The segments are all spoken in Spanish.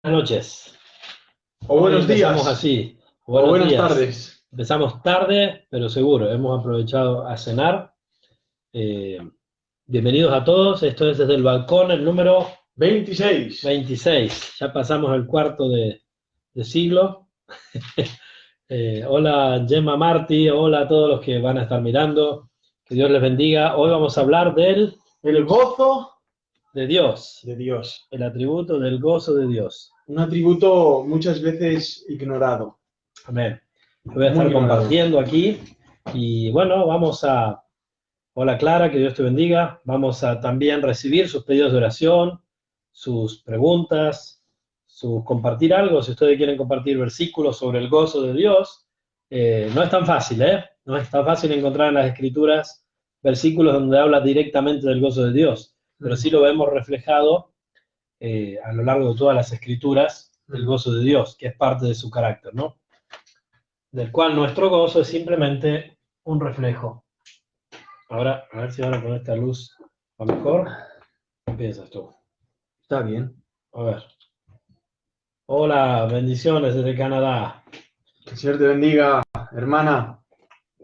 Buenas noches. O Hoy buenos empezamos días, así. o Buenos buenas días. tardes. Empezamos tarde, pero seguro. Hemos aprovechado a cenar. Eh, Bienvenidos a todos. Esto es desde el balcón, el número 26. 26. Ya pasamos el cuarto de siglo. Hola Gemma Martí, hola a todos los que van a estar mirando. Que Dios les bendiga. Hoy vamos a hablar El gozo de Dios, de Dios. el atributo del gozo de Dios. Un atributo muchas veces ignorado, Amén. Voy a muy estar ignorado. compartiendo aquí y bueno, hola Clara, que Dios te bendiga. Vamos a también recibir sus pedidos de oración, sus preguntas, su compartir algo. Si ustedes quieren compartir versículos sobre el gozo de Dios, no es tan fácil, ¿eh? No es tan fácil encontrar en las Escrituras versículos donde habla directamente del gozo de Dios, pero sí Mm, lo vemos reflejado a lo largo de todas las Escrituras, el mm. gozo de Dios, que es parte de su carácter, ¿no? Del cual nuestro gozo es simplemente un reflejo. Ahora, a ver si ahora con esta luz va mejor. ¿Qué piensas tú? Está bien. A ver. Hola, bendiciones desde Canadá. Que el Señor te bendiga, hermana.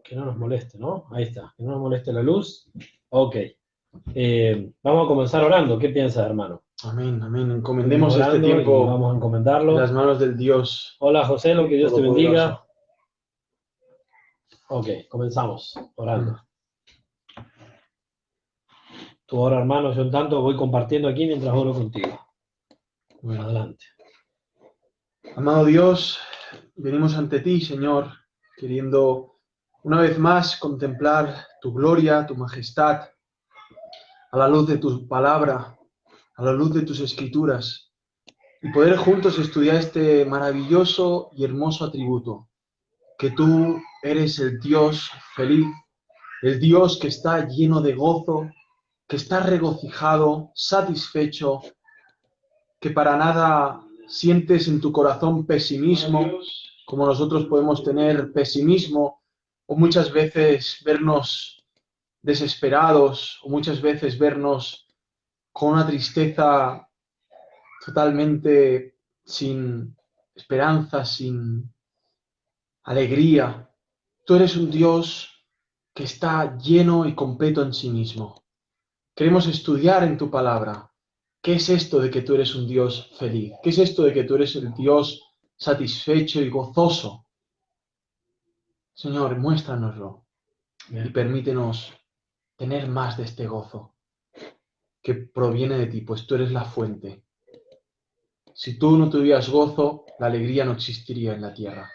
Que no nos moleste, ¿no? Ahí está, que no nos moleste la luz. Ok. Vamos a comenzar orando. ¿Qué piensas, hermano? Amén, amén. Estuvimos Encomendemos este orando y tiempo vamos a en las encomendarlo. manos del Dios Hola, José, lo que Dios te bendiga. Todopoderoso. Ok, comenzamos orando. Mm. Tú ora, hermano, yo en tanto voy compartiendo aquí mientras oro contigo. Bueno, Adelante. amado Dios, venimos ante ti, Señor, queriendo una vez más contemplar tu gloria, tu majestad, a la luz de tu palabra, a la luz de tus escrituras, y poder juntos estudiar este maravilloso y hermoso atributo, que tú eres el Dios feliz, el Dios que está lleno de gozo, que está regocijado, satisfecho, que para nada sientes en tu corazón pesimismo, como nosotros podemos tener pesimismo, o muchas veces vernos desesperados, o muchas veces vernos con una tristeza totalmente sin esperanza, sin alegría. Tú eres un Dios que está lleno y completo en sí mismo. Queremos estudiar en tu palabra. ¿Qué es esto de que tú eres un Dios feliz? ¿Qué es esto de que tú eres el Dios satisfecho y gozoso? Señor, muéstranoslo y Bien. permítenos tener más de este gozo que proviene de ti, pues tú eres la fuente. Si tú no tuvieras gozo, la alegría no existiría en la tierra.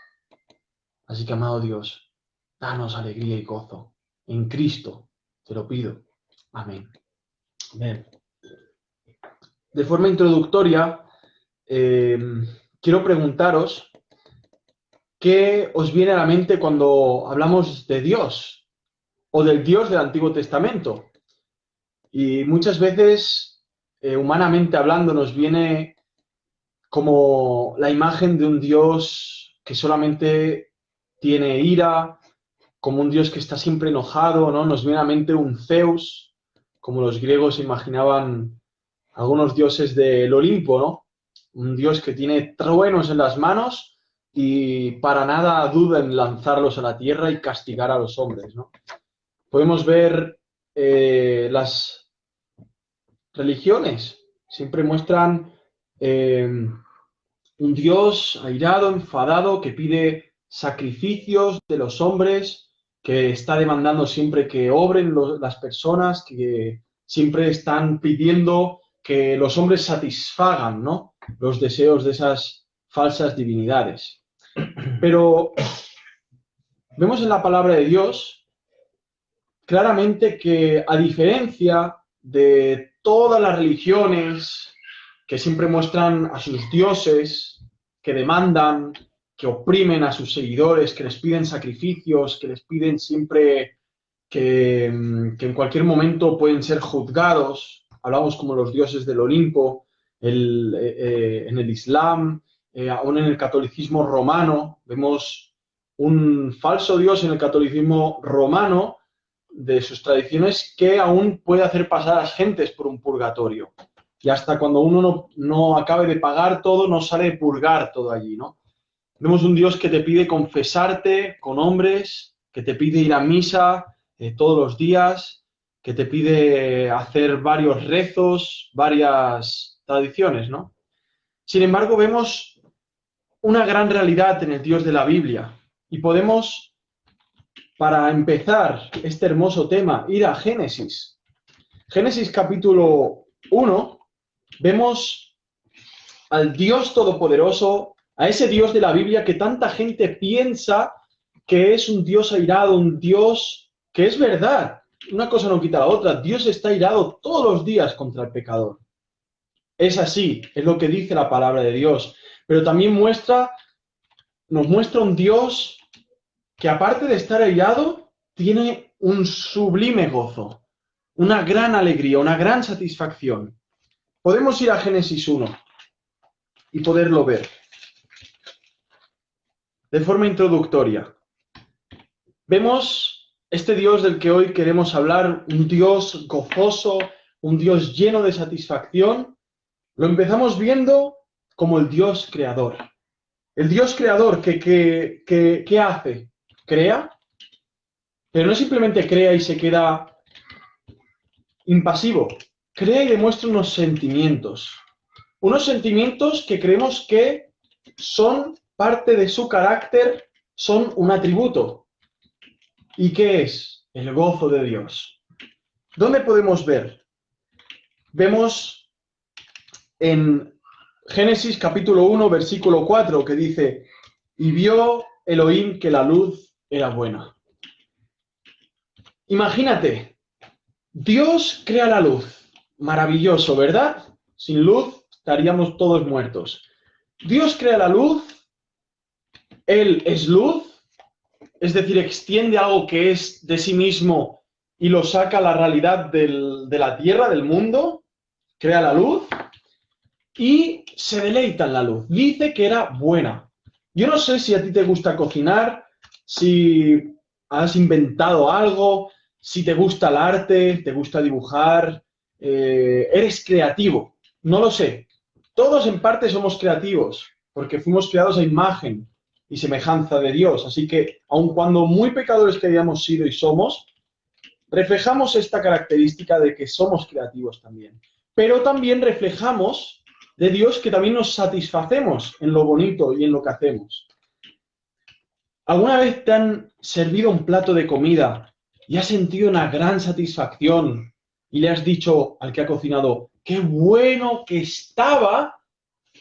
Así que, amado Dios, danos alegría y gozo. En Cristo te lo pido. Amén. Bien. De forma introductoria, eh, quiero preguntaros qué os viene a la mente cuando hablamos de Dios o del Dios del Antiguo Testamento. Y muchas veces, humanamente hablando, nos viene como la imagen de un Dios que solamente tiene ira, como un Dios que está siempre enojado, ¿no? Nos viene a la mente un Zeus, como los griegos imaginaban algunos dioses del Olimpo, ¿no? Un Dios que tiene truenos en las manos y para nada duda en lanzarlos a la tierra y castigar a los hombres, ¿no? Podemos ver las religiones, siempre muestran un Dios airado, enfadado, que pide sacrificios de los hombres, que está demandando siempre que obren las personas, que siempre están pidiendo que los hombres satisfagan, ¿no?, los deseos de esas falsas divinidades. Pero vemos en la palabra de Dios claramente que, a diferencia de todas las religiones que siempre muestran a sus dioses, que demandan, que oprimen a sus seguidores, que les piden sacrificios, que les piden siempre que en cualquier momento pueden ser juzgados, hablamos como los dioses del Olimpo, en el Islam, aún en el catolicismo romano, vemos un falso dios en el catolicismo romano de sus tradiciones que aún puede hacer pasar a las gentes por un purgatorio. y hasta cuando uno no acabe de pagar todo, no sale de purgar todo allí, ¿no? Vemos un Dios que te pide confesarte con hombres, que te pide ir a misa todos los días, que te pide hacer varios rezos, varias tradiciones, ¿no? Sin embargo, vemos una gran realidad en el Dios de la Biblia y podemos, para empezar este hermoso tema, ir a Génesis. Génesis capítulo 1, vemos al Dios Todopoderoso, a ese Dios de la Biblia que tanta gente piensa que es un Dios airado, un Dios que es verdad. Una cosa no quita la otra. Dios está airado todos los días contra el pecador. Es así, es lo que dice la palabra de Dios. Pero también nos muestra un Dios que aparte de estar airado, tiene un sublime gozo, una gran alegría, una gran satisfacción. Podemos ir a Génesis 1 y poderlo ver. De forma introductoria, vemos este Dios del que hoy queremos hablar, un Dios gozoso, un Dios lleno de satisfacción. Lo empezamos viendo como el Dios creador. El Dios creador ¿qué hace? Crea, pero no simplemente crea y se queda impasivo. Crea y demuestra unos sentimientos que creemos que son parte de su carácter, son un atributo. ¿Y qué es? El gozo de Dios. ¿Dónde podemos ver? Vemos en Génesis capítulo 1, versículo 4, que dice, y vio Elohim que la luz era buena. Imagínate, Dios crea la luz. Maravilloso, ¿verdad? Sin luz estaríamos todos muertos. Dios crea la luz, Él es luz, es decir, extiende algo que es de sí mismo y lo saca a la realidad de la tierra, del mundo, crea la luz y se deleita en la luz. Dice que era buena. Yo no sé si a ti te gusta cocinar, si has inventado algo, si te gusta el arte, te gusta dibujar, eres creativo. No lo sé. Todos en parte somos creativos, porque fuimos creados a imagen y semejanza de Dios. Así que, aun cuando muy pecadores que hayamos sido y somos, reflejamos esta característica de que somos creativos también. Pero también reflejamos de Dios que también nos satisfacemos en lo bonito y en lo que hacemos. ¿Alguna vez te han servido un plato de comida y has sentido una gran satisfacción y le has dicho al que ha cocinado, qué bueno que estaba,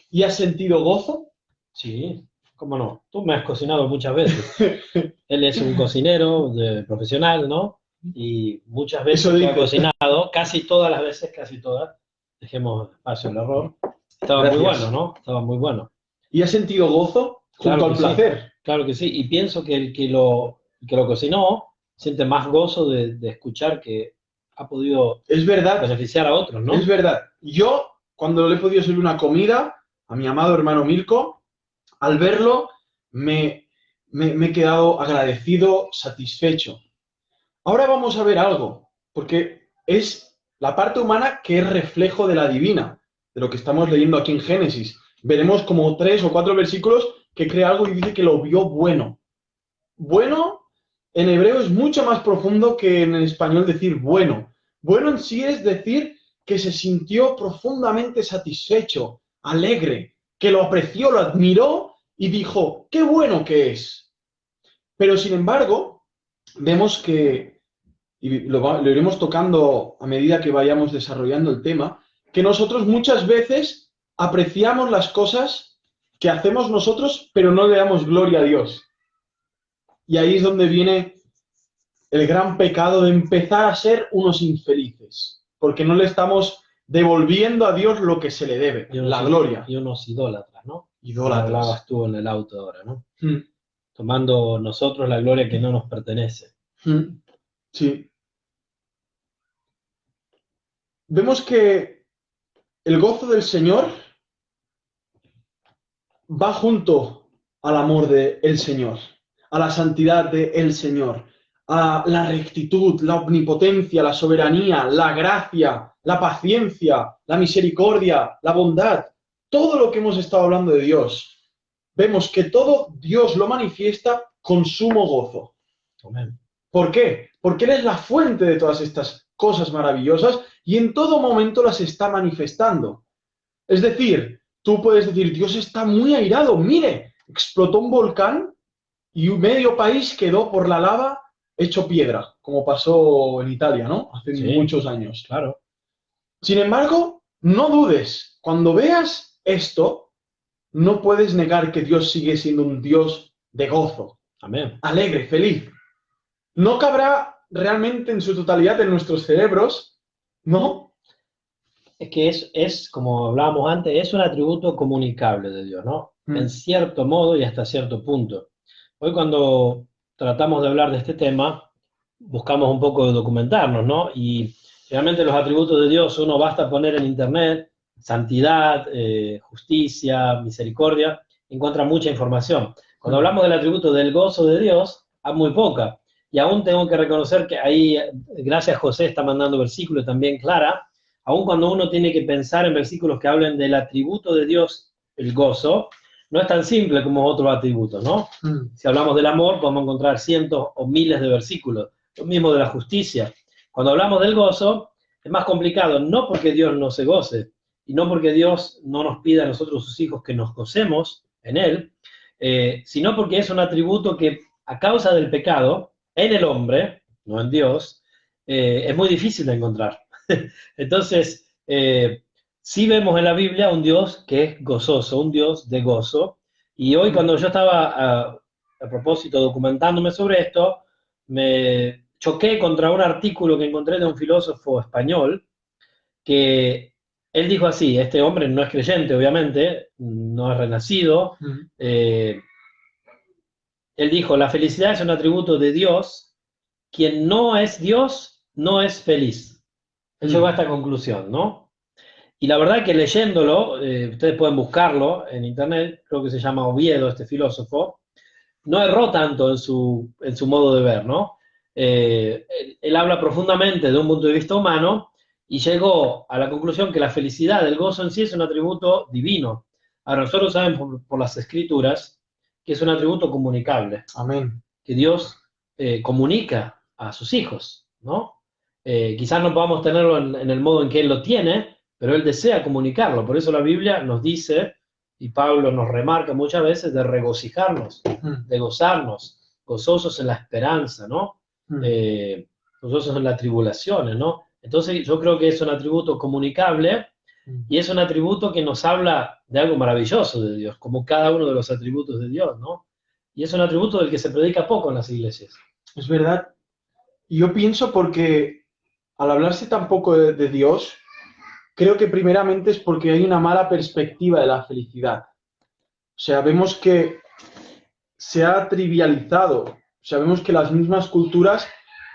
y has sentido gozo? Sí, cómo no. Tú me has cocinado muchas veces. Él es un cocinero profesional, ¿no? Y muchas veces que ha cocinado, casi todas las veces, casi todas, dejemos espacio al error, estaba muy bueno, ¿no? Estaba muy bueno. ¿Y has sentido gozo junto al placer? Sí, claro que sí, y pienso que el que lo cocinó siente más gozo de escuchar que ha podido beneficiar a otros, ¿no? Es verdad. Yo, cuando le he podido servir una comida a mi amado hermano Milko, al verlo me he quedado agradecido, satisfecho. Ahora vamos a ver algo, porque es la parte humana que es reflejo de la divina, de lo que estamos leyendo aquí en Génesis. Veremos como 3 o 4 versículos que crea algo y dice que lo vio bueno. Bueno, en hebreo es mucho más profundo que en español decir bueno. Bueno en sí es decir que se sintió profundamente satisfecho, alegre, que lo apreció, lo admiró y dijo, ¡qué bueno que es! Pero sin embargo, vemos que, y lo iremos tocando a medida que vayamos desarrollando el tema, que nosotros muchas veces apreciamos las cosas que hacemos nosotros, pero no le damos gloria a Dios. Y ahí es donde viene el gran pecado de empezar a ser unos infelices, porque no le estamos devolviendo a Dios lo que se le debe, la gloria. Y unos idólatras, ¿no? Idólatras. Hablabas tú en el auto ahora, ¿no? Tomando nosotros la gloria que no nos pertenece. Sí. Vemos que el gozo del Señor va junto al amor del Señor, a la santidad del Señor, la rectitud, la omnipotencia, la soberanía, la gracia, la paciencia, la misericordia, la bondad, todo lo que hemos estado hablando de Dios, vemos que todo Dios lo manifiesta con sumo gozo. Amén. ¿Por qué? Porque Él es la fuente de todas estas cosas maravillosas y en todo momento las está manifestando. Es decir, tú puedes decir, Dios está muy airado, mire, explotó un volcán y medio país quedó por la lava hecho piedra, como pasó en Italia, ¿no? Hace muchos años. Claro. Sin embargo, no dudes, cuando veas esto, no puedes negar que Dios sigue siendo un Dios de gozo, Amén. alegre, feliz. No cabrá realmente en su totalidad en nuestros cerebros, ¿no? Es que es, como hablábamos antes, es un atributo comunicable de Dios, ¿no? En cierto modo y hasta cierto punto. Hoy cuando tratamos de hablar de este tema, buscamos un poco de documentarnos, ¿no? Y realmente los atributos de Dios, uno basta poner en internet santidad, justicia, misericordia, encuentra mucha información. Cuando hablamos del atributo del gozo de Dios, hay muy poca. Y aún tengo que reconocer que ahí, gracias José, está mandando versículos también Clara, aún cuando uno tiene que pensar en versículos que hablen del atributo de Dios, el gozo, no es tan simple como otros atributos, ¿no? Si hablamos del amor, podemos encontrar cientos o miles de versículos. Lo mismo de la justicia. Cuando hablamos del gozo, es más complicado, no porque Dios no se goce, y no porque Dios no nos pida a nosotros, sus hijos, que nos gocemos en Él, sino porque es un atributo que, a causa del pecado, en el hombre, no en Dios, es muy difícil de encontrar. Entonces, sí vemos en la Biblia un Dios que es gozoso, un Dios de gozo. Y hoy cuando yo estaba, a propósito, documentándome sobre esto, me choqué contra un artículo que encontré de un filósofo español, que él dijo así, este hombre no es creyente, obviamente, no es renacido, él dijo, la felicidad es un atributo de Dios, quien no es Dios no es feliz. Él llegó a esta conclusión, ¿no? Y la verdad que leyéndolo, ustedes pueden buscarlo en internet, creo que se llama Oviedo, este filósofo, no erró tanto en su modo de ver, ¿no? Él habla profundamente de un punto de vista humano y llegó a la conclusión que la felicidad, el gozo en sí es un atributo divino. Ahora, nosotros sabemos por las escrituras que es un atributo comunicable. Amén. Que Dios comunica a sus hijos, ¿no? Quizás no podamos tenerlo en el modo en que Él lo tiene, pero Él desea comunicarlo. Por eso la Biblia nos dice, y Pablo nos remarca muchas veces, de regocijarnos, de gozarnos, gozosos en la esperanza, ¿no? Gozosos en las tribulaciones, ¿no? Entonces yo creo que es un atributo comunicable y es un atributo que nos habla de algo maravilloso de Dios, como cada uno de los atributos de Dios, ¿no? Y es un atributo del que se predica poco en las iglesias. Es verdad. Y yo pienso porque al hablarse tan poco de Dios, creo que primeramente es porque hay una mala perspectiva de la felicidad. O sea, vemos que se ha trivializado. O sea, vemos que las mismas culturas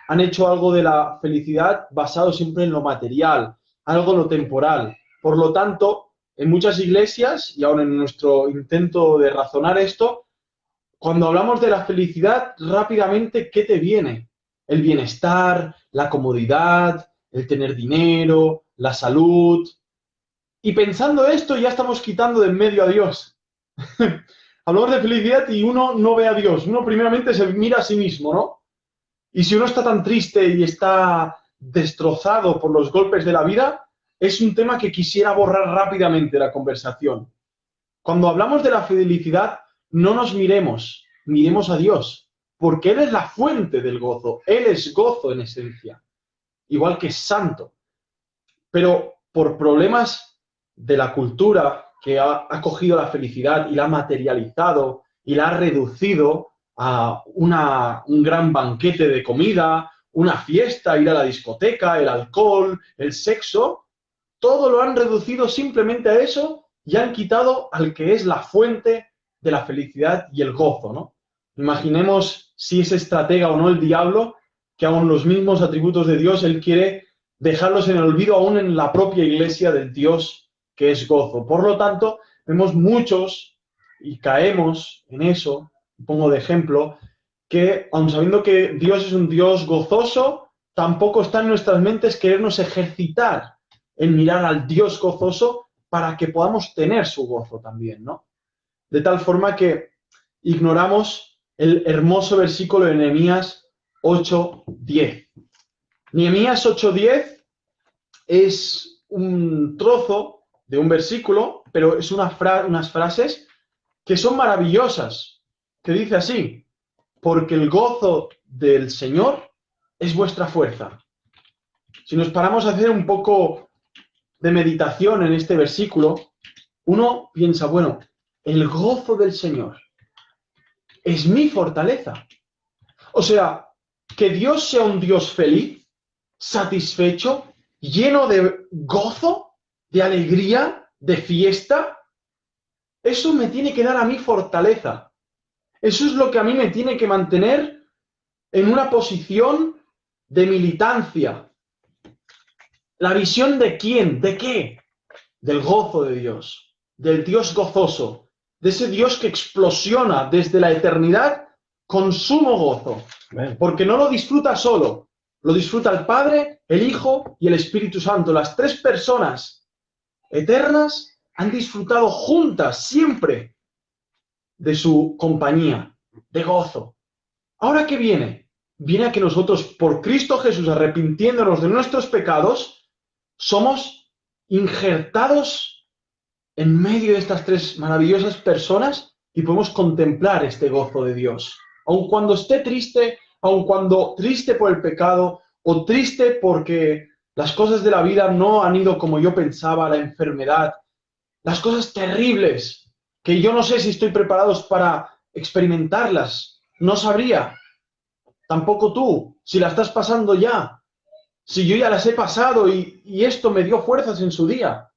han hecho algo de la felicidad basado siempre en lo material, algo en lo temporal. Por lo tanto, en muchas iglesias, y aún en nuestro intento de razonar esto, cuando hablamos de la felicidad, rápidamente, ¿qué te viene? El bienestar, la comodidad, el tener dinero, la salud. Y pensando esto, ya estamos quitando de en medio a Dios. Hablamos de felicidad y uno no ve a Dios. Uno primeramente se mira a sí mismo, ¿no? Y si uno está tan triste y está destrozado por los golpes de la vida, es un tema que quisiera borrar rápidamente la conversación. Cuando hablamos de la felicidad, no nos miremos, miremos a Dios, porque Él es la fuente del gozo. Él es gozo en esencia, igual que es santo. Pero por problemas de la cultura que ha cogido la felicidad y la ha materializado y la ha reducido a un gran banquete de comida, una fiesta, ir a la discoteca, el alcohol, el sexo, todo lo han reducido simplemente a eso y han quitado al que es la fuente de la felicidad y el gozo, ¿no? Imaginemos si es estratega o no el diablo, que aun los mismos atributos de Dios, él quiere dejarlos en el olvido aún en la propia iglesia del Dios que es gozo. Por lo tanto, vemos muchos, y caemos en eso, pongo de ejemplo, que, aun sabiendo que Dios es un Dios gozoso, tampoco está en nuestras mentes querernos ejercitar en mirar al Dios gozoso para que podamos tener su gozo también, ¿no? De tal forma que ignoramos el hermoso versículo de Nehemías 8:10. Nehemías 8:10 es un trozo de un versículo, pero es unas frases que son maravillosas, que dice así: porque el gozo del Señor es vuestra fuerza. Si nos paramos a hacer un poco de meditación en este versículo, uno piensa, bueno, el gozo del Señor es mi fortaleza. O sea, que Dios sea un Dios feliz, satisfecho, lleno de gozo, de alegría, de fiesta, eso me tiene que dar a mí fortaleza. Eso es lo que a mí me tiene que mantener en una posición de militancia. ¿La visión de quién? ¿De qué? Del gozo de Dios, del Dios gozoso, de ese Dios que explosiona desde la eternidad con sumo gozo, porque no lo disfruta solo, lo disfruta el Padre, el Hijo y el Espíritu Santo. Las tres personas eternas han disfrutado juntas siempre de su compañía, de gozo. ¿Ahora qué viene? Viene a que nosotros, por Cristo Jesús, arrepintiéndonos de nuestros pecados, somos injertados en medio de estas tres maravillosas personas y podemos contemplar este gozo de Dios. Aun cuando esté triste, aun cuando triste por el pecado o triste porque las cosas de la vida no han ido como yo pensaba, la enfermedad, las cosas terribles, que yo no sé si estoy preparado para experimentarlas, no sabría. Tampoco tú, si la estás pasando ya, si yo ya las he pasado y esto me dio fuerzas en su día.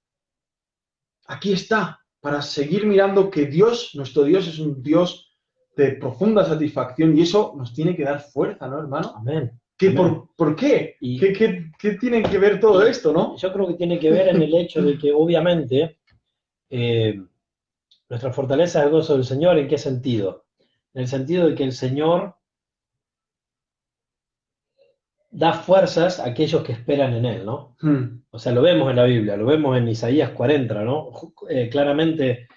Aquí está, para seguir mirando que Dios, nuestro Dios, es un Dios de profunda satisfacción y eso nos tiene que dar fuerza, ¿no, hermano? Amén. ¿Por qué? ¿Qué tiene que ver todo esto, no? Yo creo que tiene que ver en el hecho de que obviamente nuestra fortaleza es el gozo del Señor. ¿En qué sentido? En el sentido de que el Señor da fuerzas a aquellos que esperan en Él, ¿no? O sea, lo vemos en la Biblia, lo vemos en Isaías 40, ¿no? Claramente,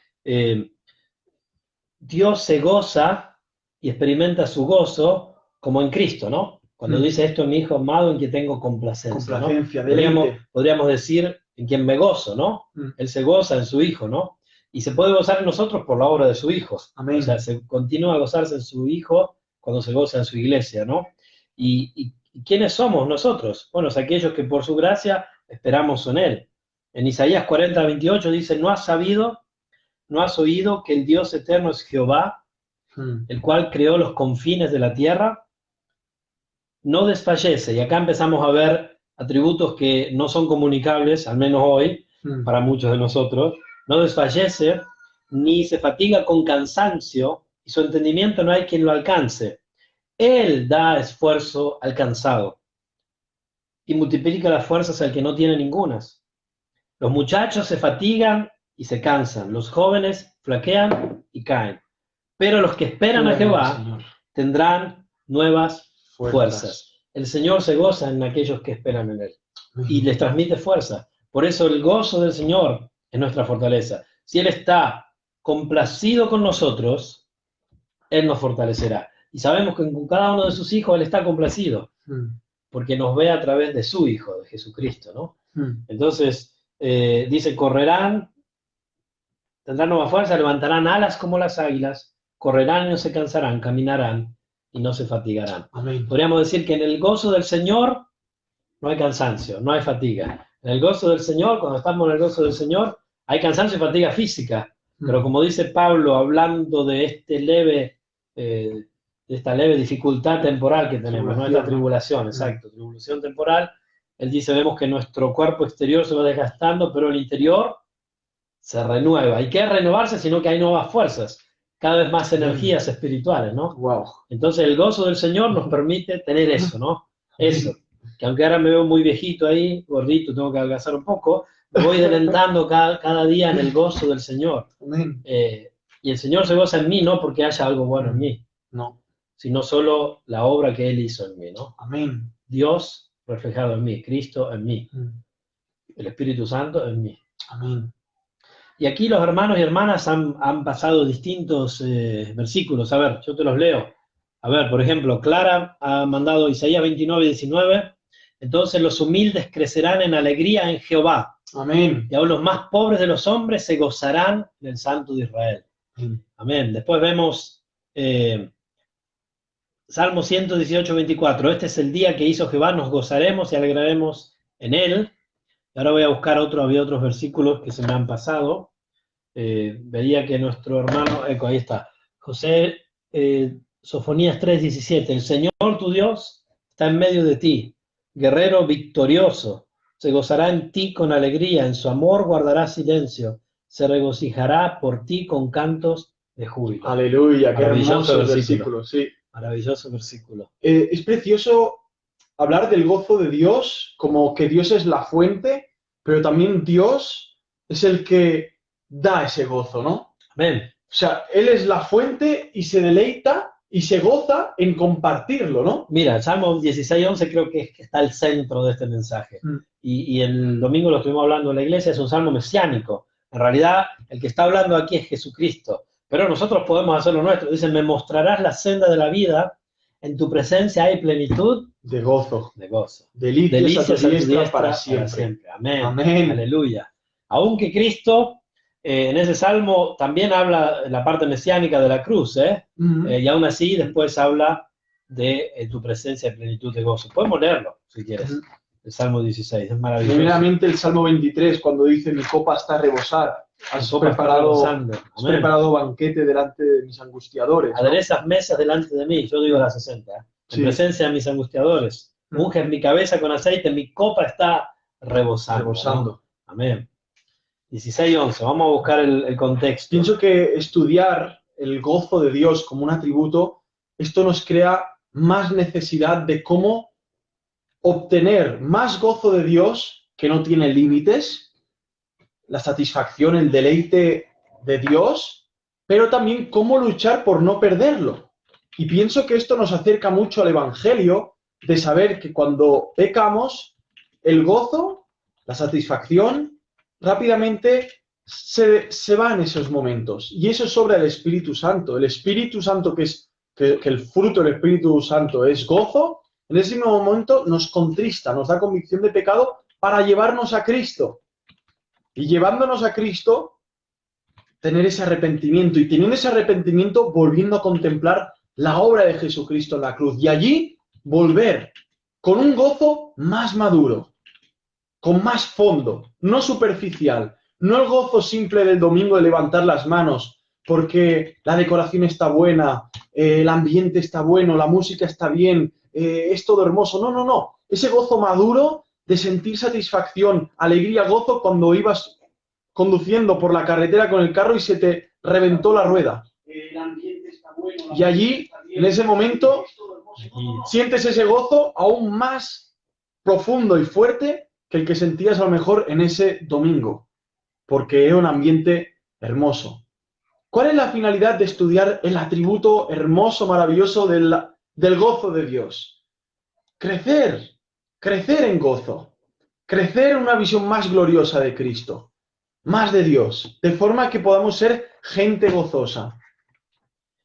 Dios se goza y experimenta su gozo como en Cristo, ¿no? Cuando dice esto, mi Hijo amado, en que tengo complacencia, ¿no? Podríamos decir en quien me gozo, ¿no? Él se goza en su Hijo, ¿no? Y se puede gozar en nosotros por la obra de su Hijo. Amén. O sea, se continúa a gozarse en su Hijo cuando se goza en su iglesia, ¿no? ¿Y quiénes somos nosotros? Bueno, es aquellos que por su gracia esperamos en Él. En Isaías 40:28 dice, ¿no has oído que el Dios eterno es Jehová, el cual creó los confines de la tierra? No desfallece. Y acá empezamos a ver atributos que no son comunicables, al menos hoy, para muchos de nosotros. No desfallece, ni se fatiga con cansancio, y su entendimiento no hay quien lo alcance. Él da esfuerzo al cansado y multiplica las fuerzas al que no tiene ningunas. Los muchachos se fatigan y se cansan, los jóvenes flaquean y caen. Pero los que esperan a Jehová tendrán nuevas fuerzas. El Señor se goza en aquellos que esperan en Él y les transmite fuerza. Por eso el gozo del Señor es nuestra fortaleza. Si Él está complacido con nosotros, Él nos fortalecerá. Y sabemos que con cada uno de sus hijos Él está complacido, porque nos ve a través de su Hijo, de Jesucristo, ¿no? Entonces, dice, correrán, tendrán nueva fuerza, levantarán alas como las águilas, correrán y no se cansarán, caminarán y no se fatigarán. Amén. Podríamos decir que en el gozo del Señor no hay cansancio, no hay fatiga. En el gozo del Señor, cuando estamos en el gozo del Señor, hay cansancio y fatiga física. Pero como dice Pablo, hablando de esta leve dificultad temporal que tenemos, ¿no? Esta tribulación, exacto, tribulación temporal, él dice, vemos que nuestro cuerpo exterior se va desgastando, pero el interior se renueva. ¿Y qué es renovarse? Sino que hay nuevas fuerzas, cada vez más energías espirituales, ¿no? Wow. Entonces el gozo del Señor nos permite tener eso, ¿no? Eso, que aunque ahora me veo muy viejito ahí, gordito, tengo que adelgazar un poco, me voy adelantando cada día en el gozo del Señor. Y el Señor se goza en mí, no porque haya algo bueno en mí, no, sino solo la obra que Él hizo en mí, ¿no? Amén. Dios reflejado en mí, Cristo en mí, el Espíritu Santo en mí. Amén. Y aquí los hermanos y hermanas han pasado distintos versículos. A ver, yo te los leo. A ver, por ejemplo, Clara ha mandado Isaías 29:19. Entonces los humildes crecerán en alegría en Jehová. Amén. Y aún los más pobres de los hombres se gozarán en el Santo de Israel. Amén. Después vemos Salmo 118:24. Este es el día que hizo Jehová, nos gozaremos y alegraremos en él. Y ahora voy a buscar había otros versículos que se me han pasado. Vería que nuestro hermano, ahí está, José, Sofonías 3:17, el Señor tu Dios está en medio de ti, guerrero victorioso, se gozará en ti con alegría, en su amor guardará silencio, se regocijará por ti con cantos de júbilo. Aleluya, qué Maravilloso hermoso versículo, sí. Maravilloso versículo. Es precioso hablar del gozo de Dios, como que Dios es la fuente, pero también Dios es el que da ese gozo, ¿no? Amén. O sea, Él es la fuente y se deleita y se goza en compartirlo, ¿no? Mira, el Salmo 16:11 creo que está el centro de este mensaje. Y el domingo lo estuvimos hablando en la iglesia, es un salmo mesiánico. En realidad, el que está hablando aquí es Jesucristo. Pero nosotros podemos hacer lo nuestro. Dice, me mostrarás la senda de la vida, en tu presencia hay plenitud de gozo. De gozo. Delicias a tu diestra para siempre. Amén. Amén. Aleluya. Aunque Cristo, en ese salmo, también habla de la parte mesiánica de la cruz, y aún así después habla de tu presencia y plenitud de gozo. Podemos leerlo, si quieres. El Salmo 16, es maravilloso. Primeramente el Salmo 23, cuando dice, mi copa está a rebosar. Has preparado banquete delante de mis angustiadores. Aderezas mesas delante de mí, yo digo las 60. En presencia de mis angustiadores. Unges mi cabeza con aceite, mi copa está rebosando. ¿No? Amén. 16:11, vamos a buscar el contexto. Pienso que estudiar el gozo de Dios como un atributo, esto nos crea más necesidad de cómo obtener más gozo de Dios que no tiene límites, la satisfacción, el deleite de Dios, pero también cómo luchar por no perderlo. Y pienso que esto nos acerca mucho al Evangelio, de saber que cuando pecamos, el gozo, la satisfacción, rápidamente se va en esos momentos. Y eso es obra del Espíritu Santo. El Espíritu Santo, que el fruto del Espíritu Santo es gozo, en ese mismo momento nos contrista, nos da convicción de pecado para llevarnos a Cristo. Y llevándonos a Cristo, tener ese arrepentimiento. Y teniendo ese arrepentimiento, volviendo a contemplar la obra de Jesucristo en la cruz. Y allí volver con un gozo más maduro, con más fondo, no superficial. No el gozo simple del domingo de levantar las manos porque la decoración está buena, el ambiente está bueno, la música está bien, es todo hermoso. No, no, no. Ese gozo maduro de sentir satisfacción, alegría, gozo cuando ibas conduciendo por la carretera con el carro y se te reventó la rueda. El ambiente está bueno. Y allí, en ese momento, sientes ese gozo aún más profundo y fuerte que el que sentías a lo mejor en ese domingo, porque era un ambiente hermoso. ¿Cuál es la finalidad de estudiar el atributo hermoso, maravilloso del gozo de Dios? Crecer en gozo, crecer en una visión más gloriosa de Cristo, más de Dios, de forma que podamos ser gente gozosa,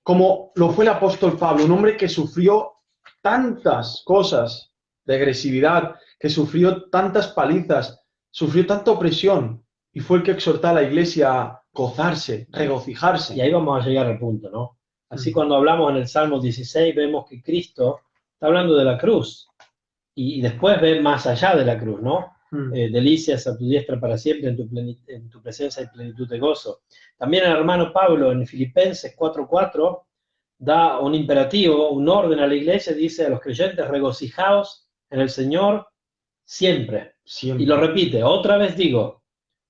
como lo fue el apóstol Pablo, un hombre que sufrió tantas cosas de agresividad, que sufrió tantas palizas, sufrió tanta opresión, y fue el que exhortó a la iglesia a gozarse, regocijarse. Y ahí vamos a llegar al punto, ¿no? Así cuando hablamos en el Salmo 16, vemos que Cristo está hablando de la cruz, y después ve más allá de la cruz, ¿no? Delicias a tu diestra para siempre, en tu presencia hay plenitud de gozo. También el hermano Pablo en Filipenses 4:4 da un imperativo, un orden a la iglesia, dice a los creyentes, regocijaos en el Señor siempre. Y lo repite, otra vez digo,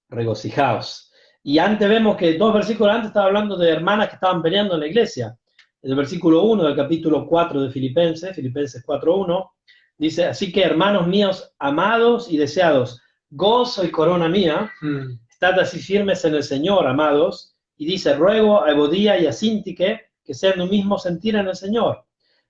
regocijaos. Y antes vemos que 2 versículos antes estaba hablando de hermanas que estaban peleando en la iglesia. En el versículo 1 del capítulo 4 de Filipenses 4:1, dice, así que hermanos míos, amados y deseados, gozo y corona mía, estad así firmes en el Señor, amados, y dice, ruego a Evodía y a Síntique que sean de un mismo sentir en el Señor.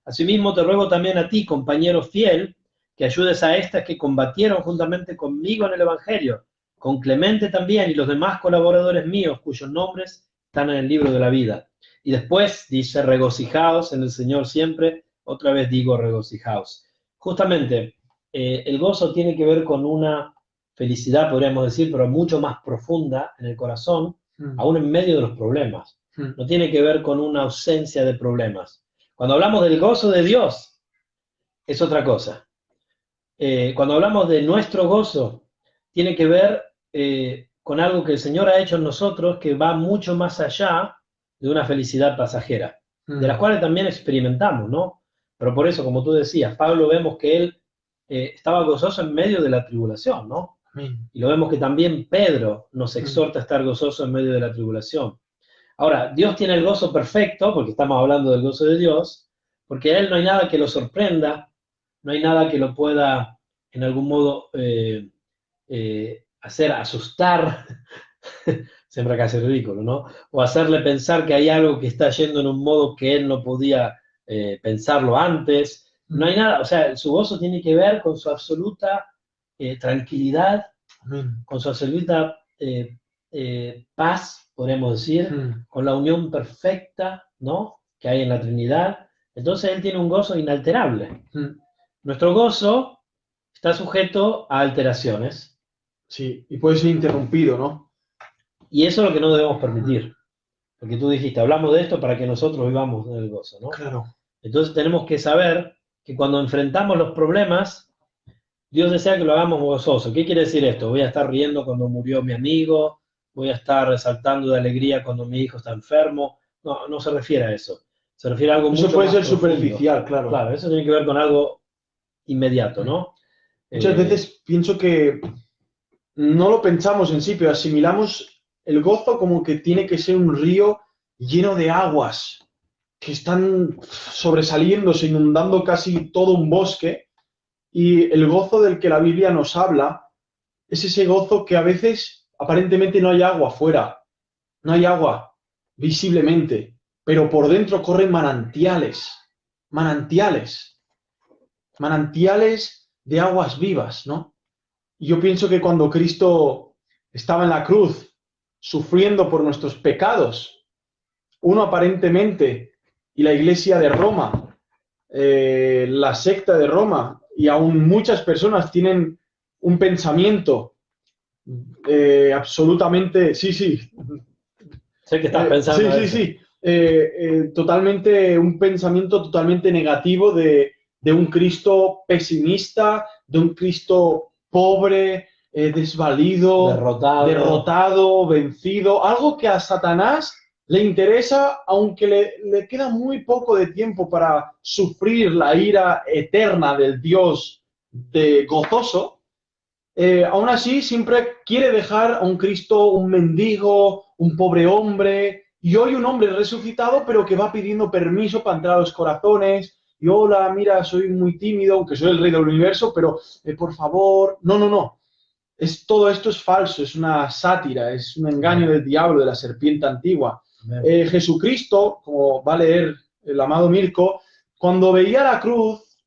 Asimismo te ruego también a ti, compañero fiel, que ayudes a estas que combatieron juntamente conmigo en el Evangelio, con Clemente también y los demás colaboradores míos, cuyos nombres están en el libro de la vida. Y después dice, regocijaos en el Señor siempre, otra vez digo, regocijaos. Justamente, el gozo tiene que ver con una felicidad, podríamos decir, pero mucho más profunda en el corazón, aún en medio de los problemas. No tiene que ver con una ausencia de problemas. Cuando hablamos del gozo de Dios, es otra cosa. Cuando hablamos de nuestro gozo, tiene que ver con algo que el Señor ha hecho en nosotros que va mucho más allá de una felicidad pasajera, de las cuales también experimentamos, ¿no? Pero por eso, como tú decías, Pablo, vemos que él estaba gozoso en medio de la tribulación, ¿no? Y lo vemos que también Pedro nos exhorta a estar gozoso en medio de la tribulación. Ahora, Dios tiene el gozo perfecto, porque estamos hablando del gozo de Dios, porque a Él no hay nada que lo sorprenda, no hay nada que lo pueda, en algún modo, hacer asustar, siempre acá hace ridículo, ¿no? O hacerle pensar que hay algo que está yendo en un modo que Él no podía pensarlo antes. No hay nada, o sea, su gozo tiene que ver con su absoluta tranquilidad, con su absoluta paz, podemos decir, con la unión perfecta, ¿no?, que hay en la Trinidad. Entonces Él tiene un gozo inalterable. Nuestro gozo está sujeto a alteraciones. Sí, y puede ser interrumpido, ¿no? Y eso es lo que no debemos permitir. Porque tú dijiste, hablamos de esto para que nosotros vivamos en el gozo, ¿no? Claro. Entonces tenemos que saber que cuando enfrentamos los problemas, Dios desea que lo hagamos gozoso. ¿Qué quiere decir esto? Voy a estar riendo cuando murió mi amigo, voy a estar resaltando de alegría cuando mi hijo está enfermo. No, no se refiere a eso. Se refiere a algo mucho más profundo. Eso puede ser profundo. superficial, claro. Claro, eso tiene que ver con algo inmediato, ¿no? Muchas veces pienso que no lo pensamos en sí, pero asimilamos el gozo como que tiene que ser un río lleno de aguas que están sobresaliéndose, inundando casi todo un bosque. Y el gozo del que la Biblia nos habla es ese gozo que a veces aparentemente no hay agua afuera, no hay agua visiblemente, pero por dentro corren manantiales, manantiales, manantiales de aguas vivas, ¿no? Y yo pienso que cuando Cristo estaba en la cruz, sufriendo por nuestros pecados, uno aparentemente, y la Iglesia de Roma, la secta de Roma, y aún muchas personas tienen un pensamiento absolutamente, sí, sé que estás pensando totalmente, un pensamiento totalmente negativo de un Cristo pesimista, de un Cristo pobre, desvalido, derrotado, vencido, algo que a Satanás le interesa, aunque le queda muy poco de tiempo para sufrir la ira eterna del Dios gozoso. Aún así siempre quiere dejar a un Cristo un mendigo, un pobre hombre, y hoy un hombre resucitado, pero que va pidiendo permiso para entrar a los corazones, y hola, mira, soy muy tímido, aunque soy el rey del universo, pero por favor, no. Todo esto es falso, es una sátira, es un engaño del diablo, de la serpiente antigua. Jesucristo, como va a leer el amado Mirko, cuando veía la cruz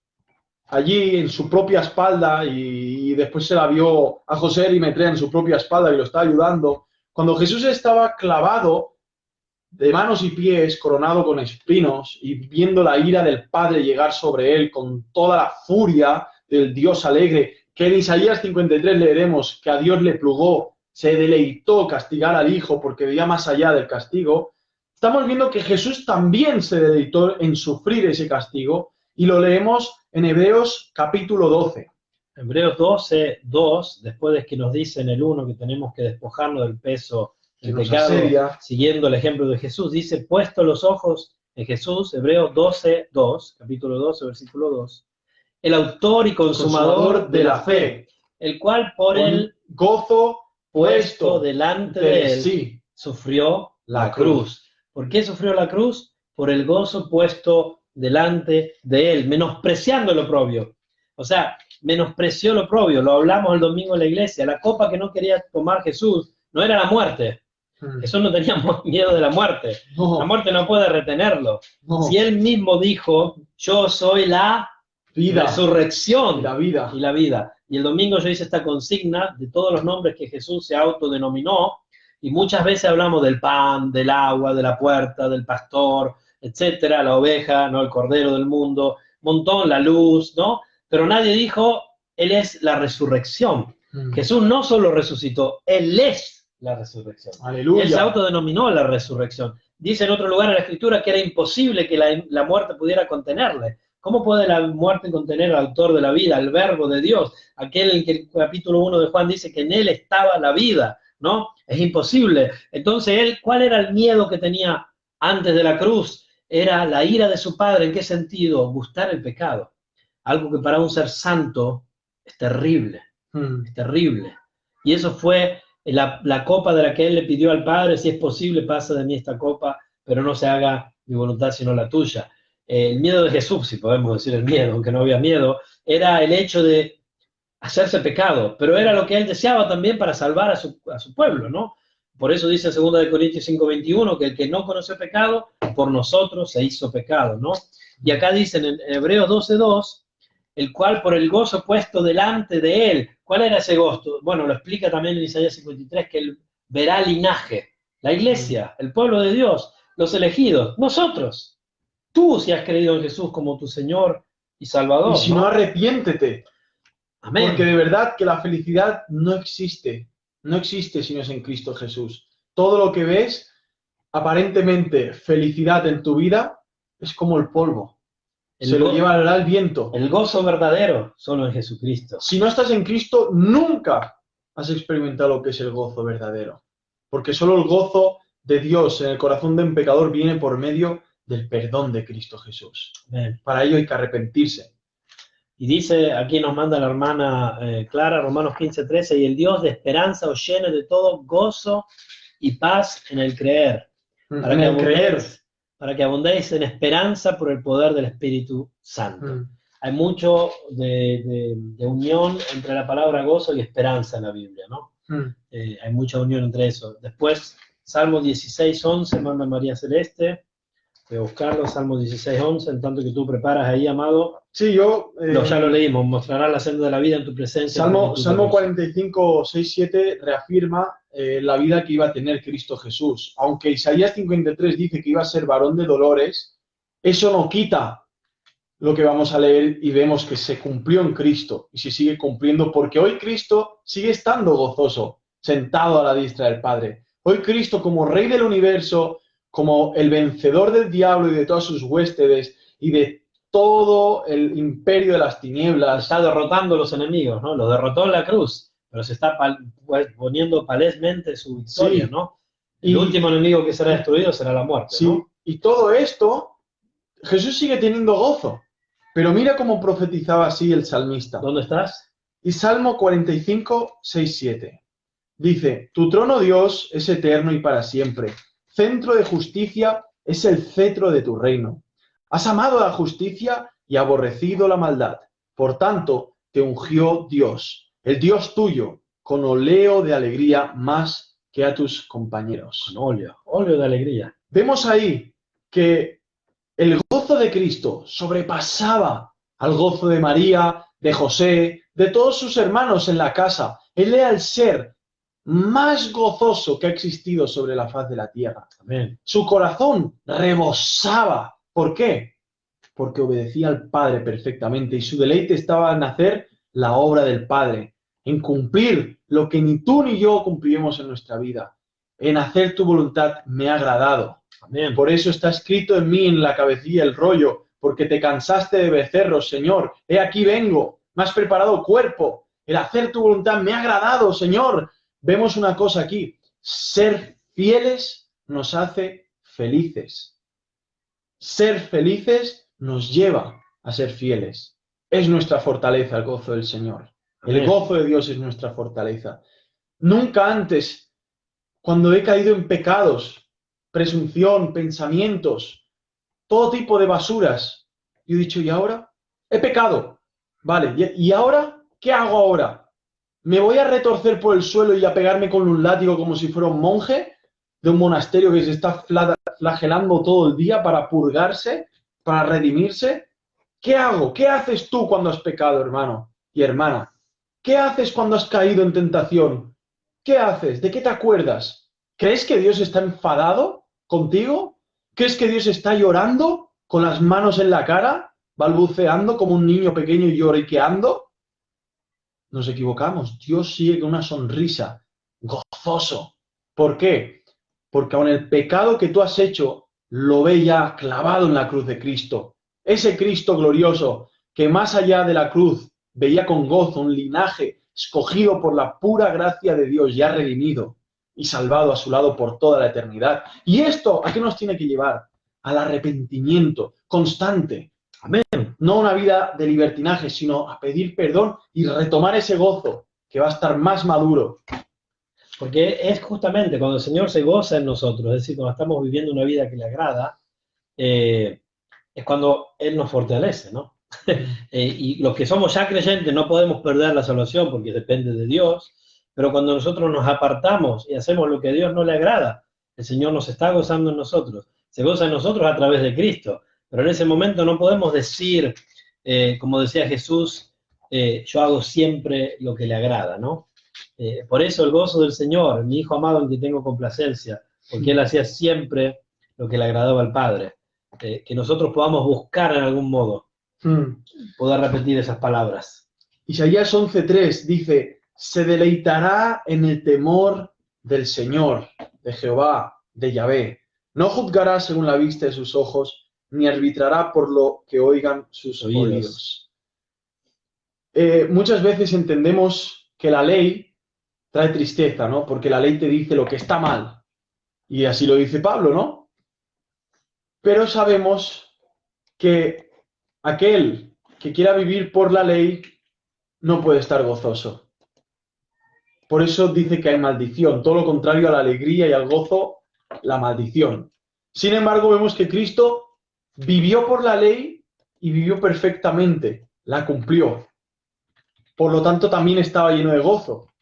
allí en su propia espalda y después se la vio a José Arimatea en su propia espalda y lo está ayudando, cuando Jesús estaba clavado de manos y pies, coronado con espinos y viendo la ira del Padre llegar sobre él con toda la furia del Dios alegre, que en Isaías 53 leeremos que a Dios le plugó, se deleitó castigar al Hijo porque veía más allá del castigo. Estamos viendo que Jesús también se deleitó en sufrir ese castigo y lo leemos en Hebreos capítulo 12. Hebreos 12, 2, después de que nos dice en el 1 que tenemos que despojarnos del peso del pecado, siguiendo el ejemplo de Jesús, dice, puesto los ojos en Jesús, Hebreos 12, 2, capítulo 12, versículo 2, el autor y consumador de la fe, el cual por el gozo puesto delante de él, sufrió la cruz. ¿Por qué sufrió la cruz? Por el gozo puesto delante de él, menospreciando lo oprobio. O sea, menospreció lo oprobio, lo hablamos el domingo en la iglesia. La copa que no quería tomar Jesús no era la muerte. Jesús no tenía miedo de la muerte. La muerte no puede retenerlo. Si él mismo dijo, yo soy la vida resurrección y la vida. y la vida. Y el domingo yo hice esta consigna de todos los nombres que Jesús se autodenominó, y muchas veces hablamos del pan, del agua, de la puerta, del pastor, etcétera, la oveja, ¿no? El cordero del mundo, montón, la luz, ¿no? Pero nadie dijo, Él es la resurrección. Jesús no solo resucitó, Él es la resurrección. Aleluya. Él se autodenominó la resurrección. Dice en otro lugar en la Escritura que era imposible que la muerte pudiera contenerle. ¿Cómo puede la muerte contener al autor de la vida, al verbo de Dios? Aquel en que el capítulo 1 de Juan dice que en Él estaba la vida, ¿no? Es imposible. Entonces, ¿cuál era el miedo que tenía antes de la cruz? Era la ira de su Padre. ¿En qué sentido? Gustar el pecado. Algo que para un ser santo es terrible. Es terrible. Y eso fue la copa de la que Él le pidió al Padre: si es posible, pasa de mí esta copa, pero no se haga mi voluntad sino la tuya. El miedo de Jesús, si podemos decir el miedo, aunque no había miedo, era el hecho de hacerse pecado, pero era lo que Él deseaba también para salvar a su pueblo, ¿no? Por eso dice en 2 Corintios 5:21 que el que no conoció pecado, por nosotros se hizo pecado, ¿no? Y acá dicen en Hebreos 12:2, el cual por el gozo puesto delante de Él. ¿Cuál era ese gozo? Bueno, lo explica también en Isaías 53, que Él verá linaje, la iglesia, el pueblo de Dios, los elegidos, nosotros. Tú, si has creído en Jesús como tu Señor y Salvador. Y si no, arrepiéntete. Amén. Porque de verdad que la felicidad no existe. No existe si no es en Cristo Jesús. Todo lo que ves, aparentemente felicidad en tu vida, es como el polvo. Se lo llevará el viento. El gozo verdadero solo en Jesucristo. Si no estás en Cristo, nunca has experimentado lo que es el gozo verdadero. Porque solo el gozo de Dios en el corazón de un pecador viene por medio del perdón de Cristo Jesús. Amén. Para ello hay que arrepentirse. Y dice, aquí nos manda la hermana Clara, Romanos 15:13, y el Dios de esperanza os llene de todo gozo y paz en el creer. Para que abundéis en esperanza por el poder del Espíritu Santo. Hay mucho de unión entre la palabra gozo y esperanza en la Biblia, ¿no? Hay mucha unión entre eso. Después, Salmo 16:11, manda María Celeste. Voy a buscarlo, Salmo 16:11, en tanto que tú preparas ahí, amado. Sí, yo... ya lo leímos, mostrará la senda de la vida en tu presencia. Salmo 45:6-7 reafirma la vida que iba a tener Cristo Jesús. Aunque Isaías 53 dice que iba a ser varón de dolores, eso no quita lo que vamos a leer y vemos que se cumplió en Cristo y se sigue cumpliendo, porque hoy Cristo sigue estando gozoso, sentado a la diestra del Padre. Hoy Cristo, como Rey del universo, como el vencedor del diablo y de todas sus huéspedes y de todo el imperio de las tinieblas, está derrotando a los enemigos, ¿no? Los derrotó en la cruz, pero se está poniendo palesmente su victoria, sí. ¿no? El último enemigo que será destruido será la muerte, sí. ¿no? Y todo esto, Jesús sigue teniendo gozo. Pero mira cómo profetizaba así el salmista. ¿Dónde estás? Y Salmo 45:6-7. Dice, tu trono, Dios, es eterno y para siempre. Centro de justicia es el cetro de tu reino. Has amado la justicia y aborrecido la maldad. Por tanto, te ungió Dios, el Dios tuyo, con óleo de alegría más que a tus compañeros. Con óleo de alegría. Vemos ahí que el gozo de Cristo sobrepasaba al gozo de María, de José, de todos sus hermanos en la casa. Él era el ser más gozoso que ha existido sobre la faz de la tierra. Amén. Su corazón rebosaba. ¿Por qué? Porque obedecía al Padre perfectamente y su deleite estaba en hacer la obra del Padre, en cumplir lo que ni tú ni yo cumpliremos en nuestra vida. En hacer tu voluntad me ha agradado. Amén. Por eso está escrito en mí, en la cabecilla, el rollo, porque te cansaste de becerros, Señor. He aquí vengo, me has preparado cuerpo. El hacer tu voluntad me ha agradado, Señor. Vemos una cosa aquí. Ser fieles nos hace felices. Ser felices nos lleva a ser fieles. Es nuestra fortaleza el gozo del Señor. El gozo de Dios es nuestra fortaleza. Nunca antes, cuando he caído en pecados, presunción, pensamientos, todo tipo de basuras, yo he dicho, ¿y ahora? He pecado. Vale, ¿y ahora? ¿Qué hago ahora? ¿Me voy a retorcer por el suelo y a pegarme con un látigo como si fuera un monje de un monasterio que se está flagelando todo el día para purgarse, para redimirse? ¿Qué hago? ¿Qué haces tú cuando has pecado, hermano y hermana? ¿Qué haces cuando has caído en tentación? ¿Qué haces? ¿De qué te acuerdas? ¿Crees que Dios está enfadado contigo? ¿Crees que Dios está llorando con las manos en la cara, balbuceando como un niño pequeño y lloriqueando? Nos equivocamos. Dios sigue con una sonrisa, gozoso. ¿Por qué? Porque aun el pecado que tú has hecho lo ve ya clavado en la cruz de Cristo. Ese Cristo glorioso que más allá de la cruz veía con gozo un linaje escogido por la pura gracia de Dios, ya redimido y salvado a su lado por toda la eternidad. ¿Y esto a qué nos tiene que llevar? Al arrepentimiento constante. Amén. No una vida de libertinaje, sino a pedir perdón y retomar ese gozo que va a estar más maduro. Porque es justamente cuando el Señor se goza en nosotros, es decir, cuando estamos viviendo una vida que le agrada, es cuando Él nos fortalece, ¿no? Y los que somos ya creyentes no podemos perder la salvación porque depende de Dios, pero cuando nosotros nos apartamos y hacemos lo que a Dios no le agrada, el Señor nos está gozando en nosotros, se goza en nosotros a través de Cristo, pero en ese momento no podemos decir, como decía Jesús, yo hago siempre lo que le agrada, ¿no? Por eso el gozo del Señor, mi Hijo amado en quien tengo complacencia, porque Él hacía siempre lo que le agradaba al Padre. Que nosotros podamos buscar en algún modo poder repetir esas palabras. Isaías 11:3 dice, se deleitará en el temor del Señor, de Jehová, de Yahvé. No juzgará según la vista de sus ojos, ni arbitrará por lo que oigan sus oídos. Muchas veces entendemos que la ley trae tristeza, ¿no? Porque la ley te dice lo que está mal. Y así lo dice Pablo, ¿no? Pero sabemos que aquel que quiera vivir por la ley no puede estar gozoso. Por eso dice que hay maldición, todo lo contrario a la alegría y al gozo, la maldición. Sin embargo, vemos que Cristo vivió por la ley y vivió perfectamente, la cumplió. Por lo tanto, también estaba lleno de gozo,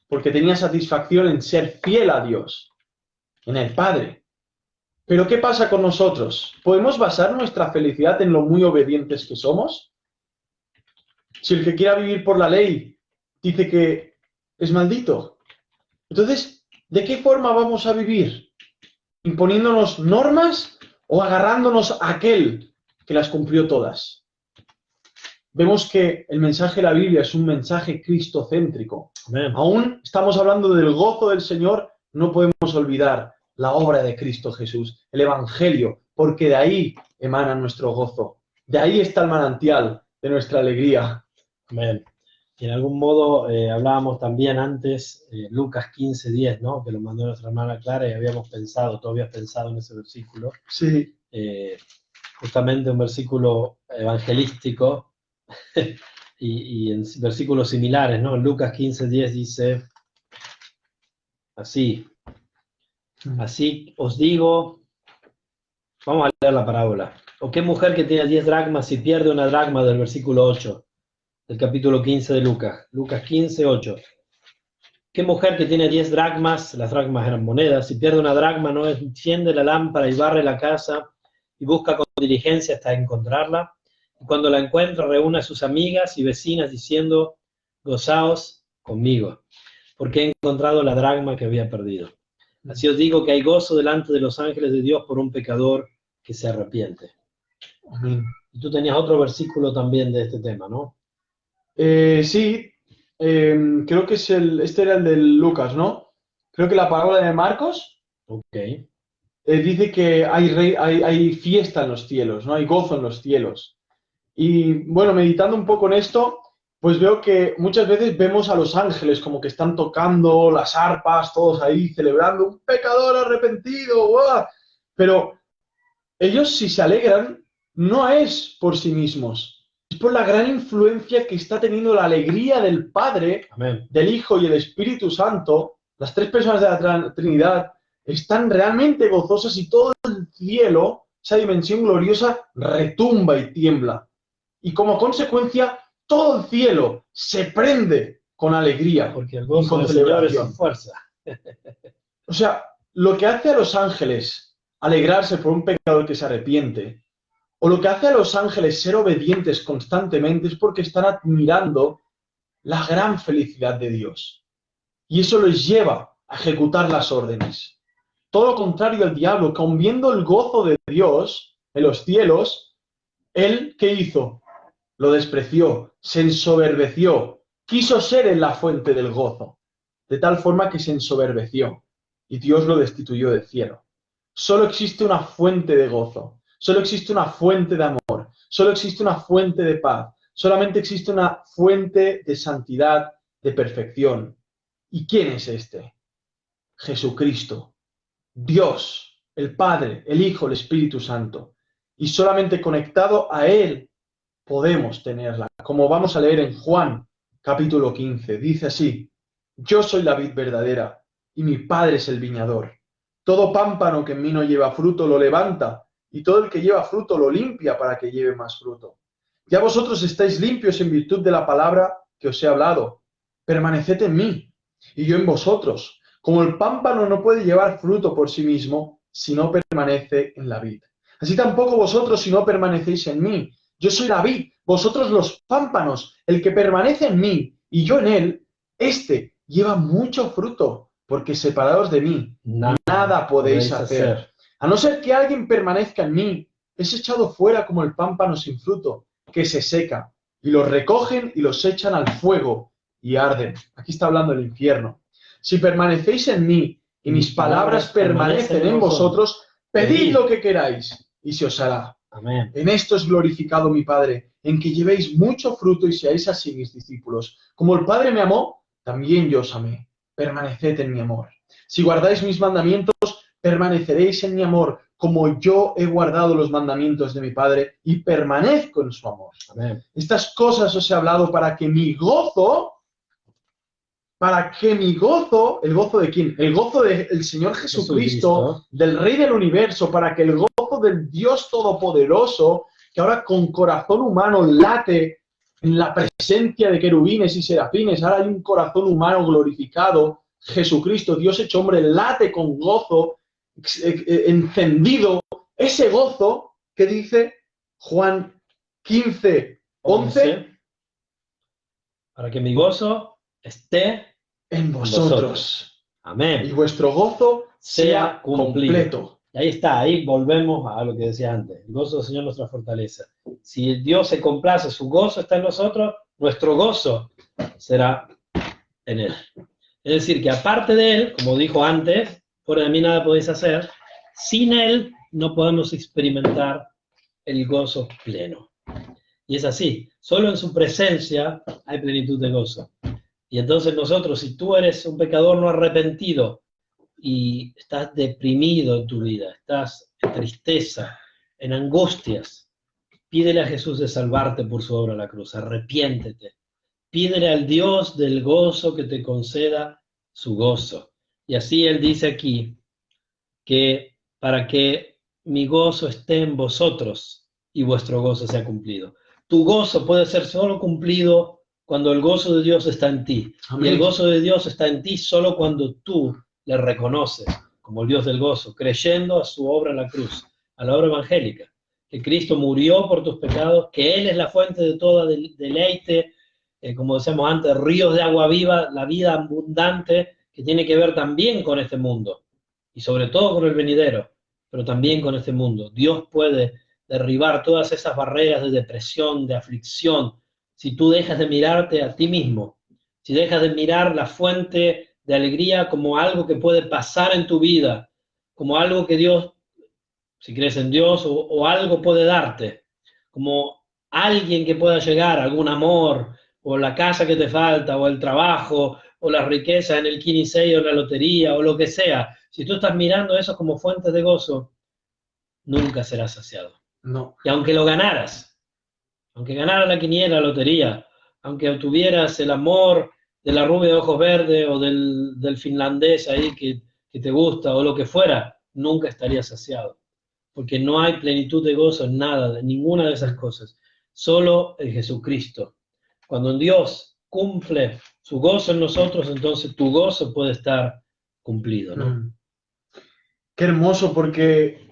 porque tenía satisfacción en ser fiel a Dios, en el Padre. Pero ¿qué pasa con nosotros? ¿Podemos basar nuestra felicidad en lo muy obedientes que somos? Si el que quiera vivir por la ley dice que es maldito, entonces, ¿de qué forma vamos a vivir? ¿Imponiéndonos normas o agarrándonos a aquel que las cumplió todas? Vemos que el mensaje de la Biblia es un mensaje cristocéntrico. Amén. Aún estamos hablando del gozo del Señor, no podemos olvidar la obra de Cristo Jesús, el Evangelio, porque de ahí emana nuestro gozo. De ahí está el manantial de nuestra alegría. Amén. Y en algún modo hablábamos también antes, Lucas 15:10, ¿no? Que lo mandó nuestra hermana Clara y habíamos pensado, tú habías pensado en ese versículo. Sí. Justamente un versículo evangelístico y en versículos similares, ¿no? En Lucas 15:10 dice así, así os digo, vamos a leer la parábola. ¿O qué mujer que tiene 10 dracmas si pierde una dracma del versículo 8? Del capítulo 15 de Lucas, Lucas 15:8. ¿Qué mujer que tiene 10 dracmas, las dracmas eran monedas, si pierde una dracma no enciende la lámpara y barre la casa y busca con diligencia hasta encontrarla? Y cuando la encuentra reúne a sus amigas y vecinas diciendo, gozaos conmigo, porque he encontrado la dracma que había perdido. Así os digo que hay gozo delante de los ángeles de Dios por un pecador que se arrepiente. Amén. Y tú tenías otro versículo también de este tema, ¿no? Sí, creo que este era el de Lucas, ¿no? Creo que la parábola de Marcos dice que hay fiesta en los cielos, ¿no? Hay gozo en los cielos. Y bueno, meditando un poco en esto, pues veo que muchas veces vemos a los ángeles como que están tocando las arpas, todos ahí celebrando, un pecador arrepentido, ¡guau! Pero ellos si se alegran, no es por sí mismos. Es por la gran influencia que está teniendo la alegría del Padre, Amén, del Hijo y el Espíritu Santo. Las tres personas de la Trinidad están realmente gozosas y todo el cielo, esa dimensión gloriosa, retumba y tiembla. Y como consecuencia, todo el cielo se prende con alegría. Porque el gozo del Señor es su fuerza. O sea, lo que hace a los ángeles alegrarse por un pecador que se arrepiente, o lo que hace a los ángeles ser obedientes constantemente es porque están admirando la gran felicidad de Dios. Y eso les lleva a ejecutar las órdenes. Todo lo contrario al diablo, que aun viendo el gozo de Dios en los cielos, él, ¿qué hizo? Lo despreció, se ensoberbeció, quiso ser en la fuente del gozo, de tal forma que se ensoberbeció y Dios lo destituyó del cielo. Solo existe una fuente de gozo, solo existe una fuente de amor, solo existe una fuente de paz, solamente existe una fuente de santidad, de perfección. ¿Y quién es este? Jesucristo, Dios, el Padre, el Hijo, el Espíritu Santo. Y solamente conectado a Él podemos tenerla. Como vamos a leer en Juan, capítulo 15, dice así: yo soy la vid verdadera y mi Padre es el viñador. Todo pámpano que en mí no lleva fruto lo levanta, y todo el que lleva fruto lo limpia para que lleve más fruto. Ya vosotros estáis limpios en virtud de la palabra que os he hablado. Permaneced en mí, y yo en vosotros. Como el pámpano no puede llevar fruto por sí mismo si no permanece en la vid. Así tampoco vosotros si no permanecéis en mí. Yo soy la vid, vosotros los pámpanos. El que permanece en mí y yo en él, este lleva mucho fruto, porque separados de mí, nada podéis hacer. A no ser que alguien permanezca en mí, es echado fuera como el pámpano sin fruto, que se seca, y los recogen y los echan al fuego y arden. Aquí está hablando el infierno. Si permanecéis en mí y mis palabras permanecen en vosotros, pedid lo que queráis y se os hará. Amén. En esto es glorificado mi Padre, en que llevéis mucho fruto y seáis así mis discípulos. Como el Padre me amó, también yo os amé. Permaneced en mi amor. Si guardáis mis mandamientos, permaneceréis en mi amor, como yo he guardado los mandamientos de mi Padre y permanezco en su amor. Amén. Estas cosas os he hablado para que mi gozo, ¿el gozo de quién? El gozo del Señor Jesucristo, del Rey del Universo, para que el gozo del Dios Todopoderoso, que ahora con corazón humano late en la presencia de querubines y serafines, ahora hay un corazón humano glorificado, Jesucristo, Dios hecho hombre, late con gozo, encendido, ese gozo que dice Juan 15:11, para que mi gozo esté en vosotros. Amén. Y vuestro gozo sea completo. Y ahí está, ahí volvemos a lo que decía antes. El gozo del Señor es nuestra fortaleza. Si Dios se complace, su gozo está en nosotros, nuestro gozo será en Él. Es decir, que aparte de Él, como dijo antes, fuera de mí nada podéis hacer, sin Él no podemos experimentar el gozo pleno. Y es así, solo en su presencia hay plenitud de gozo. Y entonces nosotros, si tú eres un pecador no arrepentido y estás deprimido en tu vida, estás en tristeza, en angustias, pídele a Jesús de salvarte por su obra en la cruz, arrepiéntete. Pídele al Dios del gozo que te conceda su gozo. Y así Él dice aquí que para que mi gozo esté en vosotros y vuestro gozo sea cumplido. Tu gozo puede ser solo cumplido cuando el gozo de Dios está en ti. Amén. Y el gozo de Dios está en ti solo cuando tú le reconoces como el Dios del gozo, creyendo a su obra en la cruz, a la obra evangélica, que Cristo murió por tus pecados, que Él es la fuente de toda deleite, como decíamos antes, ríos de agua viva, la vida abundante, que tiene que ver también con este mundo, y sobre todo con el venidero, pero también con este mundo. Dios puede derribar todas esas barreras de depresión, de aflicción, si tú dejas de mirarte a ti mismo, si dejas de mirar la fuente de alegría como algo que puede pasar en tu vida, como algo que Dios, si crees en Dios, o algo puede darte, como alguien que pueda llegar, algún amor, o la casa que te falta, o el trabajo, o la riqueza en el 15 o la lotería, o lo que sea. Si tú estás mirando eso como fuentes de gozo, nunca serás saciado. No. Y aunque lo ganaras, aunque ganaras la quiniela, la lotería, aunque obtuvieras el amor de la rubia de ojos verdes o del finlandés ahí que te gusta o lo que fuera, nunca estarías saciado. Porque no hay plenitud de gozo en nada, de ninguna de esas cosas. Solo en Jesucristo. Cuando Dios cumple su gozo en nosotros, entonces tu gozo puede estar cumplido, ¿no? Qué hermoso, porque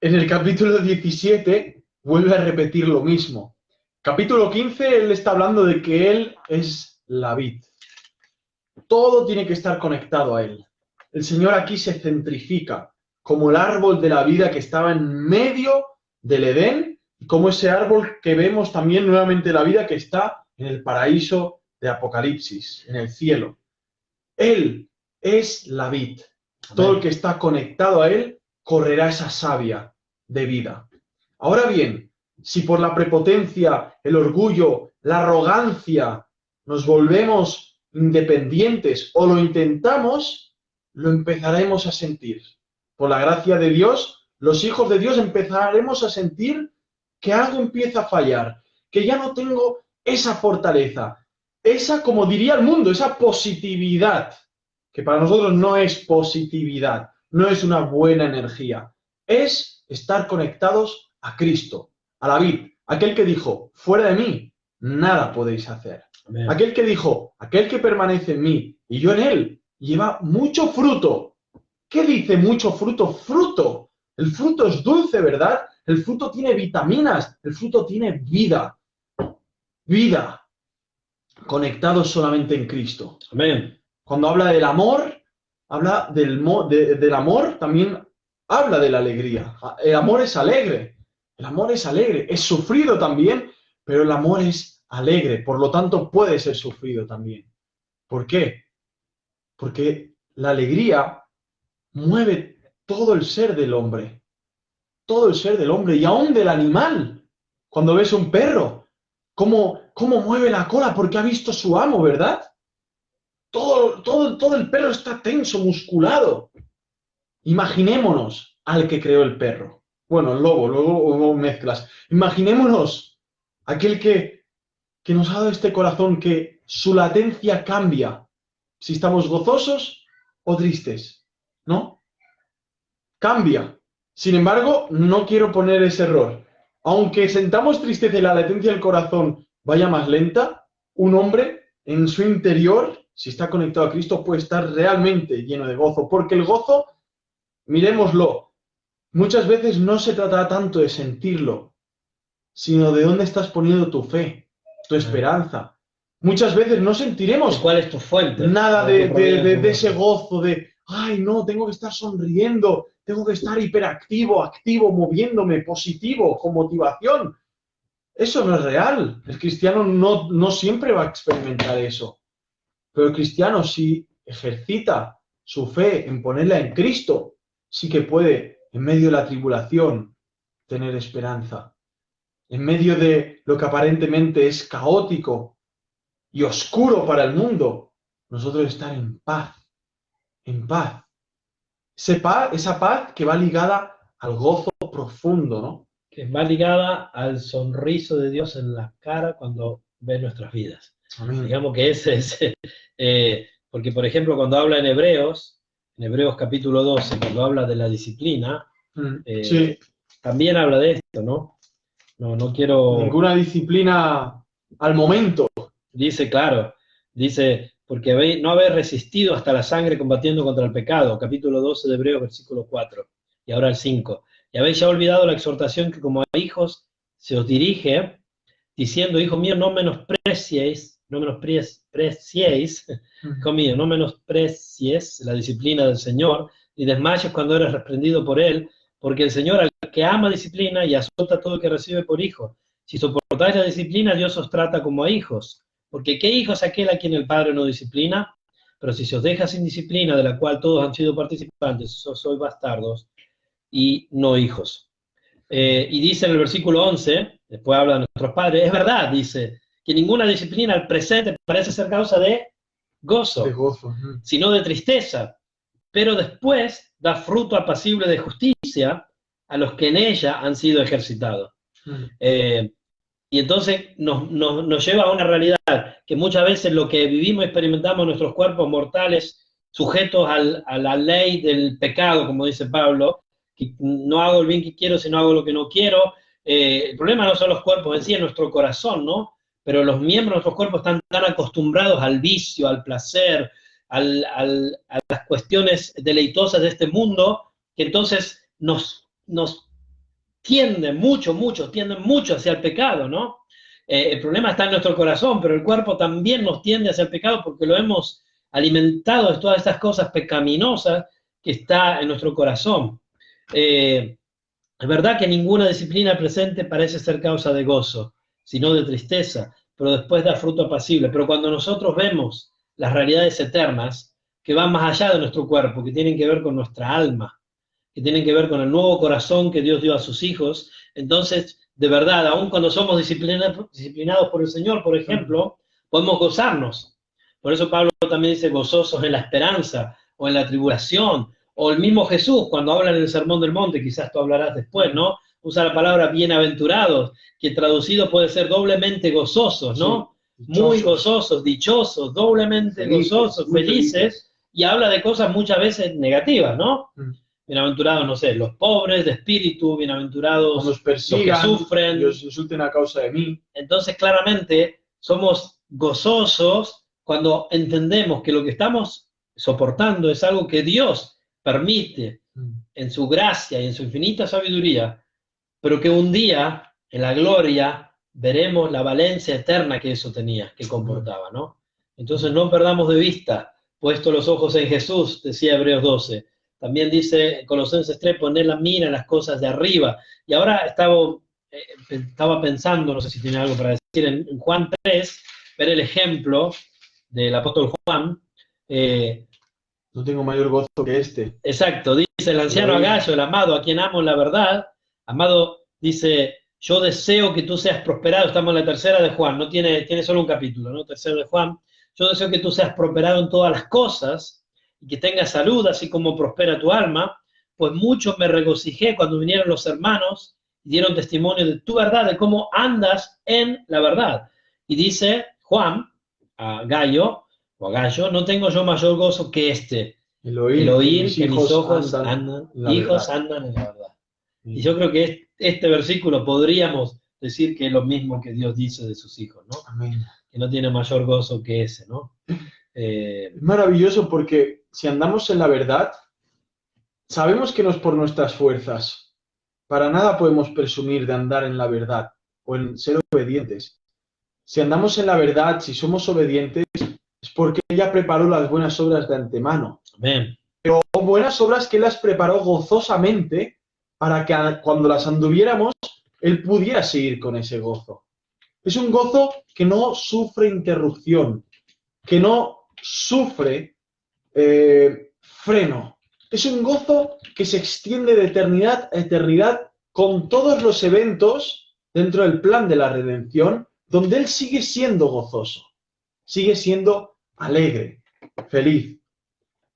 en el capítulo 17 vuelve a repetir lo mismo. Capítulo 15, él está hablando de que él es la vid. Todo tiene que estar conectado a él. El Señor aquí se centrifica como el árbol de la vida que estaba en medio del Edén, y como ese árbol que vemos también nuevamente la vida que está en el paraíso de Apocalipsis, en el cielo. Él es la vid. Todo el que está conectado a él correrá esa savia de vida. Ahora bien, si por la prepotencia, el orgullo, la arrogancia nos volvemos independientes o lo intentamos, lo empezaremos a sentir. Por la gracia de Dios, los hijos de Dios empezaremos a sentir que algo empieza a fallar, que ya no tengo esa fortaleza, esa, como diría el mundo, esa positividad, que para nosotros no es positividad, no es una buena energía, es estar conectados a Cristo, a la vid, aquel que dijo, fuera de mí, nada podéis hacer. Amén. Aquel que dijo, aquel que permanece en mí y yo en él, lleva mucho fruto. ¿Qué dice mucho fruto? Fruto. El fruto es dulce, ¿verdad? El fruto tiene vitaminas, el fruto tiene vida. Vida. Conectados solamente en Cristo. Amén. Cuando habla del amor, habla del amor, también habla de la alegría. El amor es alegre. El amor es alegre. Es sufrido también, pero el amor es alegre. Por lo tanto, puede ser sufrido también. ¿Por qué? Porque la alegría mueve todo el ser del hombre. Todo el ser del hombre y aún del animal. Cuando ves un perro, ¿cómo mueve la cola? Porque ha visto su amo, ¿verdad? Todo el perro está tenso, musculado. Imaginémonos al que creó el perro. Bueno, el lobo, luego mezclas. Imaginémonos aquel que nos ha dado este corazón, que su latencia cambia si estamos gozosos o tristes, ¿no? Cambia. Sin embargo, no quiero poner ese error. Aunque sentamos tristeza y la latencia del corazón vaya más lenta, un hombre en su interior, si está conectado a Cristo, puede estar realmente lleno de gozo. Porque el gozo, miremoslo, muchas veces no se trata tanto de sentirlo, sino de dónde estás poniendo tu fe, tu esperanza. Muchas veces no sentiremos ¿cuál es tu fuente? Nada de ese gozo de, ay, no, tengo que estar sonriendo, tengo que estar hiperactivo, activo, moviéndome, positivo, con motivación. Eso no es real. El cristiano no siempre va a experimentar eso. Pero el cristiano, si ejercita su fe en ponerla en Cristo, sí que puede, en medio de la tribulación, tener esperanza. En medio de lo que aparentemente es caótico y oscuro para el mundo, nosotros estar en paz. En paz. Esa paz que va ligada al gozo profundo, ¿no? Que va ligada al sonriso de Dios en la cara cuando ve nuestras vidas. Amén. Digamos que ese es, porque por ejemplo cuando habla en Hebreos capítulo 12, cuando habla de la disciplina, sí. También habla de esto, ¿no? No quiero... Ninguna disciplina al momento. Dice, claro, dice, porque no habéis resistido hasta la sangre combatiendo contra el pecado, capítulo 12 de Hebreos, versículo 4, y ahora el 5. Y habéis ya olvidado la exhortación que como a hijos se os dirige, diciendo, hijo mío, no menosprecies, hijo mío, no menosprecies la disciplina del Señor, ni desmayes cuando eres reprendido por Él, porque el Señor al que ama disciplina y azota todo el que recibe por hijo. Si soportáis la disciplina, Dios os trata como a hijos. Porque ¿qué hijo es aquel a quien el Padre no disciplina? Pero si se os deja sin disciplina, de la cual todos han sido participantes, sois bastardos y no hijos. Y dice en el versículo 11, después habla de nuestros padres, es verdad, dice, que ninguna disciplina al presente parece ser causa de gozo, sino de tristeza, pero después da fruto apacible de justicia a los que en ella han sido ejercitados. Y entonces nos lleva a una realidad que muchas veces lo que vivimos y experimentamos en nuestros cuerpos mortales, sujetos a la ley del pecado, como dice Pablo, que no hago el bien que quiero, sino hago lo que no quiero. El problema no son los cuerpos en sí, es nuestro corazón, ¿no? Pero los miembros de nuestros cuerpos están tan acostumbrados al vicio, al placer, a las cuestiones deleitosas de este mundo, que entonces nos muchos tienden mucho hacia el pecado, ¿no? El problema está en nuestro corazón, pero el cuerpo también nos tiende hacia el pecado porque lo hemos alimentado de todas estas cosas pecaminosas que está en nuestro corazón. Es verdad que ninguna disciplina presente parece ser causa de gozo, sino de tristeza, pero después da fruto apacible. Pero cuando nosotros vemos las realidades eternas, que van más allá de nuestro cuerpo, que tienen que ver con nuestra alma, que tienen que ver con el nuevo corazón que Dios dio a sus hijos, entonces, de verdad, aun cuando somos disciplinados por el Señor, por ejemplo, podemos gozarnos. Por eso Pablo también dice gozosos en la esperanza o en la tribulación, o el mismo Jesús cuando habla en el Sermón del Monte, quizás tú hablarás después, ¿no? Usa la palabra bienaventurados, que traducido puede ser doblemente gozosos, ¿no? Sí, muy gozosos, dichosos, doblemente felices, gozosos, felices, y habla de cosas muchas veces negativas, ¿no? Bienaventurados, no sé, los pobres de espíritu, bienaventurados los persigan, los que sufren. Los insulten a causa de mí. Entonces, claramente, somos gozosos cuando entendemos que lo que estamos soportando es algo que Dios permite en su gracia y en su infinita sabiduría, pero que un día, en la gloria, veremos la valencia eterna que eso tenía, que comportaba, ¿no? Entonces, no perdamos de vista, puesto los ojos en Jesús, decía Hebreos 12. También dice Colosenses 3, poner la mira en las cosas de arriba. Y ahora estaba pensando, no sé si tiene algo para decir, en Juan 3, ver el ejemplo del apóstol Juan. No tengo mayor gozo que este. Exacto, dice el anciano Agallo, el amado, a quien amo en la verdad. Amado, dice, yo deseo que tú seas prosperado. Estamos en la tercera de Juan, no tiene solo un capítulo, ¿no? Tercero de Juan. Yo deseo que tú seas prosperado en todas las cosas y que tengas salud, así como prospera tu alma, pues mucho me regocijé cuando vinieron los hermanos y dieron testimonio de tu verdad, de cómo andas en la verdad. Y dice Juan a Gallo, o a Gallo, no tengo yo mayor gozo que este, el oír que mis ojos andan en la verdad. Y yo creo que este versículo podríamos decir que es lo mismo que Dios dice de sus hijos, ¿no? Amén. Que no tiene mayor gozo que ese, ¿no? Es maravilloso porque si andamos en la verdad, sabemos que no es por nuestras fuerzas. Para nada podemos presumir de andar en la verdad o en ser obedientes. Si andamos en la verdad, si somos obedientes, es porque ella preparó las buenas obras de antemano. Amén. Pero buenas obras que Él las preparó gozosamente para que cuando las anduviéramos, Él pudiera seguir con ese gozo. Es un gozo que no sufre interrupción, que no sufre freno. Es un gozo que se extiende de eternidad a eternidad con todos los eventos dentro del plan de la redención, donde Él sigue siendo gozoso, sigue siendo alegre, feliz.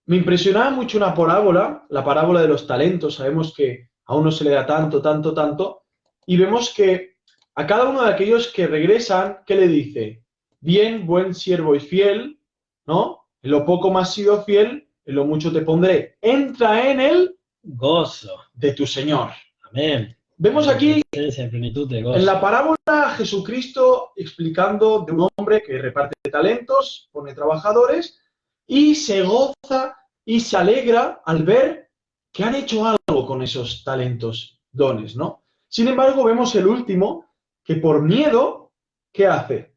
Me impresionaba mucho una parábola, la parábola de los talentos. Sabemos que a uno se le da tanto, tanto, tanto, y vemos que a cada uno de aquellos que regresan, ¿qué le dice? Bien, buen siervo y fiel, ¿no? En lo poco me has sido fiel, en lo mucho te pondré. Entra en el gozo de tu Señor. Amén. Vemos aquí, plenitud de gozo. En la parábola, Jesucristo explicando de un hombre que reparte talentos, pone trabajadores, y se goza y se alegra al ver que han hecho algo con esos talentos, dones, ¿no? Sin embargo, vemos el último, que por miedo, ¿qué hace?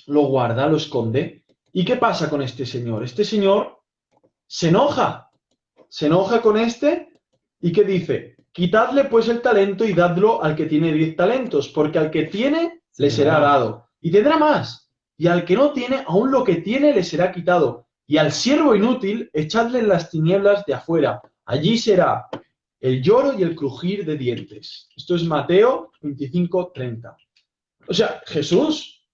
Lo guarda, lo esconde. ¿Y qué pasa con este señor? Este señor se enoja con este, ¿y qué dice? Quitadle pues el talento y dadlo al que tiene 10 talentos, porque al que tiene le será dado, y tendrá más. Y al que no tiene, aún lo que tiene le será quitado. Y al siervo inútil, echadle en las tinieblas de afuera. Allí será el lloro y el crujir de dientes. Esto es Mateo 25:30. O sea, Jesús,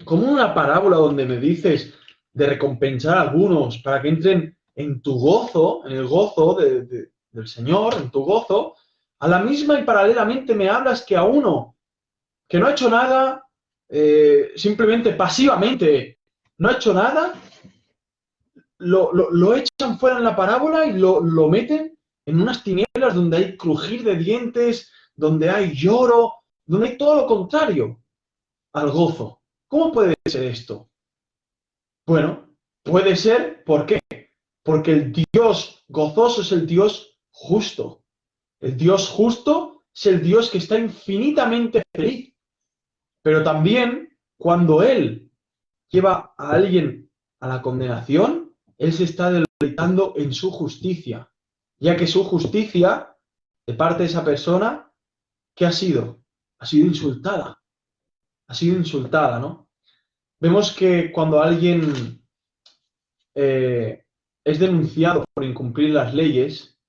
como una parábola donde me dices de recompensar a algunos para que entren en tu gozo, en el gozo del Señor, en tu gozo, a la misma y paralelamente me hablas que a uno que no ha hecho nada, simplemente pasivamente no ha hecho nada, lo echan fuera en la parábola y lo meten en unas tinieblas donde hay crujir de dientes, donde hay lloro, donde hay todo lo contrario al gozo. ¿Cómo puede ser esto? Bueno, puede ser, ¿por qué? Porque el Dios gozoso es el Dios justo. El Dios justo es el Dios que está infinitamente feliz. Pero también cuando Él lleva a alguien a la condenación, Él se está deleitando en su justicia, ya que su justicia, de parte de esa persona, ¿qué ha sido? Ha sido insultada. Ha sido insultada, ¿no? Vemos que cuando alguien es denunciado por incumplir las leyes,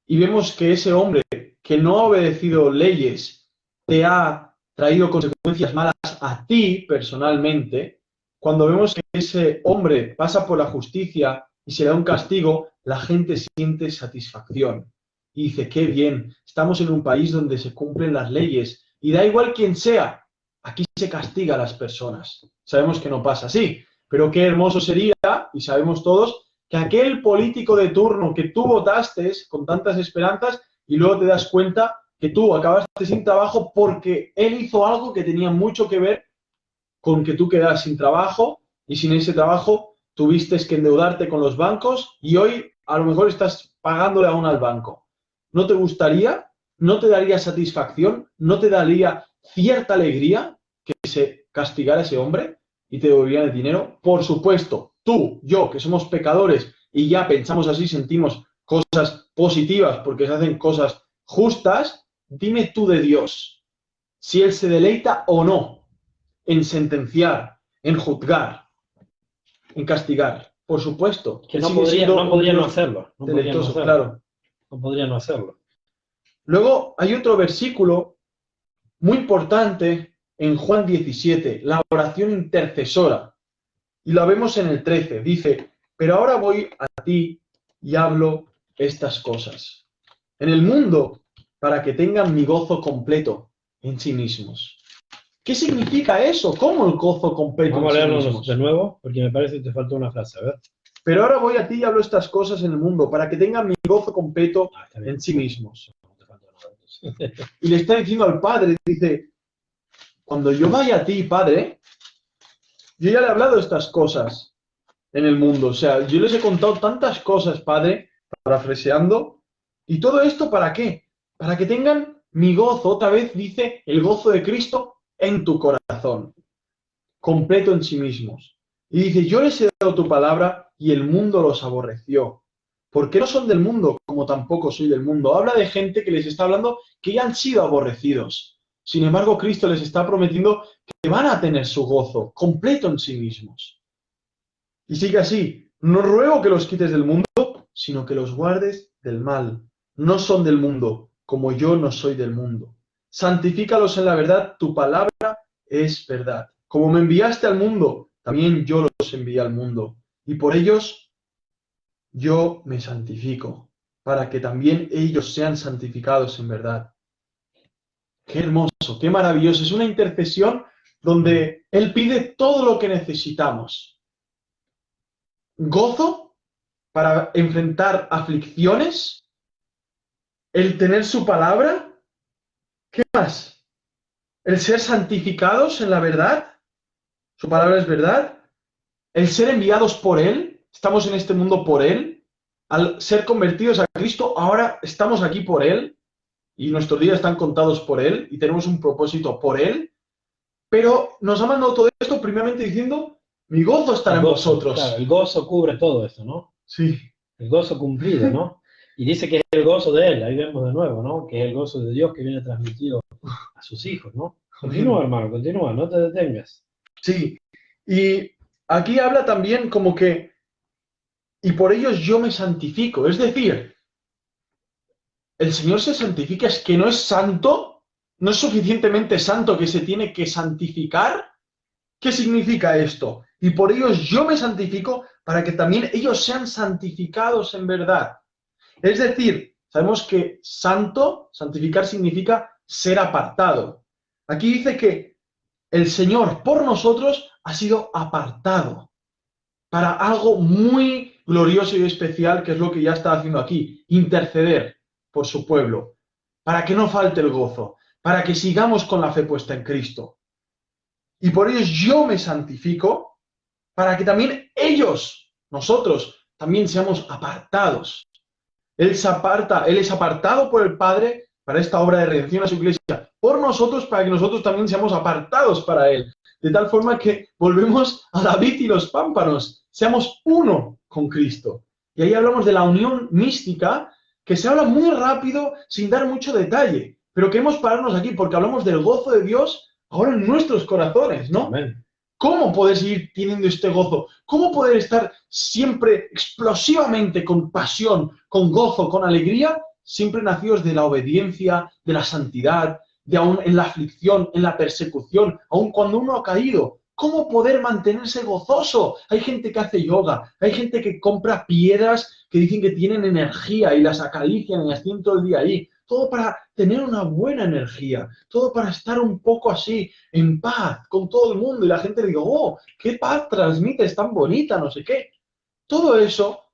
y vemos que ese hombre que no ha obedecido leyes te ha traído consecuencias malas a ti personalmente, cuando vemos que ese hombre pasa por la justicia y se le da un castigo, la gente siente satisfacción. Y dice, qué bien, estamos en un país donde se cumplen las leyes y da igual quién sea, aquí se castiga a las personas. Sabemos que no pasa así, pero qué hermoso sería, y sabemos todos, que aquel político de turno que tú votaste con tantas esperanzas y luego te das cuenta que tú acabaste sin trabajo porque él hizo algo que tenía mucho que ver con que tú quedas sin trabajo y sin ese trabajo tuviste que endeudarte con los bancos y hoy a lo mejor estás pagándole aún al banco. ¿No te gustaría? ¿No te daría satisfacción? ¿No te daría cierta alegría que se castigara a ese hombre y te devolvieran el dinero? Por supuesto, tú, yo, que somos pecadores y ya pensamos así, sentimos cosas positivas porque se hacen cosas justas, dime tú de Dios si Él se deleita o no en sentenciar, en juzgar, en castigar. Por supuesto. Que no podría no hacerlo. No podría no hacerlo. Claro. No podría no hacerlo. Luego hay otro versículo muy importante en Juan 17, la oración intercesora. Y la vemos en el 13. Dice, pero ahora voy a ti y hablo estas cosas. En el mundo, para que tengan mi gozo completo en sí mismos. ¿Qué significa eso? ¿Cómo el gozo completo Vamos en a sí leerlo mismos? de nuevo, porque me parece que te faltó una frase. A ver. Pero ahora voy a ti y hablo estas cosas en el mundo, para que tengan mi gozo completo en sí mismos. Y le está diciendo al Padre, dice, cuando yo vaya a ti, Padre, yo ya le he hablado de estas cosas en el mundo. O sea, yo les he contado tantas cosas, Padre, parafraseando. ¿Y todo esto para qué? Para que tengan mi gozo, otra vez dice, el gozo de Cristo en tu corazón, completo en sí mismos. Y dice, yo les he dado tu palabra y el mundo los aborreció. Porque no son del mundo, como tampoco soy del mundo. Habla de gente que les está hablando que ya han sido aborrecidos. Sin embargo, Cristo les está prometiendo que van a tener su gozo completo en sí mismos. Y sigue así, no ruego que los quites del mundo, sino que los guardes del mal. No son del mundo, como yo no soy del mundo. Santifícalos en la verdad, tu palabra es verdad. Como me enviaste al mundo, también yo los envié al mundo. Y por ellos yo me santifico, para que también ellos sean santificados en verdad. Qué hermoso, qué maravilloso. Es una intercesión donde Él pide todo lo que necesitamos. Gozo para enfrentar aflicciones, el tener su palabra. ¿Qué más? El ser santificados en la verdad. Su palabra es verdad. El ser enviados por Él. Estamos en este mundo por Él. Al ser convertidos a Cristo, ahora estamos aquí por Él. Y nuestros días están contados por Él. Y tenemos un propósito por Él. Pero nos ha mandado todo esto primeramente diciendo, mi gozo estará en vosotros. Claro, el gozo cubre todo esto, ¿no? Sí. El gozo cumplido, ¿no? Y dice que es el gozo de Él, ahí vemos de nuevo, ¿no? Que es el gozo de Dios que viene transmitido a sus hijos, ¿no? Continúa, hermano, continúa, no te detengas. Sí, y aquí habla también como que, y por ellos yo me santifico, es decir, el Señor se santifica, es que no es santo, no es suficientemente santo que se tiene que santificar. ¿Qué significa esto? Y por ellos yo me santifico para que también ellos sean santificados en verdad. Es decir, sabemos que santo, santificar significa ser apartado. Aquí dice que el Señor por nosotros ha sido apartado para algo muy glorioso y especial, que es lo que ya está haciendo aquí, interceder por su pueblo, para que no falte el gozo, para que sigamos con la fe puesta en Cristo. Y por ello yo me santifico, para que también ellos, nosotros, también seamos apartados. Él se aparta, Él es apartado por el Padre para esta obra de redención a su iglesia, por nosotros, para que nosotros también seamos apartados para Él. De tal forma que volvemos a David y los pámpanos, seamos uno con Cristo. Y ahí hablamos de la unión mística, que se habla muy rápido, sin dar mucho detalle. Pero queremos pararnos aquí, porque hablamos del gozo de Dios ahora en nuestros corazones, ¿no? Amén. ¿Cómo poder seguir teniendo este gozo? ¿Cómo poder estar siempre explosivamente con pasión, con gozo, con alegría, siempre nacidos de la obediencia, de la santidad, de aún en la aflicción, en la persecución, aun cuando uno ha caído? ¿Cómo poder mantenerse gozoso? Hay gente que hace yoga, hay gente que compra piedras que dicen que tienen energía y las acarician y las tienen todo el día ahí. Todo para tener una buena energía, todo para estar un poco así, en paz con todo el mundo. Y la gente le digo, oh, qué paz transmites, tan bonita, no sé qué. Todo eso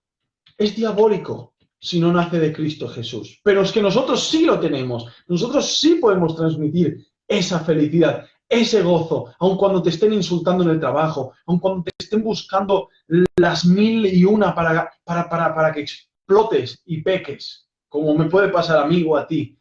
es diabólico si no nace de Cristo Jesús. Pero es que nosotros sí lo tenemos. Nosotros sí podemos transmitir esa felicidad, ese gozo, aun cuando te estén insultando en el trabajo, aun cuando te estén buscando las 1001 para que explotes y peques, como me puede pasar a mí o a ti.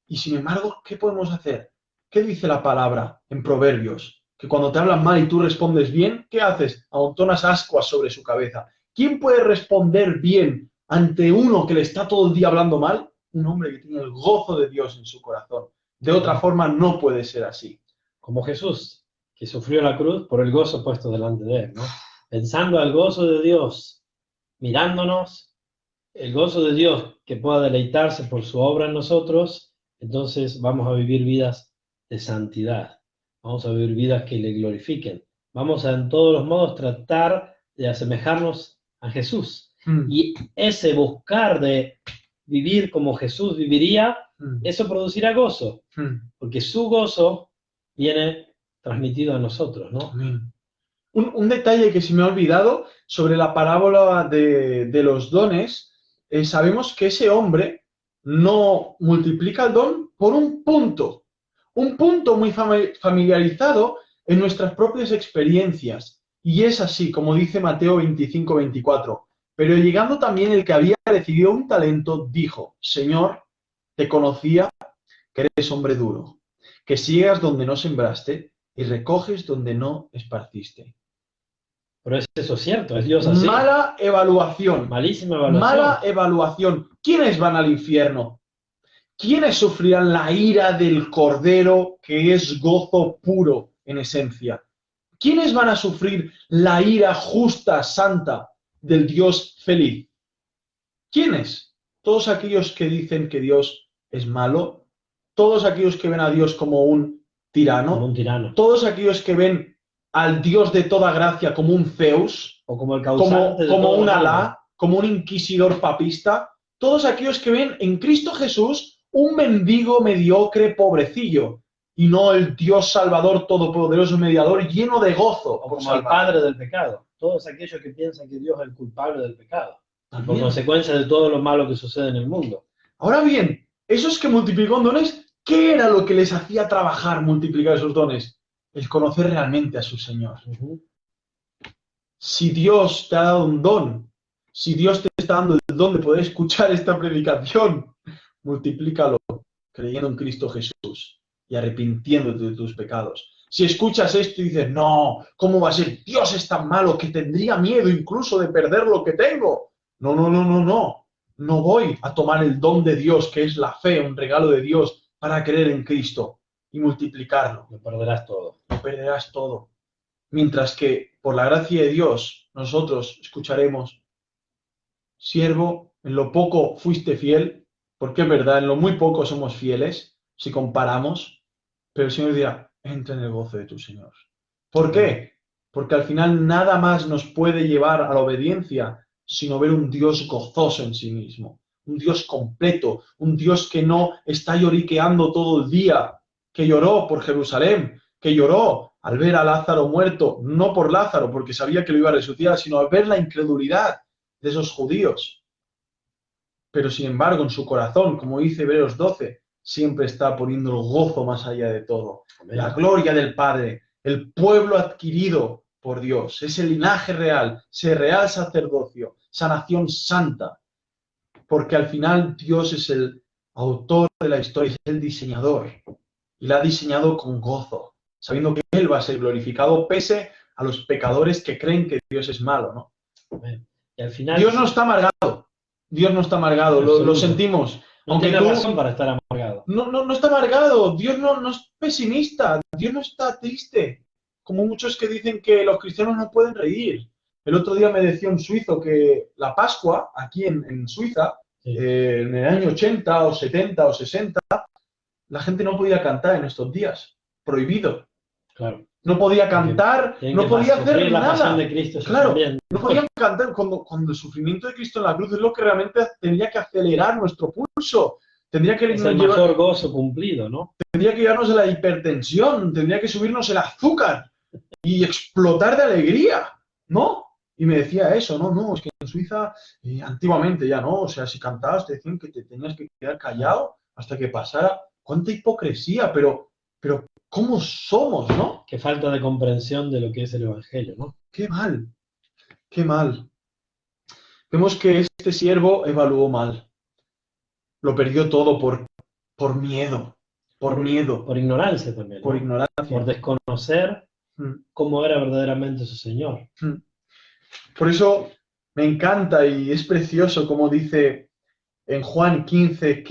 Y sin embargo, ¿qué podemos hacer? ¿Qué dice la palabra en Proverbios? Que cuando te hablan mal y tú respondes bien, ¿qué haces? Amontonas ascuas sobre su cabeza. ¿Quién puede responder bien ante uno que le está todo el día hablando mal? Un hombre que tiene el gozo de Dios en su corazón. De otra forma, no puede ser así. Como Jesús, que sufrió la cruz por el gozo puesto delante de él, ¿no? Pensando al gozo de Dios, mirándonos, el gozo de Dios que pueda deleitarse por su obra en nosotros, entonces vamos a vivir vidas de santidad, vamos a vivir vidas que le glorifiquen, vamos a en todos los modos tratar de asemejarnos a Jesús. Y ese buscar de vivir como Jesús viviría, eso producirá gozo, porque su gozo viene transmitido a nosotros, ¿no? Un detalle que se me ha olvidado sobre la parábola de los dones, sabemos que ese hombre no multiplica el don por un punto muy familiarizado en nuestras propias experiencias. Y es así, como dice Mateo 25-24. Pero llegando también el que había recibido un talento, dijo, Señor, te conocía que eres hombre duro, que siegas donde no sembraste y recoges donde no esparciste. Pero es eso cierto, es Dios así. Mala evaluación. Malísima evaluación. Mala evaluación. ¿Quiénes van al infierno? ¿Quiénes sufrirán la ira del Cordero, que es gozo puro en esencia? ¿Quiénes van a sufrir la ira justa, santa del Dios feliz? ¿Quiénes? Todos aquellos que dicen que Dios es malo, todos aquellos que ven a Dios como un tirano, todos aquellos que ven al Dios de toda gracia como un Zeus, o como el causante como un Alá, como un inquisidor papista, todos aquellos que ven en Cristo Jesús un mendigo mediocre pobrecillo, y no el Dios Salvador todopoderoso mediador lleno de gozo. O como el padre del pecado. Todos aquellos que piensan que Dios es el culpable del pecado. Por consecuencia de todo lo malo que sucede en el mundo. Ahora bien, esos que multiplicó dones, ¿qué era lo que les hacía trabajar, multiplicar esos dones? El conocer realmente a su Señor. Si Dios te ha dado un don, si Dios te está dando el don de poder escuchar esta predicación, multiplícalo creyendo en Cristo Jesús y arrepintiéndote de tus pecados. Si escuchas esto y dices, no, ¿cómo va a ser? Dios es tan malo que tendría miedo incluso de perder lo que tengo. No, no, no, no, no. No voy a tomar el don de Dios, que es la fe, un regalo de Dios, para creer en Cristo y multiplicarlo. Lo perderás todo. Lo perderás todo. Mientras que, por la gracia de Dios, nosotros escucharemos, siervo, en lo poco fuiste fiel, porque es verdad, en lo muy poco somos fieles, si comparamos, pero el Señor dirá, entra en el gozo de tu Señor. ¿Por qué? Porque al final nada más nos puede llevar a la obediencia sino ver un Dios gozoso en sí mismo, un Dios completo, un Dios que no está lloriqueando todo el día, que lloró por Jerusalén, que lloró al ver a Lázaro muerto, no por Lázaro, porque sabía que lo iba a resucitar, sino al ver la incredulidad de esos judíos. Pero sin embargo, en su corazón, como dice Hebreos 12, siempre está poniendo el gozo más allá de todo. Amén. La gloria del Padre, el pueblo adquirido por Dios, ese linaje real, ese real sacerdocio, esa nación santa, porque al final Dios es el autor de la historia, es el diseñador. Y la ha diseñado con gozo, sabiendo que Él va a ser glorificado pese a los pecadores que creen que Dios es malo, ¿no? Y al final, Dios no está amargado. Dios no está amargado, lo sentimos. no Aunque tiene tú razón para estar amargado. no está amargado. Dios no es pesimista. Dios no está triste. Como muchos que dicen que los cristianos no pueden reír. El otro día me decía un suizo que la Pascua, aquí en Suiza, Sí. En el año 80 o 70 o 60, la gente no podía cantar en estos días. Prohibido. Claro. No podía cantar, no podía hacer la nada. pasión de Cristo, Claro, también. no podían cantar cuando el sufrimiento de Cristo en la cruz es lo que realmente tendría que acelerar nuestro pulso. Tendría que Es el mayor gozo cumplido, ¿no? Tendría que llevarnos a la hipertensión, tendría que subirnos el azúcar y explotar de alegría, ¿no? Y me decía eso, no, es que en Suiza, antiguamente ya, ¿no? O sea, si cantabas te decían que te tenías que quedar callado hasta que pasara. ¡Cuánta hipocresía! Pero ¿cómo somos, no? Qué falta de comprensión de lo que es el Evangelio, ¿no? ¡Qué mal! ¡Qué mal! Vemos que este siervo evaluó mal. Lo perdió todo por miedo. Por miedo. Por ignorancia también, ¿no? Por ignorancia. Por desconocer cómo era verdaderamente su Señor. Por eso me encanta y es precioso como dice en Juan 15,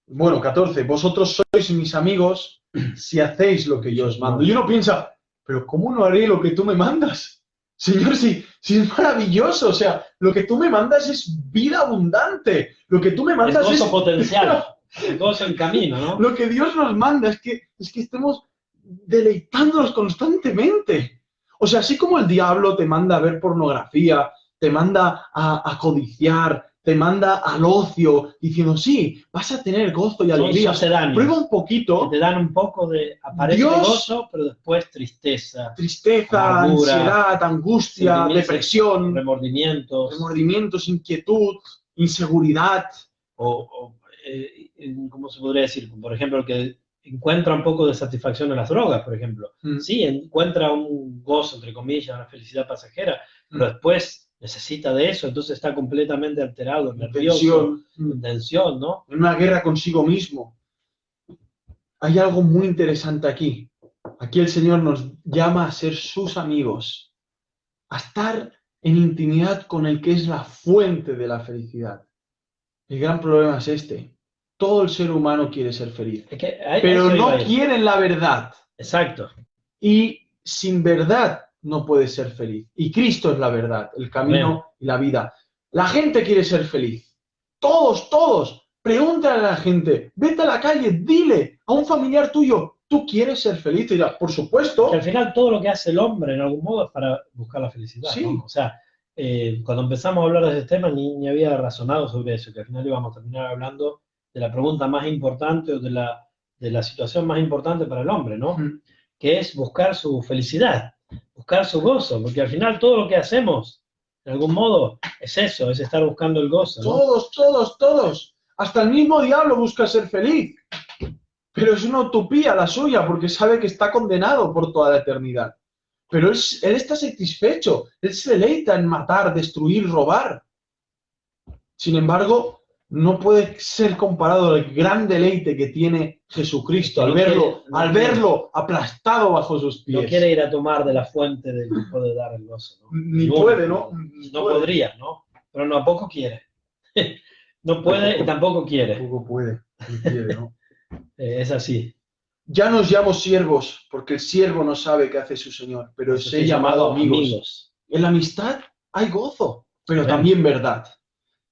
bueno, 14, vosotros sois mis amigos si hacéis lo que yo os mando. Y uno piensa, pero ¿cómo no haré lo que tú me mandas? Señor, si es maravilloso, o sea, lo que tú me mandas es vida abundante, lo que tú me mandas es gozo potencial, es gozo en camino, ¿no? Lo que Dios nos manda es que estemos deleitándonos constantemente. O sea, así como el diablo te manda a ver pornografía, te manda a codiciar, te manda al ocio, diciendo, sí, vas a tener gozo y alegría. Prueba un poquito. Que te dan un poco de aparente gozo, pero después tristeza. Tristeza, amargura, ansiedad, angustia, depresión, remordimientos, inquietud, inseguridad. ¿Cómo se podría decir? Por ejemplo, el que encuentra un poco de satisfacción en las drogas, por ejemplo. Sí, encuentra un gozo, entre comillas, una felicidad pasajera, pero después necesita de eso, entonces está completamente alterado, nervioso, en tensión, ¿no? En una guerra consigo mismo. Hay algo muy interesante aquí. Aquí el Señor nos llama a ser sus amigos, a estar en intimidad con el que es la fuente de la felicidad. El gran problema es este. Todo el ser humano quiere ser feliz, pero no quieren la verdad. Exacto. Y sin verdad no puede ser feliz. Y Cristo es la verdad, el camino y la vida. La gente quiere ser feliz. Todos. Pregúntale a la gente, vete a la calle, dile a un familiar tuyo, ¿tú quieres ser feliz? Y dirá, por supuesto. Que al final todo lo que hace el hombre en algún modo es para buscar la felicidad. Sí. ¿No? O sea, cuando empezamos a hablar de ese tema ni había razonado sobre eso, que al final íbamos a terminar hablando de la pregunta más importante o de la situación más importante para el hombre, ¿no? Que es buscar su felicidad, buscar su gozo, porque al final todo lo que hacemos, de algún modo, es eso, es estar buscando el gozo, ¿no? Todos. Hasta el mismo diablo busca ser feliz. Pero es una utopía la suya, porque sabe que está condenado por toda la eternidad. Pero él está satisfecho, él se deleita en matar, destruir, robar. Sin embargo, no puede ser comparado al gran deleite que tiene Jesucristo al verlo aplastado bajo sus pies. No quiere ir a tomar de la fuente del que puede dar el gozo, ¿no? Ni puede, ¿no? No podría, ¿no? Pero tampoco quiere. No puede y tampoco quiere. Tampoco puede, ni quiere, ¿no? Es así. Ya nos llamo siervos, porque el siervo no sabe qué hace su Señor, pero os he llamado amigos. En la amistad hay gozo, pero también verdad.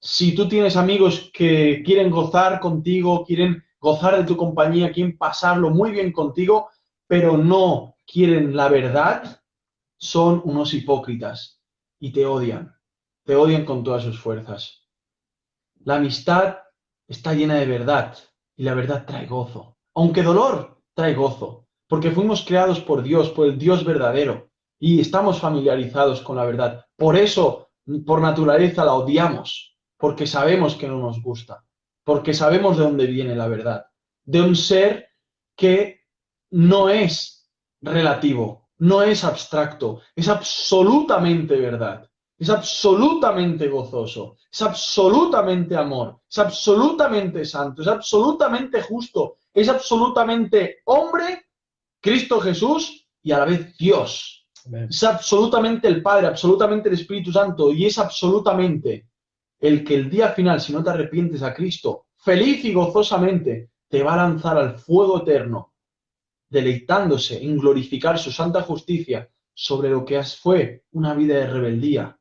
Si tú tienes amigos que quieren gozar contigo, quieren gozar de tu compañía, quieren pasarlo muy bien contigo, pero no quieren la verdad, son unos hipócritas y te odian con todas sus fuerzas. La amistad está llena de verdad y la verdad trae gozo. Aunque dolor, trae gozo, porque fuimos creados por Dios, por el Dios verdadero, y estamos familiarizados con la verdad. Por eso, por naturaleza, la odiamos, porque sabemos que no nos gusta, porque sabemos de dónde viene la verdad, de un ser que no es relativo, no es abstracto, es absolutamente verdad. es absolutamente gozoso, es absolutamente amor, es absolutamente santo, es absolutamente justo, es absolutamente hombre, Cristo Jesús, y a la vez Dios. Amén. Es absolutamente el Padre, absolutamente el Espíritu Santo, y es absolutamente el que el día final, si no te arrepientes a Cristo, feliz y gozosamente, te va a lanzar al fuego eterno, deleitándose en glorificar su santa justicia sobre lo que fue una vida de rebeldía,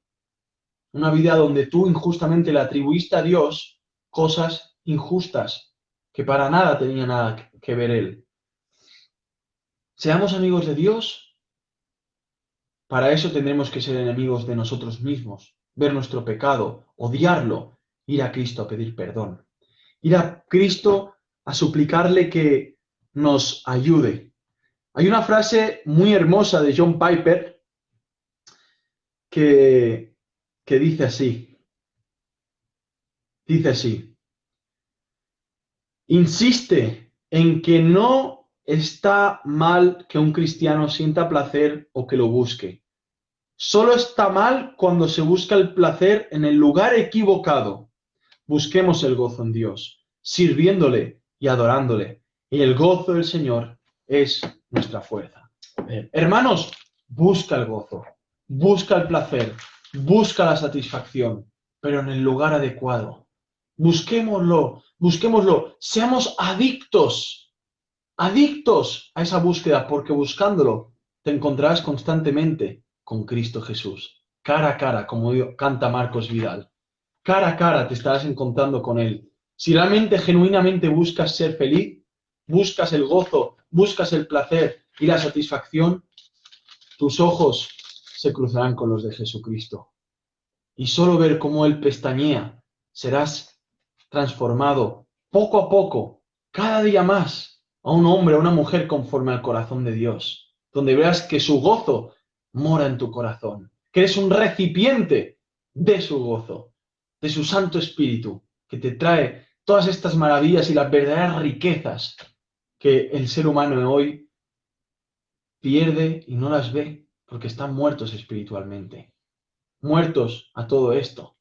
una vida donde tú injustamente le atribuiste a Dios cosas injustas que para nada tenía nada que ver Él. Seamos amigos de Dios, para eso tendremos que ser enemigos de nosotros mismos, ver nuestro pecado, odiarlo, ir a Cristo a pedir perdón, ir a Cristo a suplicarle que nos ayude. Hay una frase muy hermosa de John Piper que dice así, insiste en que no está mal que un cristiano sienta placer o que lo busque. Solo está mal cuando se busca el placer en el lugar equivocado. Busquemos el gozo en Dios, sirviéndole y adorándole. Y el gozo del Señor es nuestra fuerza. Hermanos, busca el gozo, busca el placer, busca la satisfacción, pero en el lugar adecuado. Busquémoslo, busquémoslo. Seamos adictos a esa búsqueda, porque buscándolo te encontrarás constantemente con Cristo Jesús. Cara a cara, como canta Marcos Vidal. Cara a cara te estarás encontrando con Él. Si realmente, genuinamente buscas ser feliz, buscas el gozo, buscas el placer y la satisfacción, tus ojos se cruzarán con los de Jesucristo. Y solo ver cómo Él pestañea, serás transformado poco a poco, cada día más, a un hombre, a una mujer conforme al corazón de Dios, donde veas que su gozo mora en tu corazón, que eres un recipiente de su gozo, de su Santo Espíritu, que te trae todas estas maravillas y las verdaderas riquezas que el ser humano de hoy pierde y no las ve porque están muertos espiritualmente, muertos a todo esto.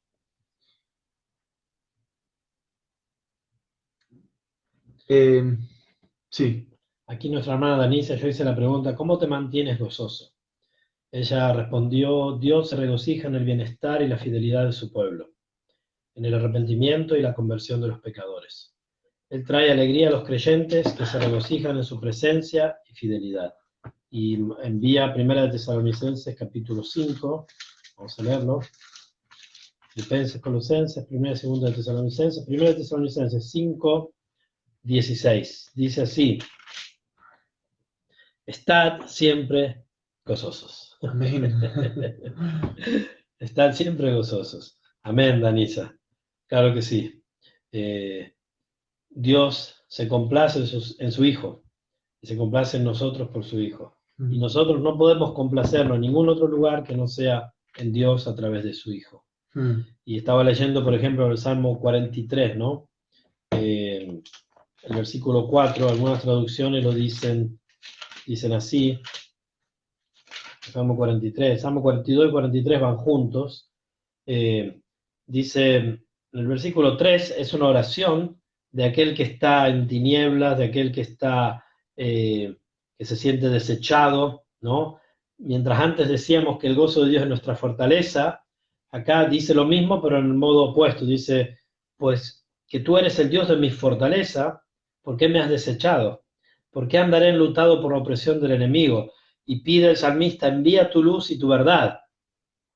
Sí. Aquí nuestra hermana Danisa, yo hice la pregunta, ¿cómo te mantienes gozoso? Ella respondió, Dios se regocija en el bienestar y la fidelidad de su pueblo, en el arrepentimiento y la conversión de los pecadores. Él trae alegría a los creyentes que se regocijan en su presencia y fidelidad. Y envía 1 Tesalonicenses capítulo 5, vamos a leerlo. Filipenses, Colosenses, 1 y 2 Tesalonicenses, 1 Tesalonicenses 5, 16. Dice así, estad siempre gozosos. Amén. Estad siempre gozosos. Amén, Danisa. Claro que sí. Dios se complace en su Hijo y se complace en nosotros por su Hijo. Y nosotros no podemos complacerlo en ningún otro lugar que no sea en Dios a través de su Hijo. Y estaba leyendo, por ejemplo, el Salmo 43, ¿no? El versículo 4, algunas traducciones lo dicen así. Salmo 43, Salmo 42 y 43 van juntos. Dice, en el versículo 3 es una oración de aquel que está en tinieblas, de aquel que está, que se siente desechado, ¿no? Mientras antes decíamos que el gozo de Dios es nuestra fortaleza, acá dice lo mismo, pero en el modo opuesto. Dice, pues que tú eres el Dios de mi fortaleza, ¿por qué me has desechado? ¿Por qué andaré enlutado por la opresión del enemigo? Y pide el salmista, envía tu luz y tu verdad.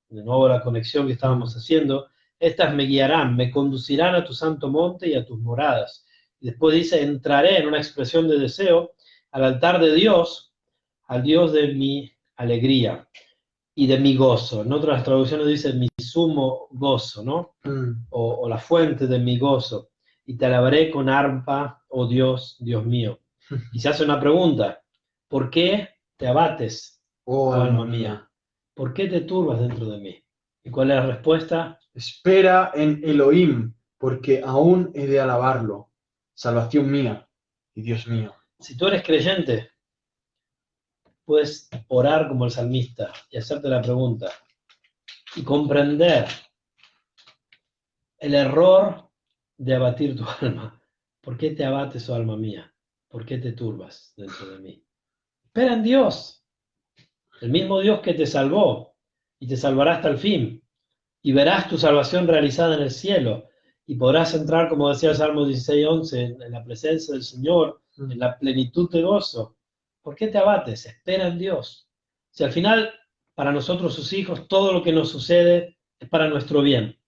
De nuevo la conexión que estábamos haciendo. Estas me guiarán, me conducirán a tu santo monte y a tus moradas. Y después dice, entraré en una expresión de deseo al altar de Dios, al Dios de mi alegría y de mi gozo. En otras traducciones dice mi sumo gozo, ¿no? O la fuente de mi gozo. Y te alabaré con arpa, oh Dios, Dios mío. Y se hace una pregunta, ¿por qué te abates, Oh, alma mía? ¿Por qué te turbas dentro de mí? ¿Y cuál es la respuesta? Espera en Elohim, porque aún he de alabarlo, salvación mía y Dios mío. Si tú eres creyente, puedes orar como el salmista y hacerte la pregunta, y comprender el error de abatir tu alma. ¿Por qué te abates, oh alma mía? ¿Por qué te turbas dentro de mí? Espera en Dios, el mismo Dios que te salvó y te salvará hasta el fin. Y verás tu salvación realizada en el cielo. Y podrás entrar, como decía el Salmo 16:11, en la presencia del Señor, en la plenitud de gozo. ¿Por qué te abates? Espera en Dios. Si al final, para nosotros sus hijos, todo lo que nos sucede es para nuestro bien.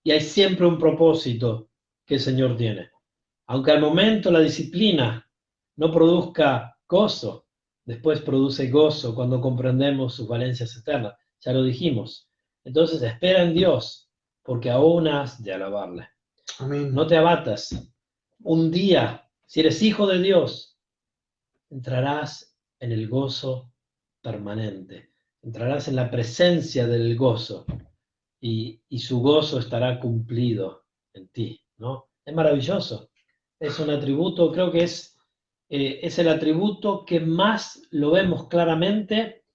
Y hay siempre un propósito que el Señor tiene. Aunque al momento la disciplina no produzca gozo, después produce gozo cuando comprendemos sus valencias eternas. Ya lo dijimos. Entonces espera en Dios, porque aún has de alabarle. Amén. No te abatas. Un día, si eres hijo de Dios, entrarás en el gozo permanente. Entrarás en la presencia del gozo y su gozo estará cumplido en ti, ¿no? Es maravilloso. Es un atributo, creo que es el atributo que más lo vemos claramente,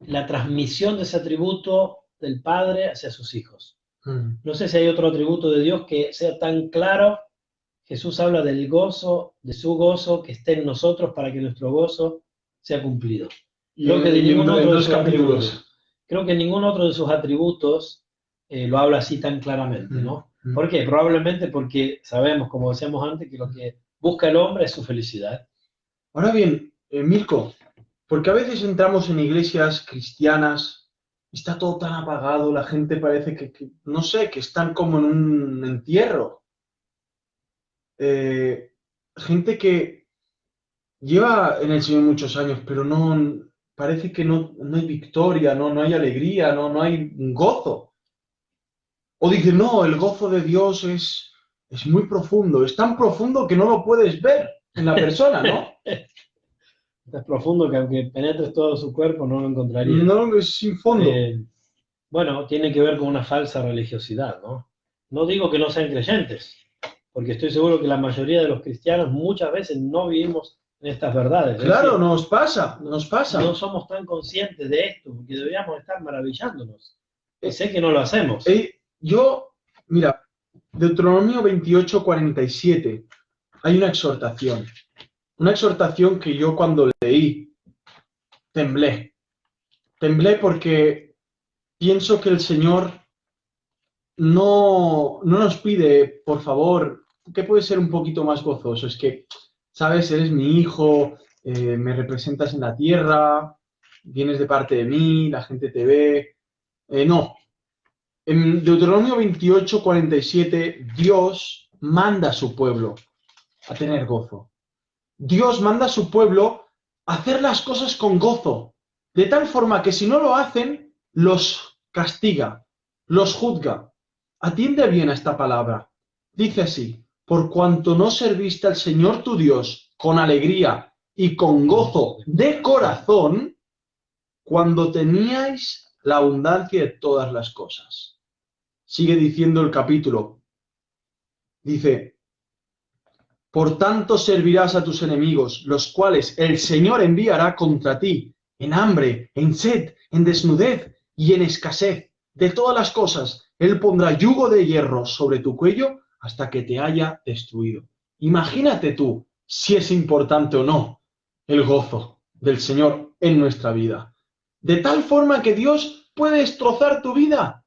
la transmisión de ese atributo del Padre hacia sus hijos. No sé si hay otro atributo de Dios que sea tan claro. Jesús habla del gozo, de su gozo que esté en nosotros para que nuestro gozo sea cumplido. Creo que de ningún otro de sus atributos. Creo que ningún otro de sus atributos lo habla así tan claramente, ¿no? ¿Por qué? Probablemente porque sabemos, como decíamos antes, que lo que busca el hombre es su felicidad. Ahora bien, Mirko, porque a veces entramos en iglesias cristianas y está todo tan apagado, la gente parece que no sé, que están como en un entierro. Gente que lleva en el Señor muchos años, pero no parece que no hay victoria, no hay alegría, no hay gozo. O dice, no, el gozo de Dios es muy profundo, es tan profundo que no lo puedes ver en la persona, ¿no? Es profundo que aunque penetres todo su cuerpo no lo encontrarías. No, es sin fondo. Bueno, tiene que ver con una falsa religiosidad, ¿no? No digo que no sean creyentes, porque estoy seguro que la mayoría de los cristianos muchas veces no vivimos en estas verdades. Claro, decir, nos pasa. No somos tan conscientes de esto, porque deberíamos estar maravillándonos. Y sé que no lo hacemos. Mira, Deuteronomio 28:47, hay una exhortación. Una exhortación que yo cuando leí temblé. Temblé porque pienso que el Señor no nos pide, por favor, que puede ser un poquito más gozoso. Es que, sabes, eres mi hijo, me representas en la tierra, vienes de parte de mí, la gente te ve. No. En Deuteronomio 28:47, Dios manda a su pueblo a tener gozo. Dios manda a su pueblo a hacer las cosas con gozo, de tal forma que si no lo hacen, los castiga, los juzga. Atiende bien a esta palabra. Dice así, por cuanto no serviste al Señor tu Dios con alegría y con gozo de corazón, cuando teníais la abundancia de todas las cosas. Sigue diciendo el capítulo. Dice, por tanto servirás a tus enemigos, los cuales el Señor enviará contra ti, en hambre, en sed, en desnudez y en escasez. De todas las cosas, Él pondrá yugo de hierro sobre tu cuello hasta que te haya destruido. Imagínate tú si es importante o no el gozo del Señor en nuestra vida. De tal forma que Dios puede destrozar tu vida.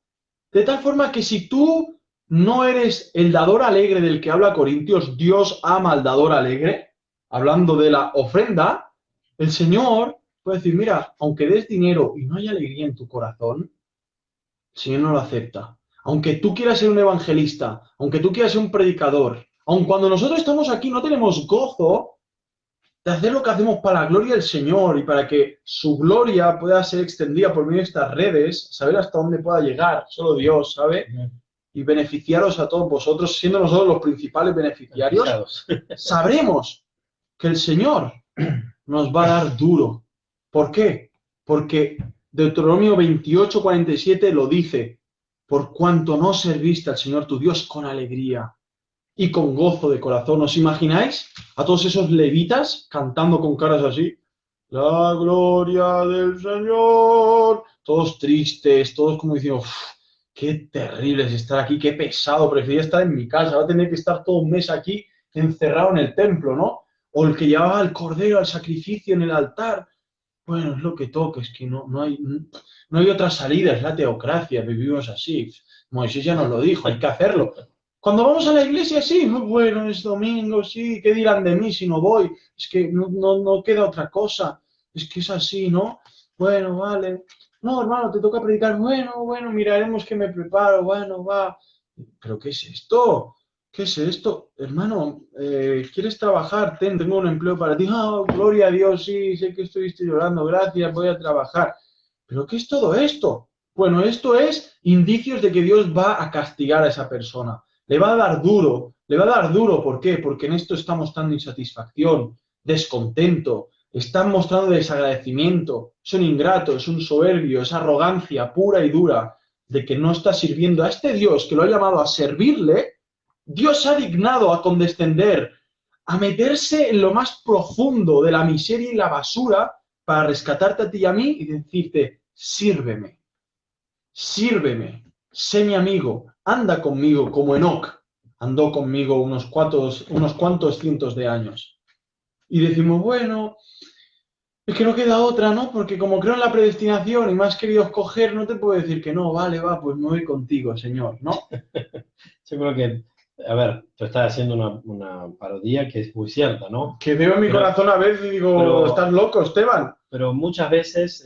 De tal forma que si tú no eres el dador alegre del que habla Corintios, Dios ama al dador alegre, hablando de la ofrenda, el Señor puede decir, mira, aunque des dinero y no hay alegría en tu corazón, el Señor no lo acepta. Aunque tú quieras ser un evangelista, aunque tú quieras ser un predicador, aun cuando nosotros estamos aquí no tenemos gozo de hacer lo que hacemos para la gloria del Señor y para que su gloria pueda ser extendida por medio de estas redes, saber hasta dónde pueda llegar, solo Dios sabe, y beneficiaros a todos vosotros, siendo nosotros los principales beneficiarios, sabremos que el Señor nos va a dar duro. ¿Por qué? Porque Deuteronomio 28:47 lo dice, por cuanto no serviste al Señor tu Dios con alegría y con gozo de corazón. ¿Os imagináis a todos esos levitas cantando con caras así? la gloria del Señor. Todos tristes, todos como diciendo, "Uf, qué terrible es estar aquí, qué pesado, prefería estar en mi casa, va a tener que estar todo un mes aquí encerrado en el templo, ¿no? O el que llevaba el cordero al sacrificio en el altar. Bueno, es lo que toca, es que no hay otra salida, es la teocracia, vivimos así. Moisés ya nos lo dijo, hay que hacerlo. Cuando vamos a la iglesia, sí, muy bueno, es domingo, sí, ¿qué dirán de mí si no voy? Es que no queda otra cosa, es que es así, ¿no? Bueno, vale. No, hermano, te toca predicar, bueno, miraremos que me preparo, bueno, va. ¿Pero qué es esto? ¿Qué es esto? Hermano, ¿quieres trabajar? Tengo un empleo para ti. Oh, gloria a Dios, sí, sé que estuviste llorando, gracias, voy a trabajar. ¿Pero qué es todo esto? Bueno, esto es indicios de que Dios va a castigar a esa persona. Le va a dar duro, le va a dar duro. ¿Por qué? Porque en esto está mostrando insatisfacción, descontento, están mostrando desagradecimiento, es un ingrato, es un soberbio, es arrogancia pura y dura de que no está sirviendo a este Dios que lo ha llamado a servirle. Dios ha dignado a condescender, a meterse en lo más profundo de la miseria y la basura para rescatarte a ti y a mí y decirte, sírveme, sírveme, sé mi amigo, anda conmigo como Enoc andó conmigo unos cuantos cientos de años. Y decimos, bueno, es que no queda otra, ¿no? Porque como creo en la predestinación y me has querido escoger, no te puedo decir que no, vale, va, pues me voy contigo, Señor, ¿no? Yo creo que, a ver, tú estás haciendo una parodia que es muy cierta, ¿no? Que veo en mi corazón a veces y digo, estás loco, Esteban. Pero muchas veces,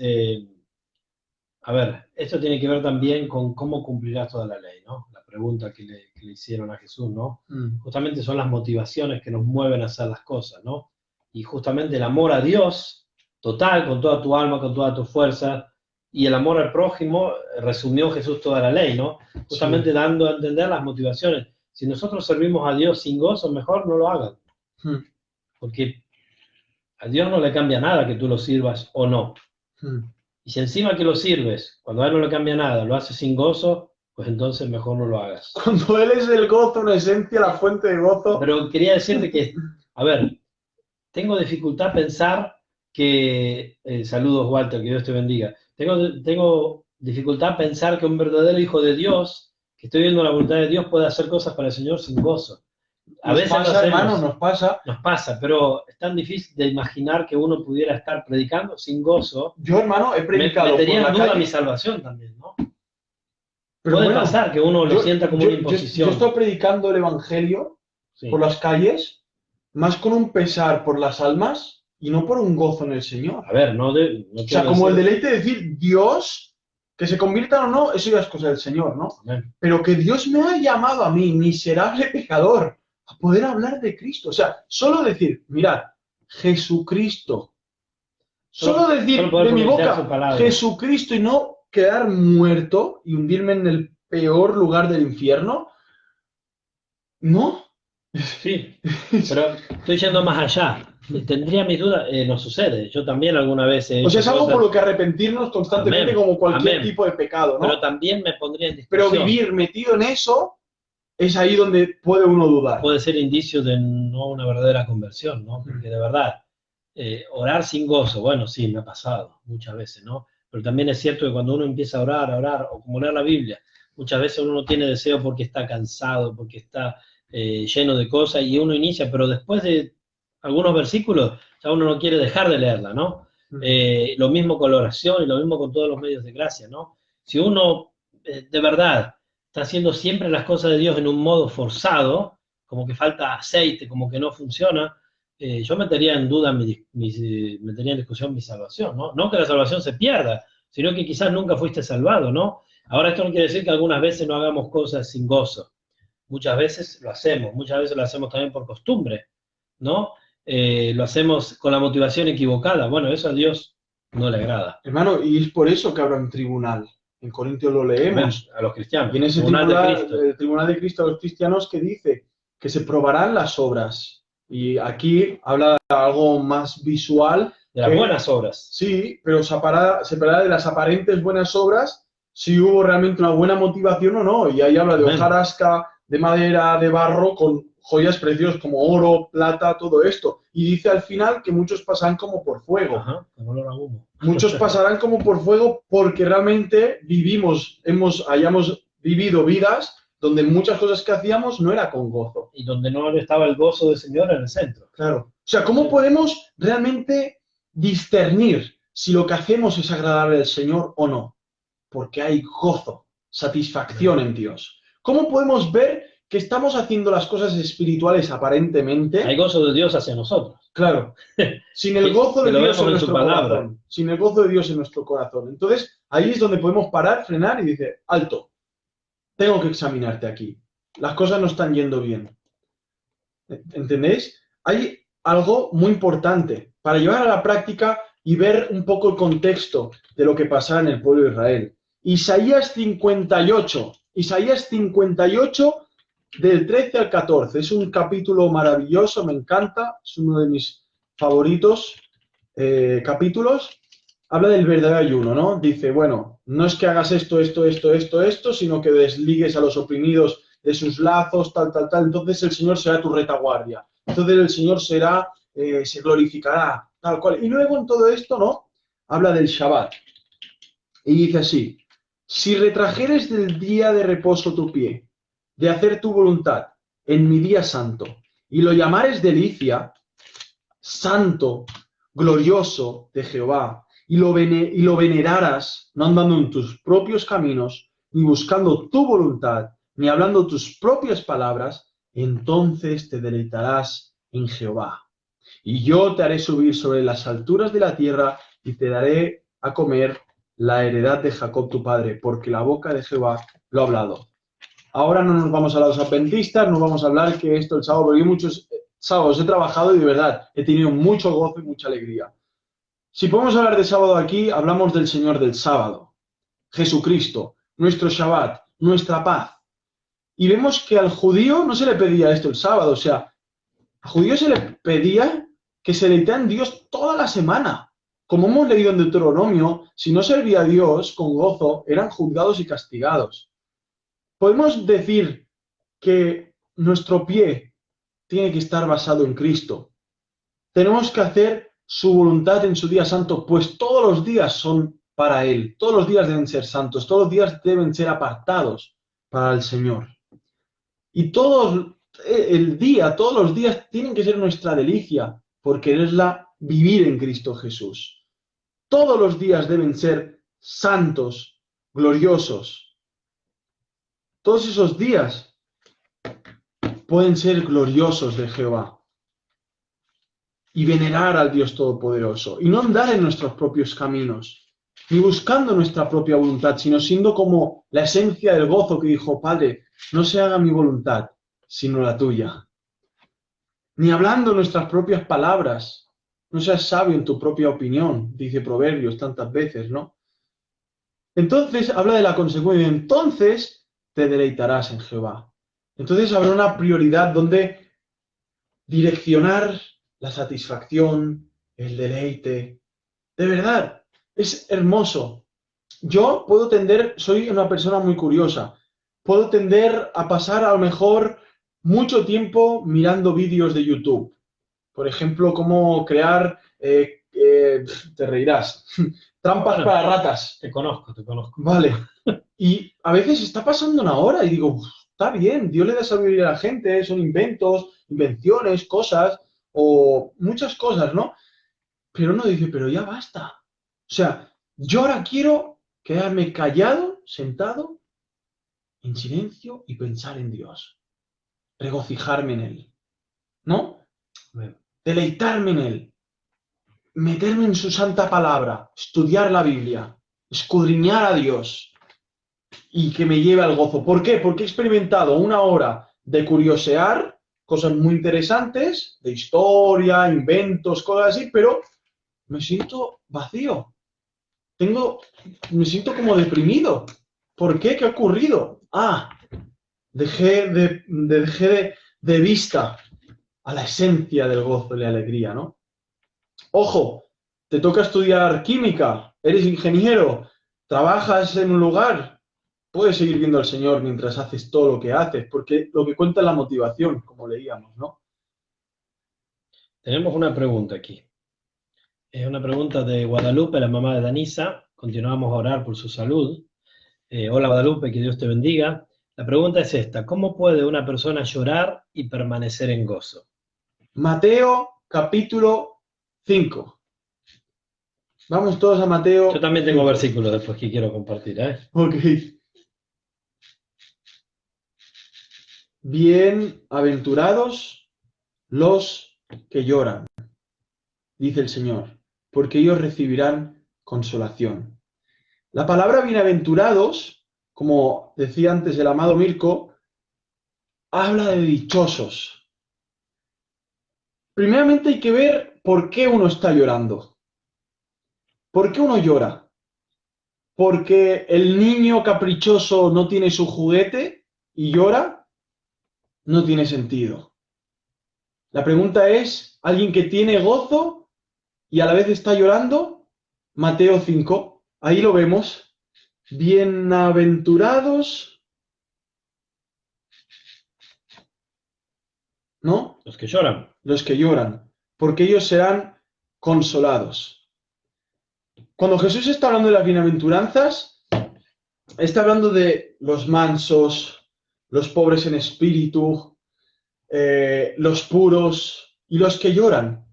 a ver, esto tiene que ver también con cómo cumplirás toda la ley, ¿no? La pregunta que le hicieron a Jesús, ¿no? Justamente son las motivaciones que nos mueven a hacer las cosas, ¿no? Y justamente el amor a Dios, total, con toda tu alma, con toda tu fuerza, y el amor al prójimo, resumió Jesús toda la ley, ¿no? Justamente Sí. dando a entender las motivaciones. Si nosotros servimos a Dios sin gozo, mejor no lo hagan. Porque a Dios no le cambia nada que tú lo sirvas o no. Y si encima que lo sirves, cuando a él no le cambia nada, lo haces sin gozo, pues entonces mejor no lo hagas. Cuando él es el gozo, una esencia, la fuente de gozo. Pero quería decirte que, a ver, tengo dificultad pensar que, saludos Walter, que Dios te bendiga, tengo dificultad pensar que un verdadero hijo de Dios, que estoy viendo la voluntad de Dios, puede hacer cosas para el Señor sin gozo. A veces pasa, lo hacemos, hermano, nos pasa, pero es tan difícil de imaginar que uno pudiera estar predicando sin gozo. Yo, hermano, he predicado. Me metería en duda mi salvación también, ¿no? Pero puede bueno, pasar que uno lo sienta como una imposición. Yo estoy predicando el Evangelio por las calles, más con un pesar por las almas y no por un gozo en el Señor. A ver, no o sea, como el deleite de decir Dios, que se conviertan o no, eso ya es cosa del Señor, ¿no? Amén. Pero que Dios me ha llamado a mí, miserable pecador, a poder hablar de Cristo. O sea, solo decir, mirad, Jesucristo. Solo decir de mi boca, Jesucristo, y no quedar muerto y hundirme en el peor lugar del infierno. ¿No? Sí, pero estoy yendo más allá. Tendría mis dudas, no sucede. Yo también alguna vez he hecho. O sea, es algo por lo que arrepentirnos constantemente. Amén. Como cualquier tipo de pecado, ¿no? Pero también me pondría en discusión. Pero vivir metido en eso es ahí donde puede uno dudar. Puede ser indicio de no una verdadera conversión, ¿no? Porque de verdad, orar sin gozo, bueno, sí, me ha pasado muchas veces, ¿no? Pero también es cierto que cuando uno empieza a orar, o como leer la Biblia, muchas veces uno no tiene deseo porque está cansado, porque está lleno de cosas, y uno inicia, pero después de algunos versículos, ya uno no quiere dejar de leerla, ¿no? Lo mismo con la oración y lo mismo con todos los medios de gracia, ¿no? Si uno de verdad está haciendo siempre las cosas de Dios en un modo forzado, como que falta aceite, como que no funciona, yo metería en duda, metería en discusión mi salvación, ¿no? No que la salvación se pierda, sino que quizás nunca fuiste salvado, ¿no? Ahora esto no quiere decir que algunas veces no hagamos cosas sin gozo. Muchas veces lo hacemos, muchas veces lo hacemos también por costumbre, ¿no? Lo hacemos con la motivación equivocada. Bueno, eso a Dios no le agrada. Hermano, y es por eso que habrá un tribunal. En Corintios lo leemos. A los cristianos. Y en ese el tribunal de Cristo a los cristianos que dice que se probarán las obras. Y aquí habla de algo más visual. De las buenas obras. Sí, pero se separa de las aparentes buenas obras si hubo realmente una buena motivación o no. Y ahí habla de hojarasca, de madera, de barro, con joyas preciosas como oro, plata, todo esto. Y dice al final que muchos pasarán como por fuego. Ajá, con olor a humo. Muchos pasarán como por fuego porque realmente hayamos vivido vidas donde muchas cosas que hacíamos no era con gozo. Y donde no estaba el gozo del Señor en el centro. Claro. O sea, ¿cómo podemos realmente discernir si lo que hacemos es agradable al Señor o no? Porque hay gozo, satisfacción en Dios. ¿Cómo podemos ver que estamos haciendo las cosas espirituales aparentemente? Hay gozo de Dios hacia nosotros. Claro. Sin el gozo de Que lo Dios vemos en en nuestro su palabra. corazón. Sin el gozo de Dios en nuestro corazón. Entonces, ahí es donde podemos parar, frenar y decir, alto, tengo que examinarte aquí. Las cosas no están yendo bien. ¿Entendéis? Hay algo muy importante para llevar a la práctica y ver un poco el contexto de lo que pasaba en el pueblo de Israel. Isaías 58, del 13 al 14. Es un capítulo maravilloso, me encanta, es uno de mis favoritos capítulos. Habla del verdadero ayuno, ¿no? Dice, bueno, no es que hagas esto, sino que desligues a los oprimidos de sus lazos, tal. Entonces el Señor será tu retaguardia. Entonces el Señor se glorificará, tal cual. Y luego en todo esto, ¿no? Habla del Shabbat. Y dice así, si retrajeres del día de reposo tu pie, de hacer tu voluntad en mi día santo, y lo llamares delicia, santo, glorioso de Jehová, y lo veneraras, no andando en tus propios caminos, ni buscando tu voluntad, ni hablando tus propias palabras, entonces te deleitarás en Jehová. Y yo te haré subir sobre las alturas de la tierra, y te daré a comer la heredad de Jacob tu padre, porque la boca de Jehová lo ha hablado. Ahora no nos vamos a los adventistas, no vamos a hablar que esto el sábado, porque yo muchos sábados he trabajado y de verdad he tenido mucho gozo y mucha alegría. Si podemos hablar de sábado aquí, hablamos del Señor del sábado, Jesucristo, nuestro Shabbat, nuestra paz. Y vemos que al judío no se le pedía esto el sábado, o sea, al judío se le pedía que se deleitara en Dios toda la semana. Como hemos leído en Deuteronomio, si no servía a Dios con gozo, eran juzgados y castigados. Podemos decir que nuestro pie tiene que estar basado en Cristo. Tenemos que hacer su voluntad en su día santo, pues todos los días son para Él. Todos los días deben ser santos, todos los días deben ser apartados para el Señor. Y todos los días tienen que ser nuestra delicia, porque es vivir en Cristo Jesús. Todos los días deben ser santos, gloriosos. Todos esos días pueden ser gloriosos de Jehová y venerar al Dios Todopoderoso y no andar en nuestros propios caminos, ni buscando nuestra propia voluntad, sino siendo como la esencia del gozo que dijo, Padre, no se haga mi voluntad, sino la tuya. Ni hablando nuestras propias palabras, no seas sabio en tu propia opinión, dice Proverbios tantas veces, ¿no? Entonces habla de la consecuencia, entonces te deleitarás en Jehová. Entonces habrá una prioridad donde direccionar la satisfacción, el deleite. De verdad, es hermoso. Yo soy una persona muy curiosa, puedo tender a pasar a lo mejor mucho tiempo mirando vídeos de YouTube. Por ejemplo, cómo crear, te reirás, trampas para ratas. Te conozco. Vale. Y a veces está pasando una hora y digo, está bien, Dios le da sabiduría a la gente, son inventos, invenciones, cosas, o muchas cosas, ¿no? Pero uno dice, pero ya basta. O sea, yo ahora quiero quedarme callado, sentado, en silencio y pensar en Dios. Regocijarme en Él. ¿No? Deleitarme en Él. Meterme en su santa palabra. Estudiar la Biblia. Escudriñar a Dios. Y que me lleve al gozo. ¿Por qué? Porque he experimentado una hora de curiosear cosas muy interesantes, de historia, inventos, cosas así, pero me siento vacío. Me siento como deprimido. ¿Por qué? ¿Qué ha ocurrido? Dejé de vista a la esencia del gozo y la alegría, ¿no? Ojo, te toca estudiar química, eres ingeniero, trabajas en un lugar puedes seguir viendo al Señor mientras haces todo lo que haces, porque lo que cuenta es la motivación, como leíamos, ¿no? Tenemos una pregunta aquí. Es una pregunta de Guadalupe, la mamá de Danisa. Continuamos a orar por su salud. Hola Guadalupe, que Dios te bendiga. La pregunta es esta: ¿cómo puede una persona llorar y permanecer en gozo? Mateo capítulo 5. Vamos todos a Mateo Yo también tengo 5. versículos después que quiero compartir, ¿eh? Ok. Bienaventurados los que lloran, dice el Señor, porque ellos recibirán consolación. La palabra bienaventurados, como decía antes el amado Mirko, habla de dichosos. Primeramente hay que ver por qué uno está llorando. ¿Por qué uno llora? ¿Porque el niño caprichoso no tiene su juguete y llora? No tiene sentido. La pregunta es, ¿alguien que tiene gozo y a la vez está llorando? Mateo 5, ahí lo vemos. Bienaventurados, ¿no? Los que lloran. Los que lloran, porque ellos serán consolados. Cuando Jesús está hablando de las bienaventuranzas, está hablando de los mansos, los pobres en espíritu, los puros y los que lloran.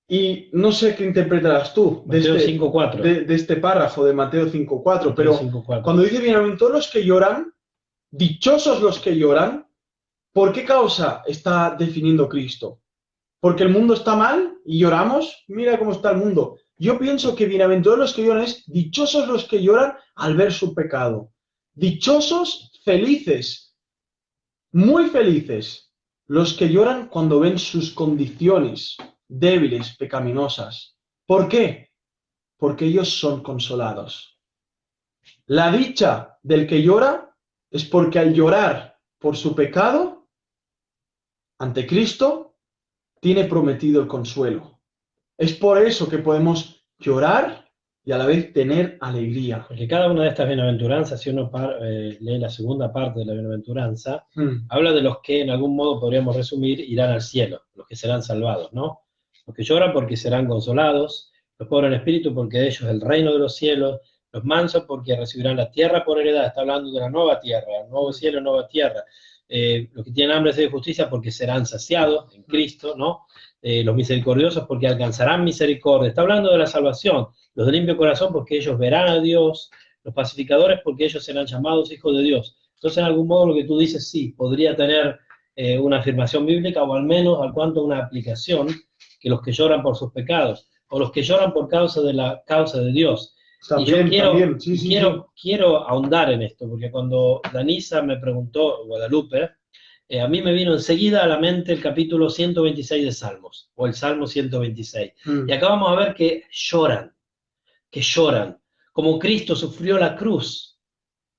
Y no sé qué interpretarás tú Mateo 5:4. de este párrafo de Mateo 5:4, pero 5:4. cuando dice bienaventurados los que lloran, dichosos los que lloran, ¿por qué causa está definiendo Cristo? ¿Porque el mundo está mal y lloramos? Mira cómo está el mundo. Yo pienso que bienaventurados los que lloran es dichosos los que lloran al ver su pecado. Dichosos, felices, muy felices, los que lloran cuando ven sus condiciones débiles, pecaminosas. ¿Por qué? Porque ellos son consolados. La dicha del que llora es porque al llorar por su pecado ante Cristo, tiene prometido el consuelo. Es por eso que podemos llorar y a la vez tener alegría. Porque cada una de estas bienaventuranzas, si uno lee la segunda parte de la bienaventuranza, habla de los que en algún modo podríamos resumir irán al cielo, los que serán salvados, ¿no? Los que lloran porque serán consolados, los pobres en espíritu porque de ellos es el reino de los cielos, los mansos porque recibirán la tierra por heredad, está hablando de la nueva tierra, el nuevo cielo, nueva tierra. Los que tienen hambre y sed de justicia porque serán saciados en Cristo, ¿no? Los misericordiosos porque alcanzarán misericordia, está hablando de la salvación. Los de limpio corazón porque ellos verán a Dios, los pacificadores porque ellos serán llamados hijos de Dios. Entonces, en algún modo, lo que tú dices, sí, podría tener una afirmación bíblica o al menos al cuanto una aplicación, que los que lloran por sus pecados, o los que lloran por causa de la causa de Dios. También, y yo también. Sí. quiero ahondar en esto, porque cuando Danisa me preguntó, Guadalupe, a mí me vino enseguida a la mente el capítulo 126 de Salmos, o el Salmo 126. Y acá vamos a ver que lloran, como Cristo sufrió la cruz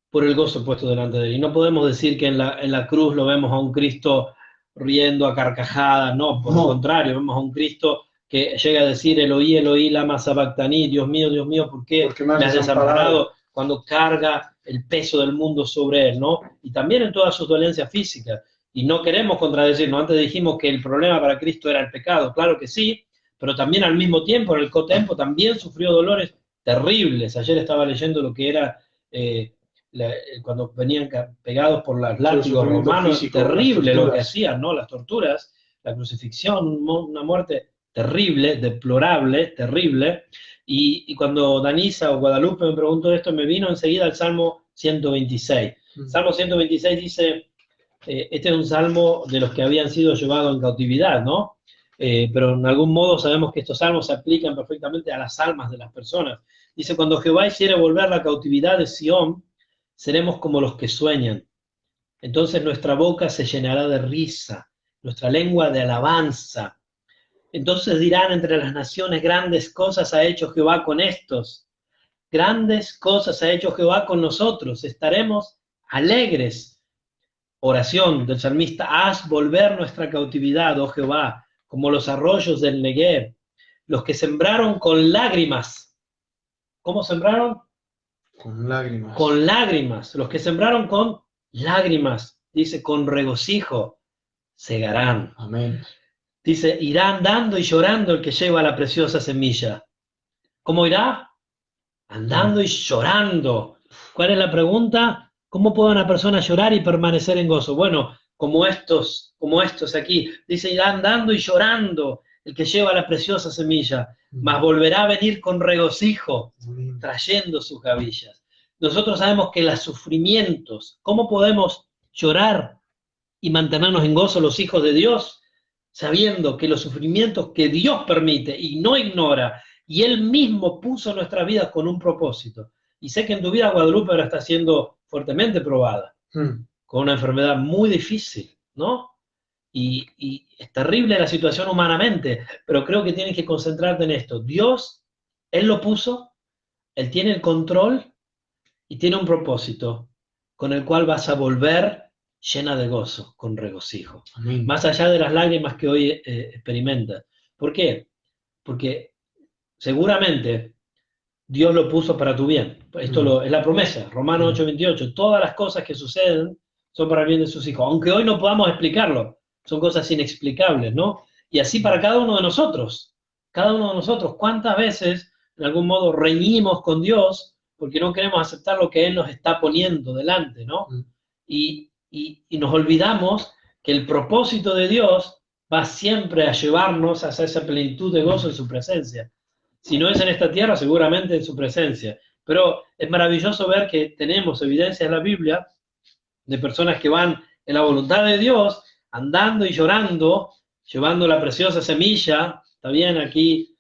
por el gozo puesto delante de él. Y no podemos decir que en la cruz lo vemos a un Cristo riendo a carcajadas, no, por el contrario, vemos a un Cristo que llega a decir, Eloí, Eloí, lama sabactaní, Dios mío, ¿por qué me has desamparado? Cuando carga el peso del mundo sobre él, ¿no? Y también en todas sus dolencias físicas. Y no queremos contradecirnos. Antes dijimos que el problema para Cristo era el pecado, claro que sí, pero también al mismo tiempo, en el cotempo, también sufrió dolores terribles. Ayer estaba leyendo lo que era cuando venían pegados por los látigos romanos, físico, terrible lo que hacían, ¿no? Las torturas, la crucifixión, una muerte terrible, deplorable, terrible. Y cuando Danisa o Guadalupe me preguntó esto, me vino enseguida el Salmo 126. Salmo 126 dice, este es un salmo de los que habían sido llevados en cautividad, ¿no? Pero en algún modo sabemos que estos salmos se aplican perfectamente a las almas de las personas. Dice, cuando Jehová hiciere volver la cautividad de Sión, seremos como los que sueñan. Entonces nuestra boca se llenará de risa, nuestra lengua de alabanza. Entonces dirán entre las naciones, grandes cosas ha hecho Jehová con estos. Grandes cosas ha hecho Jehová con nosotros. Estaremos alegres. Oración del salmista, haz volver nuestra cautividad, oh Jehová, como los arroyos del Negev. Los que sembraron con lágrimas. ¿Cómo sembraron? Con lágrimas. Con lágrimas. Los que sembraron con lágrimas, dice, con regocijo, segarán. Amén. Dice, irá andando y llorando el que lleva la preciosa semilla. ¿Cómo irá? Andando y llorando. ¿Cuál es la pregunta? ¿Cómo puede una persona llorar y permanecer en gozo? Bueno, como estos aquí. Dice, irá andando y llorando el que lleva la preciosa semilla, mas volverá a venir con regocijo, trayendo sus gavillas. Nosotros sabemos que los sufrimientos, ¿cómo podemos llorar y mantenernos en gozo los hijos de Dios? Sabiendo que los sufrimientos que Dios permite y no ignora, y Él mismo puso en nuestras vidas con un propósito. Y sé que en tu vida Guadalupe ahora está siendo fuertemente probada, con una enfermedad muy difícil, ¿no? Y es terrible la situación humanamente, pero creo que tienes que concentrarte en esto. Dios, Él lo puso, Él tiene el control y tiene un propósito con el cual vas a volver llena de gozo, con regocijo. Amén. Más allá de las lágrimas que hoy experimentas. ¿Por qué? Porque seguramente Dios lo puso para tu bien. Esto es la promesa, Romanos 8:28. Todas las cosas que suceden son para el bien de sus hijos. Aunque hoy no podamos explicarlo, son cosas inexplicables, ¿no? Y así para cada uno de nosotros. Cada uno de nosotros, ¿cuántas veces de algún modo reñimos con Dios porque no queremos aceptar lo que Él nos está poniendo delante, ¿no? Y nos olvidamos que el propósito de Dios va siempre a llevarnos hacia esa plenitud de gozo en su presencia. Si no es en esta tierra, seguramente en su presencia. Pero es maravilloso ver que tenemos evidencia en la Biblia de personas que van en la voluntad de Dios, andando y llorando, llevando la preciosa semilla. Está bien, aquí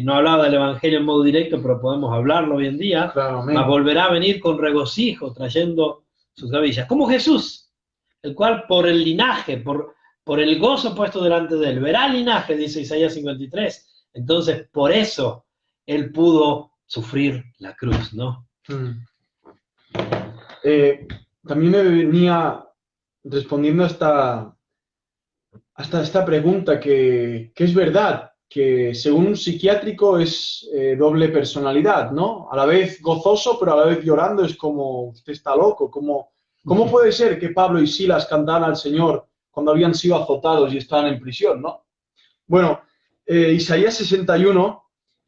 no hablaba del Evangelio en modo directo, pero podemos hablarlo hoy en día. Claro, Mas volverá a venir con regocijo, trayendo sus gavillas. Como Jesús, el cual por el linaje, por el gozo puesto delante de él, verá el linaje, dice Isaías 53. Entonces, por eso él pudo sufrir la cruz, ¿no? También me venía respondiendo hasta esta pregunta que es verdad, que según un psiquiátrico es doble personalidad, ¿no? A la vez gozoso, pero a la vez llorando, es como, usted está loco. ¿Cómo puede ser que Pablo y Silas cantaran al Señor cuando habían sido azotados y estaban en prisión, ¿no? Bueno, Isaías 61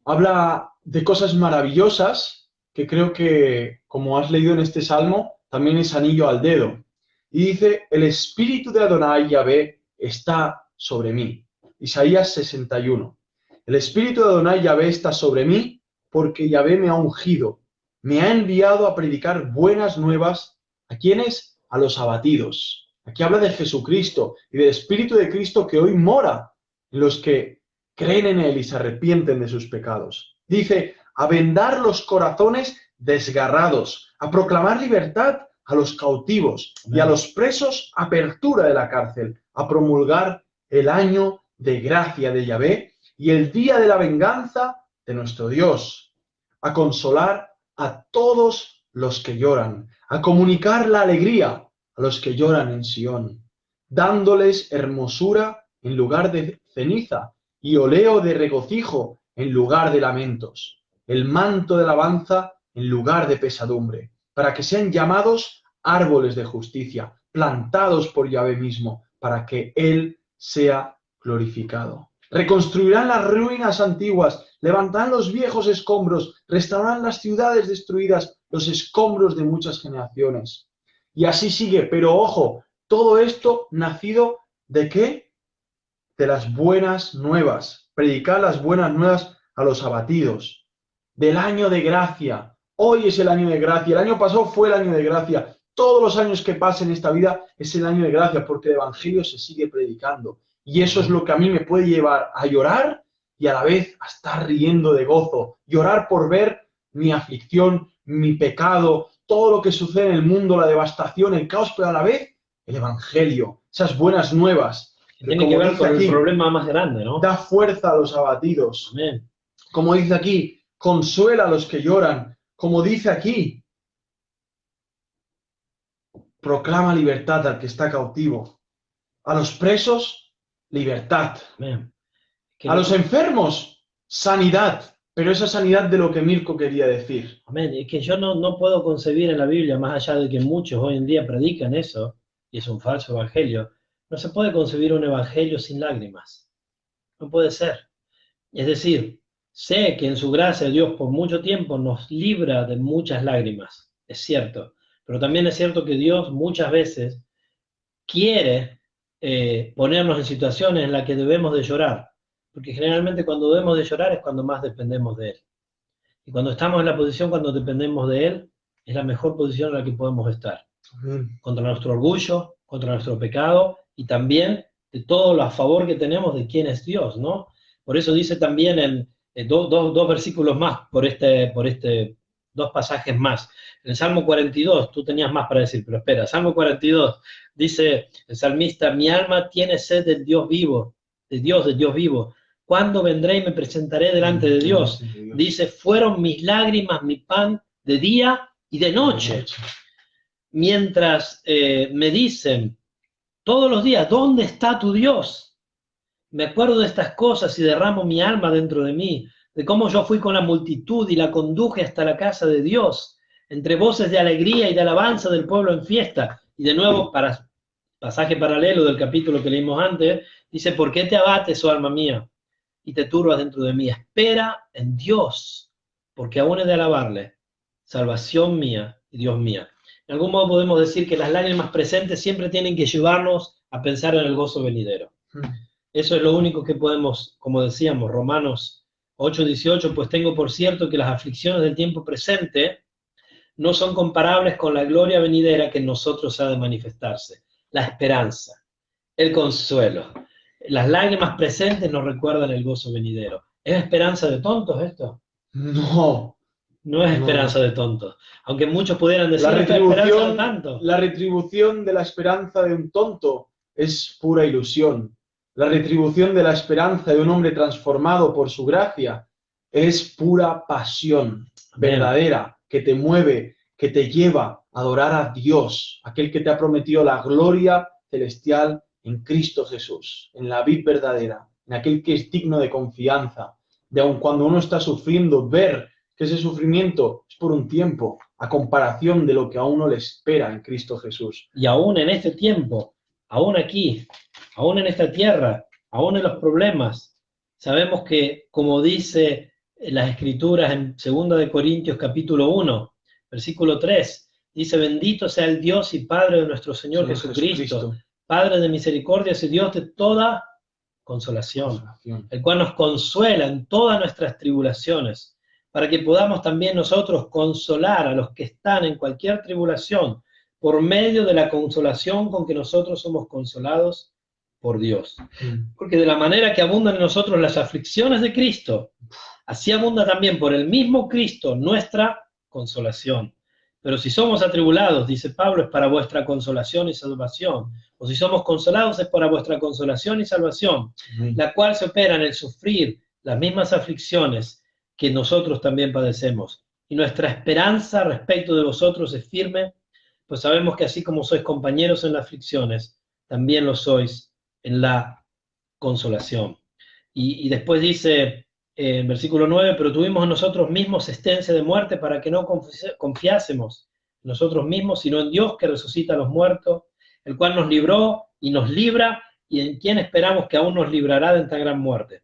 habla de cosas maravillosas que creo que, como has leído en este salmo, también es anillo al dedo. Y dice, el espíritu de Adonai Yahvé está sobre mí. Isaías 61. El espíritu de Adonai Yahvé está sobre mí porque Yahvé me ha ungido. Me ha enviado a predicar buenas nuevas. ¿A quiénes? A los abatidos. Aquí habla de Jesucristo y del Espíritu de Cristo que hoy mora en los que creen en Él y se arrepienten de sus pecados. Dice, a vendar los corazones desgarrados, a proclamar libertad a los cautivos y a los presos apertura de la cárcel, a promulgar el año de gracia de Yahvé y el día de la venganza de nuestro Dios, a consolar a todos los que lloran, a comunicar la alegría a los que lloran en Sión, dándoles hermosura en lugar de ceniza y oleo de regocijo en lugar de lamentos, el manto de alabanza en lugar de pesadumbre, para que sean llamados árboles de justicia, plantados por Yahvé mismo, para que Él sea glorificado. Reconstruirán las ruinas antiguas, levantarán los viejos escombros, restaurarán las ciudades destruidas, los escombros de muchas generaciones. Y así sigue, pero ojo, todo esto nacido ¿de qué? De las buenas nuevas, predicar las buenas nuevas a los abatidos, del año de gracia. Hoy es el año de gracia, el año pasado fue el año de gracia. Todos los años que pasen en esta vida es el año de gracia porque el Evangelio se sigue predicando. Y eso es lo que a mí me puede llevar a llorar y a la vez a estar riendo de gozo. Llorar por ver mi aflicción, mi pecado, todo lo que sucede en el mundo, la devastación, el caos, pero a la vez el Evangelio, esas buenas nuevas. Tiene que ver con el problema más grande, ¿no? Da fuerza a los abatidos. Amén. Como dice aquí, consuela a los que lloran. Como dice aquí, proclama libertad al que está cautivo. A los presos, libertad. Amén. A los enfermos, sanidad. Pero esa sanidad de lo que Mirko quería decir. Amén. Es que yo no puedo concebir en la Biblia, más allá de que muchos hoy en día predican eso, y es un falso evangelio, no se puede concebir un evangelio sin lágrimas. No puede ser. Es decir, sé que en su gracia Dios por mucho tiempo nos libra de muchas lágrimas, es cierto, pero también es cierto que Dios muchas veces quiere ponernos en situaciones en las que debemos de llorar, porque generalmente cuando debemos de llorar es cuando más dependemos de Él. Y cuando estamos en la posición cuando dependemos de Él, es la mejor posición en la que podemos estar. Contra nuestro orgullo, contra nuestro pecado y también de todo lo a favor que tenemos de quién es Dios, ¿no? Por eso dice también en dos versículos más, dos pasajes más. En el Salmo 42, tú tenías más para decir, pero espera, Salmo 42, dice el salmista, mi alma tiene sed del Dios vivo, del Dios vivo. ¿Cuándo vendré y me presentaré delante de Dios? Dice, fueron mis lágrimas mi pan de día y de noche. Mientras me dicen todos los días, ¿dónde está tu Dios? Me acuerdo de estas cosas y derramo mi alma dentro de mí, de cómo yo fui con la multitud y la conduje hasta la casa de Dios, entre voces de alegría y de alabanza del pueblo en fiesta. Y de nuevo, para pasaje paralelo del capítulo que leímos antes, dice, ¿por qué te abates, oh alma mía, y te turbas dentro de mí? Espera en Dios, porque aún he de alabarle, salvación mía y Dios mía. De algún modo podemos decir que las lágrimas presentes siempre tienen que llevarnos a pensar en el gozo venidero. Eso es lo único que podemos, como decíamos, Romanos 8:18, pues tengo por cierto que las aflicciones del tiempo presente no son comparables con la gloria venidera que en nosotros ha de manifestarse. La esperanza, el consuelo. Las lágrimas presentes nos recuerdan el gozo venidero. ¿Es esperanza de tontos esto? No. No es esperanza de tontos. Aunque muchos pudieran decir La que es esperanza de tanto. La retribución de la esperanza de un tonto es pura ilusión. La retribución de la esperanza de un hombre transformado por su gracia es pura pasión verdadera que te mueve, que te lleva a adorar a Dios, aquel que te ha prometido la gloria celestial en Cristo Jesús, en la vid verdadera, en aquel que es digno de confianza, de aun cuando uno está sufriendo, ver que ese sufrimiento es por un tiempo, a comparación de lo que a uno le espera en Cristo Jesús. Y aún en este tiempo, aún aquí, aún en esta tierra, aún en los problemas, sabemos que, como dice las Escrituras en 2 de Corintios capítulo 1, versículo 3, dice, bendito sea el Dios y Padre de nuestro Señor Jesucristo, Padre de misericordias y Dios de toda consolación, el cual nos consuela en todas nuestras tribulaciones, para que podamos también nosotros consolar a los que están en cualquier tribulación, por medio de la consolación con que nosotros somos consolados por Dios. Porque de la manera que abundan en nosotros las aflicciones de Cristo, así abunda también por el mismo Cristo nuestra consolación. Pero si somos atribulados, dice Pablo, es para vuestra consolación y salvación. O si somos consolados, es para vuestra consolación y salvación, la cual se opera en el sufrir las mismas aflicciones que nosotros también padecemos. Y nuestra esperanza respecto de vosotros es firme, pues sabemos que así como sois compañeros en las aflicciones, también lo sois en la consolación. Y después dice en versículo 9, pero tuvimos en nosotros mismos sentencia de muerte para que no confiásemos en nosotros mismos, sino en Dios que resucita a los muertos, el cual nos libró y nos libra, y en quien esperamos que aún nos librará de tan gran muerte.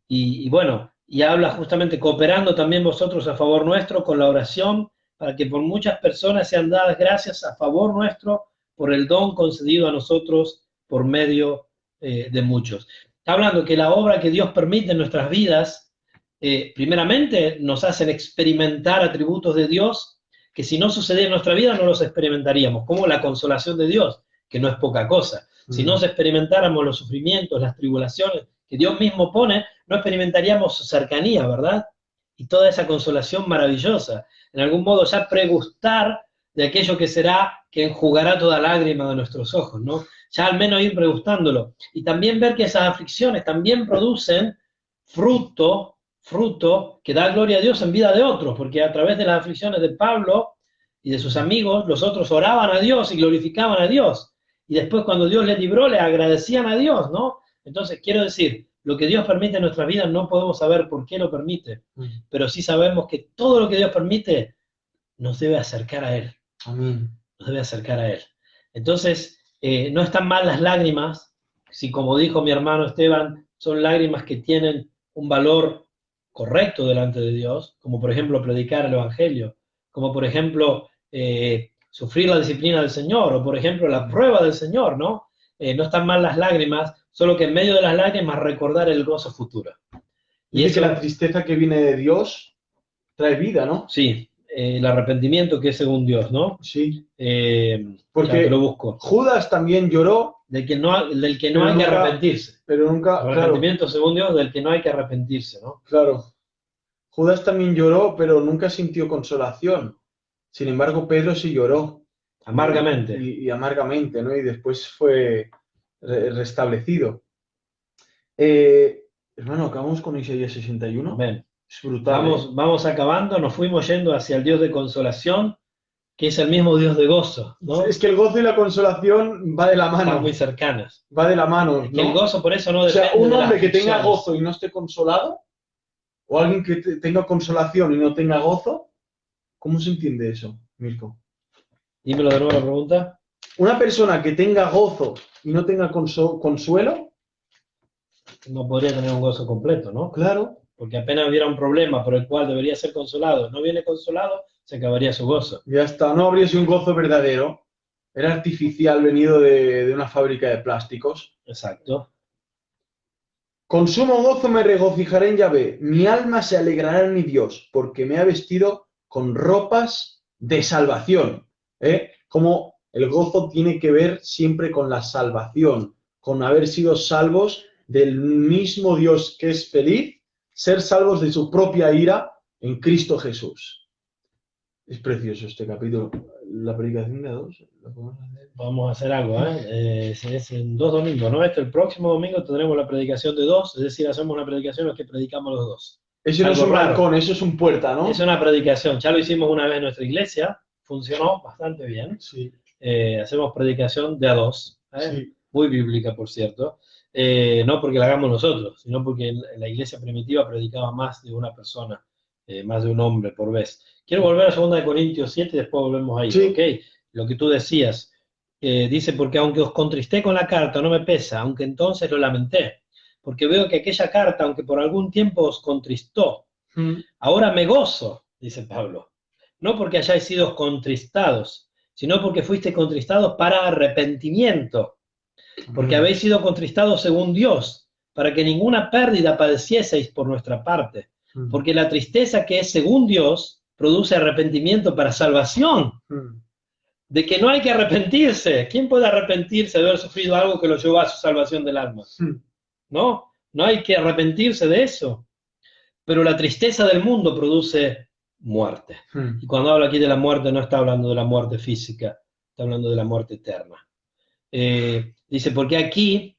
Y bueno, y habla justamente cooperando también vosotros a favor nuestro con la oración, para que por muchas personas sean dadas gracias a favor nuestro por el don concedido a nosotros por medio de muchos. Está hablando que la obra que Dios permite en nuestras vidas, primeramente nos hacen experimentar atributos de Dios, que si no sucedía en nuestra vida no los experimentaríamos, como la consolación de Dios, que no es poca cosa. Si no experimentáramos los sufrimientos, las tribulaciones que Dios mismo pone, no experimentaríamos su cercanía, ¿verdad? Y toda esa consolación maravillosa. En algún modo ya pregustar de aquello que será, que enjugará toda lágrima de nuestros ojos, ¿no? Ya al menos ir pregustándolo. Y también ver que esas aflicciones también producen fruto que da gloria a Dios en vida de otros, porque a través de las aflicciones de Pablo y de sus amigos, los otros oraban a Dios y glorificaban a Dios. Y después cuando Dios les libró, le agradecían a Dios, ¿no? Entonces, quiero decir, lo que Dios permite en nuestras vidas no podemos saber por qué lo permite, pero sí sabemos que todo lo que Dios permite nos debe acercar a Él. Amén. Nos debe acercar a Él. Entonces, no están mal las lágrimas, si como dijo mi hermano Esteban, son lágrimas que tienen un valor correcto delante de Dios, como por ejemplo predicar el Evangelio, como por ejemplo sufrir la disciplina del Señor, o por ejemplo la prueba del Señor, ¿no? No están mal las lágrimas, solo que en medio de las lágrimas recordar el gozo futuro. Y Dice eso, que la tristeza que viene de Dios trae vida, ¿no? sí, el arrepentimiento que es según Dios, ¿no? Sí. Ya te lo busco. Judas también lloró. Del que no hay que nunca, arrepentirse. Pero nunca, El arrepentimiento según Dios del que no hay que arrepentirse, ¿no? Claro. Judas también lloró, pero nunca sintió consolación. Sin embargo, Pedro sí lloró. Amargamente. Y amargamente, ¿no? Y después fue restablecido. Hermano, acabamos con Isaías 61. Amén. Es brutal. Vamos acabando, nos fuimos yendo hacia el Dios de consolación, que es el mismo Dios de gozo, ¿no? Es que el gozo y la consolación va de la mano. Están muy cercanas. Va de la mano, Es que el gozo por eso no O sea, depende un de las hombre que tenga aflicciones. gozo y no esté consolado, o alguien que tenga consolación y no tenga gozo, ¿cómo se entiende eso, Mirko? Dímelo de nuevo la pregunta. Una persona que tenga gozo y no tenga consuelo, No podría tener un gozo completo, ¿no? claro, Porque apenas hubiera un problema por el cual debería ser consolado, no viene consolado, se acabaría su gozo. ya está, no habría sido un gozo verdadero, era artificial venido de una fábrica de plásticos. Exacto. Con sumo gozo me regocijaré en Yahvé, mi alma se alegrará en mi Dios, porque me ha vestido con ropas de salvación. Como el gozo tiene que ver siempre con la salvación, con haber sido salvos del mismo Dios que es feliz, ser salvos de su propia ira en Cristo Jesús. Es precioso este capítulo. La predicación de 2, ¿lo podemos hacer? Vamos a hacer algo, ¿eh? Es en 2 domingos, ¿no? El próximo domingo tendremos la predicación de 2, es decir, hacemos una predicación en la que predicamos los dos. Eso no es un balcón, eso es un puerta, ¿no? Es una predicación, ya lo hicimos una vez en nuestra iglesia, funcionó bastante bien. Sí. Hacemos predicación de a 2, Sí. Muy bíblica, por cierto. No porque la hagamos nosotros, sino porque en la iglesia primitiva predicaba más de una persona, más de un hombre por vez. Quiero volver a 2 Corintios 7 y después volvemos ahí, Sí. ¿ok? Lo que tú decías, dice, porque aunque os contristé con la carta, no me pesa, aunque entonces lo lamenté, porque veo que aquella carta, aunque por algún tiempo os contristó, ahora me gozo, dice Pablo, no porque hayáis sido contristados, sino porque fuiste contristados para arrepentimiento, porque habéis sido contristados según Dios, para que ninguna pérdida padecieseis por nuestra parte, porque la tristeza que es según Dios produce arrepentimiento para salvación, de que no hay que arrepentirse. ¿Quién puede arrepentirse de haber sufrido algo que lo llevó a su salvación del alma? No hay que arrepentirse de eso. Pero la tristeza del mundo produce muerte. Y cuando habla aquí de la muerte, no está hablando de la muerte física, está hablando de la muerte eterna. Dice, porque aquí,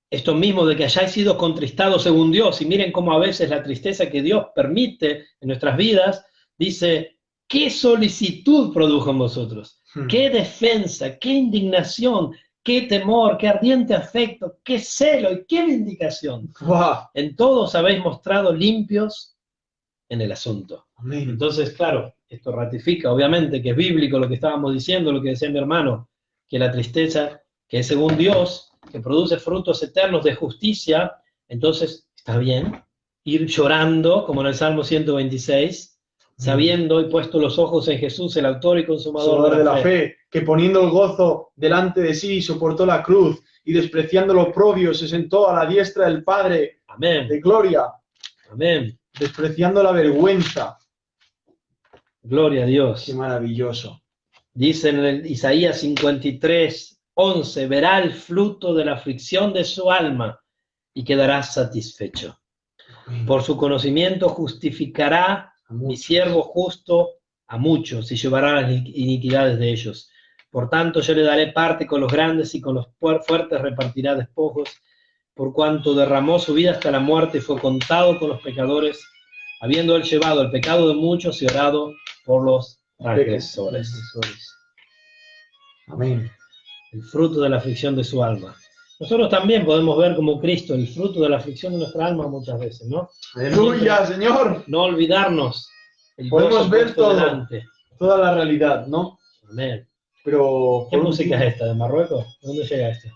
esto mismo de que hayáis sido contristados según Dios, y miren cómo a veces la tristeza que Dios permite en nuestras vidas, dice, ¿qué solicitud produjo en vosotros? ¿Qué defensa? ¿Qué indignación? ¿Qué temor? ¿Qué ardiente afecto? ¿Qué celo? ¿Y qué vindicación? ¡Wow! En todos habéis mostrado limpios en el asunto. Amén. Entonces, claro, esto ratifica, obviamente, que es bíblico lo que estábamos diciendo, lo que decía mi hermano, que la tristeza, que es según Dios, que produce frutos eternos de justicia, entonces está bien ir llorando, como en el Salmo 126, sabiendo y puesto los ojos en Jesús, el autor y consumador de la fe, que poniendo el gozo delante de sí, soportó la cruz, y despreciando lo oprobio, se sentó a la diestra del Padre. Amén. De gloria. Amén. Despreciando la vergüenza. Gloria a Dios. Qué maravilloso. Dice en el Isaías 53:11, verá el fruto de la aflicción de su alma y quedará satisfecho. Por su conocimiento justificará mi siervo justo a muchos y llevará las iniquidades de ellos. Por tanto, yo le daré parte con los grandes y con los fuertes repartirá despojos, por cuanto derramó su vida hasta la muerte y fue contado con los pecadores, habiendo él llevado el pecado de muchos y orado por los transgresores. Amén. El fruto de la aflicción de su alma. Nosotros también podemos ver como Cristo el fruto de la aflicción de nuestra alma muchas veces, ¿no? Aleluya, Señor. No olvidarnos el Podemos gozo ver puesto todo. delante. Toda la realidad, ¿no? Amén. Pero ¿Qué por música último, es esta? ¿De Marruecos? ¿De dónde llega esto?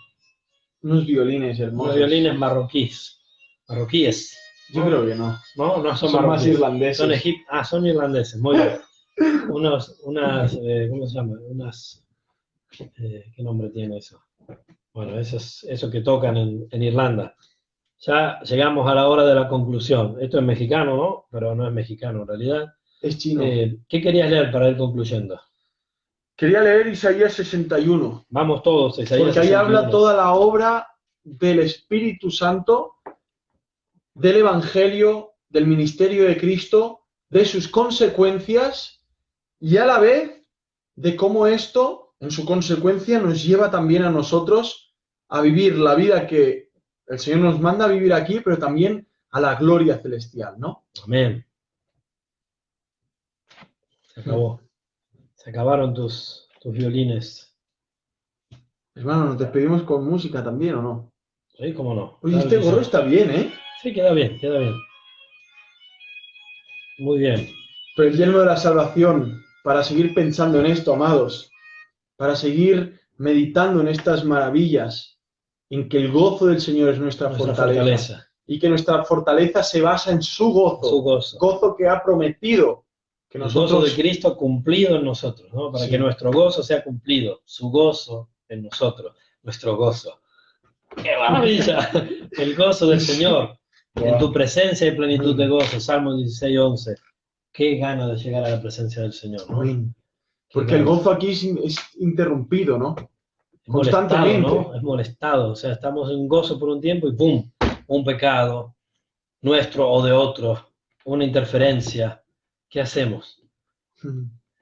unos violines Unos hermosos. violines marroquíes. Marroquíes. Yo creo que no. No, no son Son más marroquíes. irlandeses. Son son irlandeses, muy bien. ¿Cómo se llama? ¿Qué nombre tiene eso? Bueno, eso que tocan en Irlanda. Ya llegamos a la hora de la conclusión. Esto es mexicano, ¿no? Pero no es mexicano en realidad. Es chino. ¿Qué querías leer para ir concluyendo? Quería leer Isaías 61. Vamos todos, Isaías Porque ahí 61. habla toda la obra del Espíritu Santo, del Evangelio, del ministerio de Cristo, de sus consecuencias y a la vez de cómo esto, en su consecuencia, nos lleva también a nosotros a vivir la vida que el Señor nos manda a vivir aquí, pero también a la gloria celestial, ¿no? Amén. Se acabó. Se acabaron tus violines. Hermano, nos despedimos con música también, ¿o no? Sí, cómo no. Oye, Claro este que gorro sí. está bien, ¿eh? Sí, queda bien, queda bien. Muy bien. Pero el yelmo de la salvación, para seguir pensando en esto, amados, para seguir meditando en estas maravillas, en que el gozo del Señor es nuestra fortaleza. Y que nuestra fortaleza se basa en su gozo, Su gozo. gozo que ha prometido que El nosotros... gozo de Cristo cumplido en nosotros, ¿no? Para Sí. que nuestro gozo sea cumplido, su gozo en nosotros, nuestro gozo. ¡Qué maravilla! El gozo del Señor. Wow. En tu presencia hay plenitud de gozo. Salmo 16:11. Qué gana de llegar a la presencia del Señor, ¿no? Amén. Porque el gozo aquí es interrumpido, ¿no? Constantemente. Molestado, ¿no? Es molestado. O sea, estamos en gozo por un tiempo y ¡pum! Un pecado, nuestro o de otro, una interferencia. ¿Qué hacemos?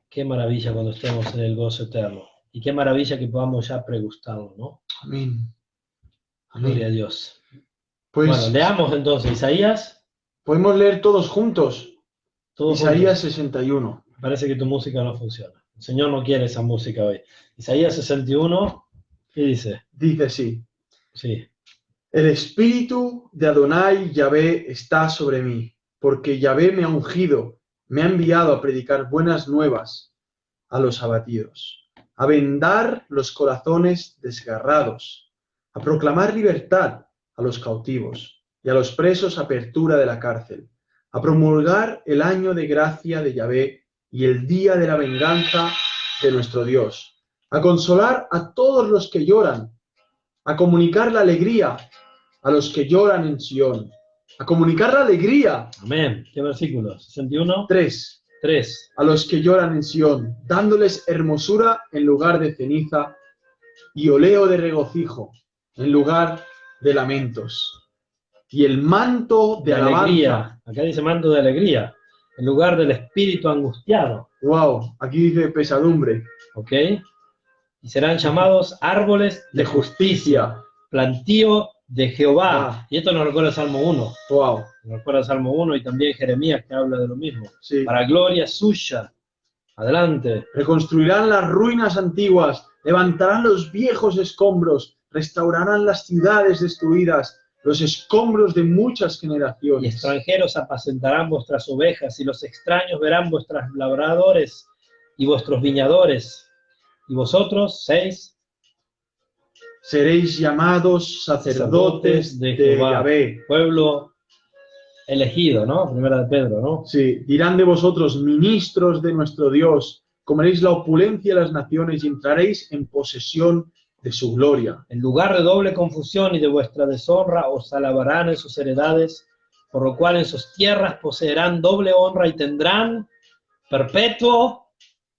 Qué maravilla cuando estemos en el gozo eterno. Y qué maravilla que podamos ya pregustarlo, ¿no? Amén. Gloria a Dios. Pues, bueno, leamos entonces Isaías. Podemos leer todos juntos. Todos Isaías juntos. 61. Parece que tu música no funciona. El Señor no quiere esa música hoy. Isaías 61, ¿qué dice? Dice así. Sí. El espíritu de Adonai Yahvé está sobre mí, porque Yahvé me ha ungido, me ha enviado a predicar buenas nuevas a los abatidos, a vendar los corazones desgarrados, a proclamar libertad a los cautivos y a los presos apertura de la cárcel, a promulgar el año de gracia de Yahvé y el día de la venganza de nuestro Dios, a consolar a todos los que lloran, a comunicar la alegría a los que lloran en Sión, a comunicar la alegría. Amén. ¿Qué versículo? 61. 3. A los que lloran en Sión, dándoles hermosura en lugar de ceniza y oleo de regocijo en lugar de lamentos. Y el manto de alabanza. Alegría. Acá dice manto de alegría, en lugar del espíritu angustiado. Wow, aquí dice pesadumbre. ¿Ok? Y serán llamados árboles de justicia, plantío de Jehová. Y esto nos recuerda el Salmo 1. Wow. Nos recuerda el Salmo 1 y también Jeremías, que habla de lo mismo. Sí. Para gloria suya. Adelante. Reconstruirán las ruinas antiguas, levantarán los viejos escombros, restaurarán las ciudades destruidas, los escombros de muchas generaciones. Y extranjeros apacentarán vuestras ovejas, y los extraños verán vuestros labradores y vuestros viñadores. Y vosotros, 6, seréis llamados sacerdotes de Yahvé. Pueblo elegido, ¿no? Primera de Pedro, ¿no? Sí, dirán de vosotros, ministros de nuestro Dios, comeréis la opulencia de las naciones y entraréis en posesión de su gloria. En lugar de doble confusión y de vuestra deshonra os alabarán en sus heredades, por lo cual en sus tierras poseerán doble honra y tendrán perpetuo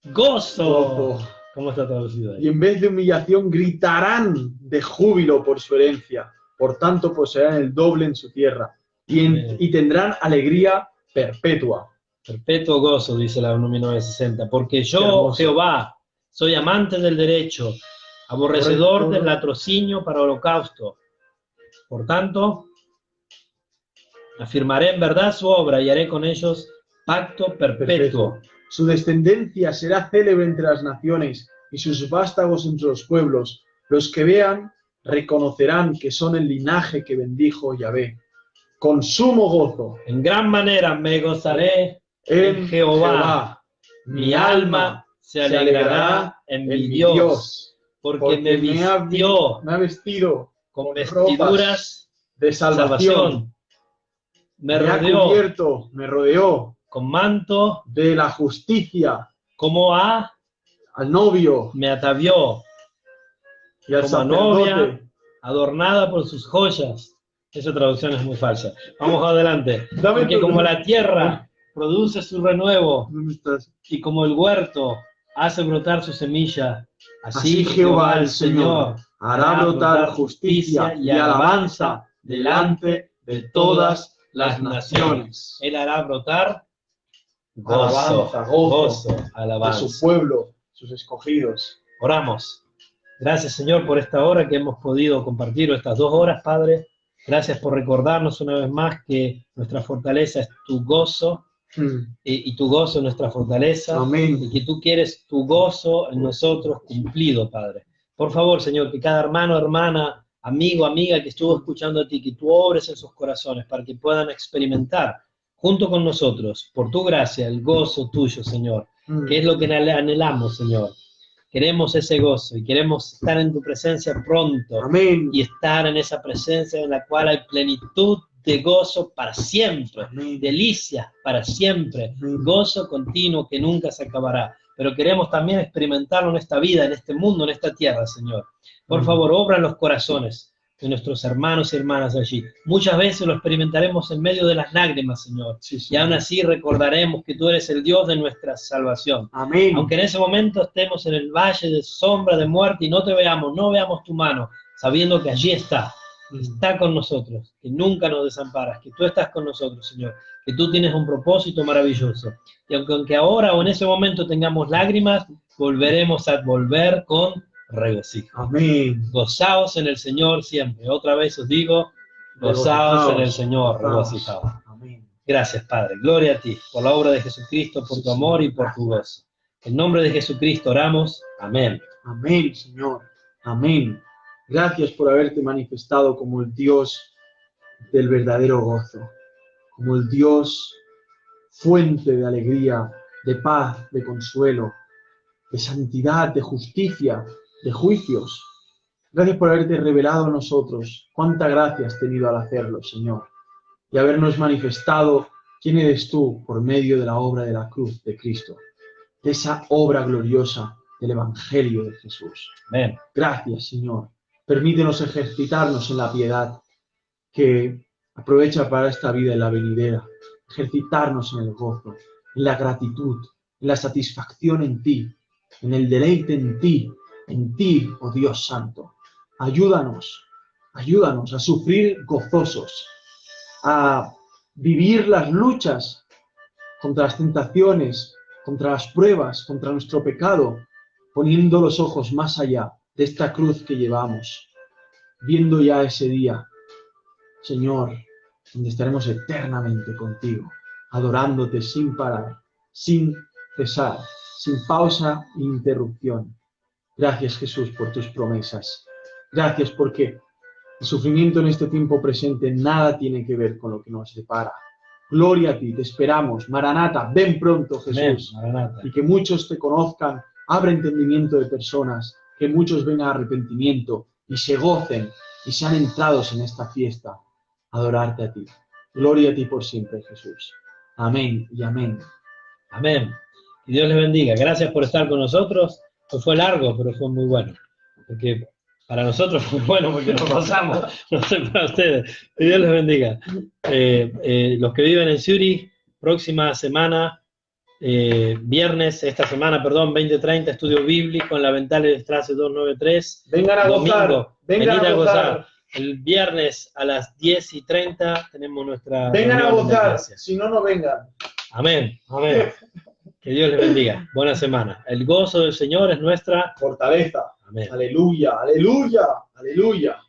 gozo. ¿Cómo está traducido ahí? Y en vez de humillación gritarán de júbilo por su herencia. Por tanto poseerán el doble en su tierra y tendrán alegría perpetua. Perpetuo gozo, dice la 1960. Porque yo, Jehová, soy amante del derecho, aborrecedor del latrocinio para holocausto. Por tanto, afirmaré en verdad su obra y haré con ellos pacto perpetuo. Su descendencia será célebre entre las naciones y sus vástagos entre los pueblos. Los que vean reconocerán que son el linaje que bendijo Yahvé. Con sumo gozo En gran manera me gozaré en Jehová. Mi alma se alegrará en mi Dios, porque me vistió me ha vestido con ropas vestiduras de de salvación. Me rodeó me rodeó con manto, de la justicia, como al novio me atavió, y al como a sacerdote. novia adornada por sus joyas. Esa traducción es muy falsa. Vamos adelante. Porque como la tierra produce su renuevo ¿Dónde estás? y como el huerto hace brotar su semilla, Así Jehová el Señor hará brotar justicia y alabanza delante de todas las naciones. Él hará brotar gozo, Alabanza, gozo alabanza. de su pueblo, sus escogidos. Oramos. Gracias, Señor, por esta hora que hemos podido compartir, o estas 2 horas, Padre. Gracias por recordarnos una vez más que nuestra fortaleza es tu gozo, y tu gozo es nuestra fortaleza. Amén. Y que tú quieres tu gozo en nosotros cumplido, Padre. Por favor, Señor, que cada hermano, hermana, amigo, amiga que estuvo escuchando a ti, que tú obres en sus corazones para que puedan experimentar junto con nosotros, por tu gracia, el gozo tuyo, Señor, que es lo que anhelamos, Señor. Queremos ese gozo y queremos estar en tu presencia pronto. Amén. Y estar en esa presencia en la cual hay plenitud de gozo para siempre, Amén. delicias para siempre, Amén. gozo continuo que nunca se acabará. Pero queremos también experimentarlo en esta vida, en este mundo, en esta tierra, Señor. Por favor, obra en los corazones de nuestros hermanos y hermanas allí. Muchas veces lo experimentaremos en medio de las lágrimas, Señor. Sí, Y aún así recordaremos que tú eres el Dios de nuestra salvación. Amén. Aunque en ese momento estemos en el valle de sombra de muerte y no te veamos, no veamos tu mano, sabiendo que allí está con nosotros, que nunca nos desamparas, que tú estás con nosotros, Señor, que tú tienes un propósito maravilloso. Y aunque ahora o en ese momento tengamos lágrimas, volveremos a volver con regocijo. Amén. Gozaos en el Señor siempre. Otra vez os digo, gozaos en el Señor, regocijaos. Amén. Gracias, Padre. Gloria a ti, por la obra de Jesucristo, por tu amor y por tu gozo. En nombre de Jesucristo oramos. Amén. Amén, Señor. Amén. Gracias por haberte manifestado como el Dios del verdadero gozo, como el Dios fuente de alegría, de paz, de consuelo, de santidad, de justicia, de juicios. Gracias por haberte revelado a nosotros. Cuánta gracia has tenido al hacerlo, Señor, y habernos manifestado quién eres tú por medio de la obra de la cruz de Cristo, de esa obra gloriosa del Evangelio de Jesús. Amén. Gracias, Señor. Permítenos ejercitarnos en la piedad que aprovecha para esta vida y la venidera. Ejercitarnos en el gozo, en la gratitud, en la satisfacción en ti, en el deleite en ti, oh Dios Santo. Ayúdanos a sufrir gozosos, a vivir las luchas contra las tentaciones, contra las pruebas, contra nuestro pecado, poniendo los ojos más allá de esta cruz que llevamos, viendo ya ese día, Señor, donde estaremos eternamente contigo, adorándote sin parar, sin cesar, sin pausa e interrupción. Gracias, Jesús, por tus promesas. Gracias porque el sufrimiento en este tiempo presente nada tiene que ver con lo que nos depara. Gloria a ti, te esperamos. Maranata, ven pronto, Jesús. Amén. Y que muchos te conozcan, abre entendimiento de personas, que muchos vengan a arrepentimiento y se gocen y sean entrados en esta fiesta. Adorarte a ti. Gloria a ti por siempre, Jesús. Amén y amén. Amén. Que Dios les bendiga. Gracias por estar con nosotros. Fue largo, pero fue muy bueno. Porque para nosotros fue bueno porque nos pasamos. No sé para ustedes. Que Dios les bendiga. Los que viven en Zurich, próxima semana, viernes, esta semana, perdón, 20:30, estudio bíblico en la Ventales Strasse 293. Vengan a gozar. Domingo, Vengan a gozar. El viernes a las 10:30 tenemos nuestra... Vengan a gozar, si no, no vengan. Amén, amén. Que Dios les bendiga. Buena semana. El gozo del Señor es nuestra fortaleza. Amén. Aleluya, aleluya, aleluya.